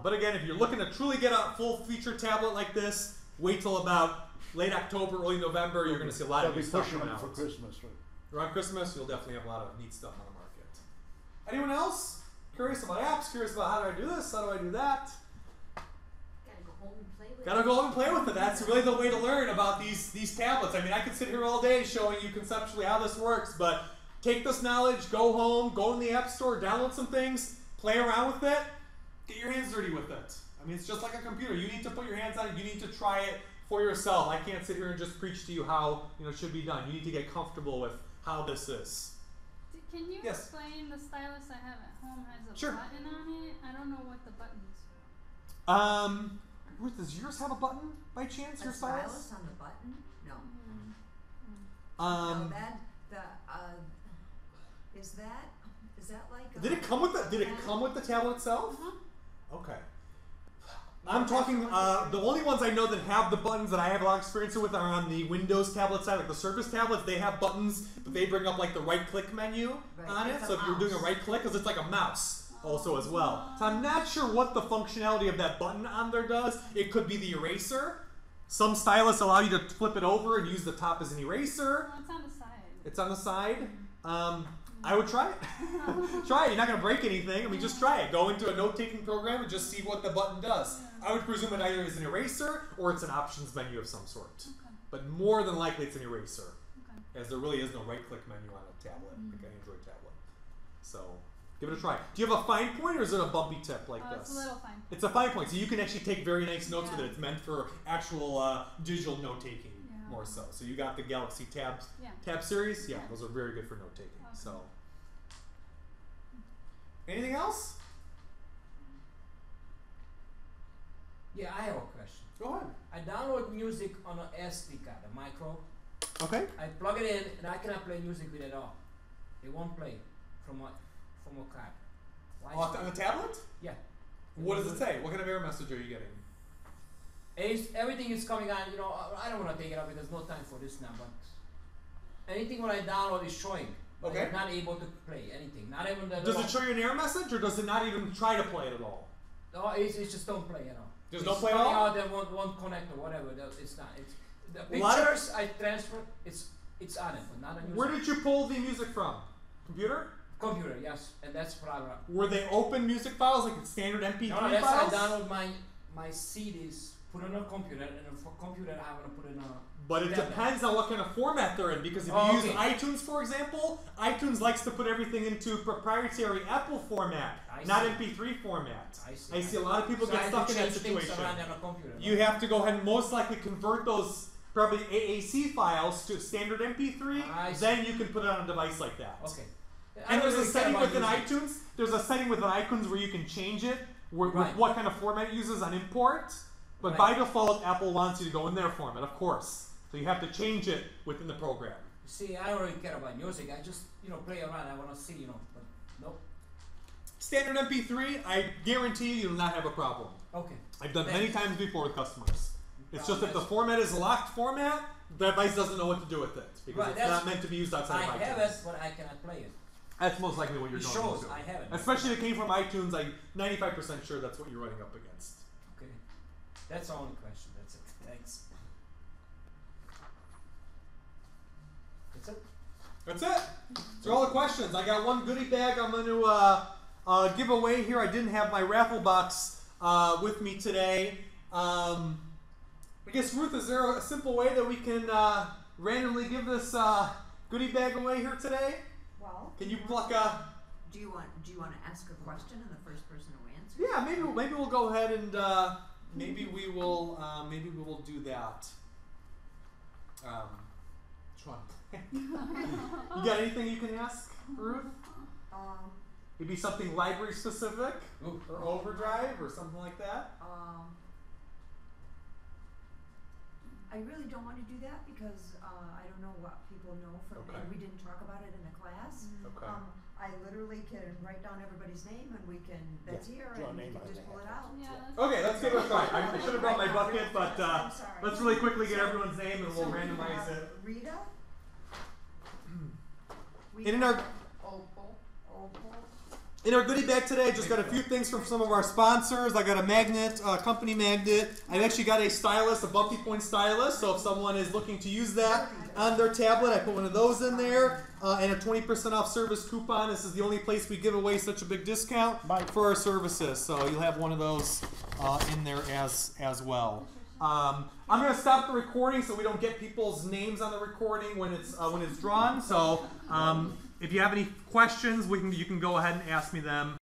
But again, if you're looking to truly get a full-feature tablet like this, wait till about late October, early November. You're going to see a lot of new stuff coming out. For Christmas, right? Around Christmas, you'll definitely have a lot of neat stuff on the market. Anyone else? Curious about apps? Curious about how do I do this? How do I do that? Gotta go home and play with it. Gotta go home and play with it. That's really the way to learn about these tablets. I mean, I could sit here all day showing you conceptually how this works, but take this knowledge, go home, go in the App Store, download some things, play around with it. Get your hands dirty with it. I mean, it's just like a computer. You need to put your hands on it. You need to try it for yourself. I can't sit here and just preach to you how it should be done. You need to get comfortable with how this is. Can you explain the stylus I have at home has a button on it? I don't know what the button is for. Ruth, does yours have a button by chance? Your stylus on the button? No. No, is that like? Did it come with the? Did it come with the tablet itself? Okay. I'm talking. The only ones I know that have the buttons that I have a lot of experience with are on the Windows tablet side, like the Surface tablets. They have buttons, but they bring up like the right-click menu on it. So if you're doing a right-click, because it's like a mouse also as well. So I'm not sure what the functionality of that button on there does. It could be the eraser. Some stylus allow you to flip it over and use the top as an eraser. No, it's on the side. It's on the side. I would try it. Try it. You're not going to break anything. I mean, just try it. Go into a note-taking program and just see what the button does. I would presume it either is an eraser or it's an options menu of some sort. But more than likely it's an eraser, as there really is no right-click menu on a tablet, like an Android tablet. So give it a try. Do you have a fine point or is it a bumpy tip like this? It's a little fine point. It's a fine point, so you can actually take very nice notes with it. It's meant for actual digital note-taking. More so. So you got the Galaxy Tab series? Yeah, those are very good for note taking. So anything else? Yeah, I have a question. Go ahead. I download music on an SD card, a micro. Okay. I plug it in and I cannot play music with it at all. It won't play from a card. Why on the tablet? Yeah. What does it say? What kind of error message are you getting? Everything is coming on, I don't want to take it up because there's no time for this now, but anything what I download is showing. Okay. I'm not able to play anything. Not even the. Does it show you an error message or does it not even try to play it at all? No, it's just don't play at all. Just don't play at all? Out, won't connect or whatever. It's not. The pictures I transfer, it's on it, but not a music. Where did you pull the music from? Computer? Computer, yes, and that's what I run. Were they open music files, like standard MP3 no, that's files? I download my CDs, put on a computer, and for computer I want to put in a... But it depends on what kind of format they're in, because if you use iTunes, for example, iTunes likes to put everything into proprietary Apple format, not MP3 format. I see a lot of people get stuck in that situation. You have to go ahead and most likely convert those probably AAC files to standard MP3, then you can put it on a device like that. Okay. And there's a setting within iTunes. There's a setting within iTunes where you can change it with what kind of format it uses on import. But by default, Apple wants you to go in their format, of course. So you have to change it within the program. See, I don't really care about music. I just, play around. I want to see, but nope. Standard MP3, I guarantee you will not have a problem. Okay. I've done many times before with customers. It's just if the format is a locked format, the device doesn't know what to do with it because it's not meant to be used outside of iTunes. I have it, but I cannot play it. That's most likely what you're it going shows into. I have it. Especially if it came from iTunes, I'm 95% sure that's what you're running up against. Okay. That's the only question. That's it. Thanks. That's it? That's it. Those are all the questions. I got one goodie bag I'm going to give away here. I didn't have my raffle box with me today. I guess, Ruth, is there a simple way that we can randomly give this goodie bag away here today? Well, can you pluck a... Do you want to ask a question and the first person who answers? Yeah, maybe we'll go ahead and maybe we will do that. You got anything you can ask, Ruth? Maybe something library specific or overdrive or something like that. I really don't want to do that because I don't know what people know from and we didn't talk about it in the class. Okay. I literally can write down everybody's name and we can that's here and we can just pull it out. Okay, let's give it a try. I should have brought my bucket, but let's really quickly get everyone's name and we'll randomize it. Rita. In our goodie bag today, I just got a few things from some of our sponsors. I got a magnet, company magnet. I've actually got a stylus, a bumpy point stylus. So if someone is looking to use that on their tablet, I put one of those in there. And a 20% off service coupon. This is the only place we give away such a big discount for our services. So you'll have one of those in there as well. I'm going to stop the recording so we don't get people's names on the recording when it's drawn. So if you have any questions, you can go ahead and ask me them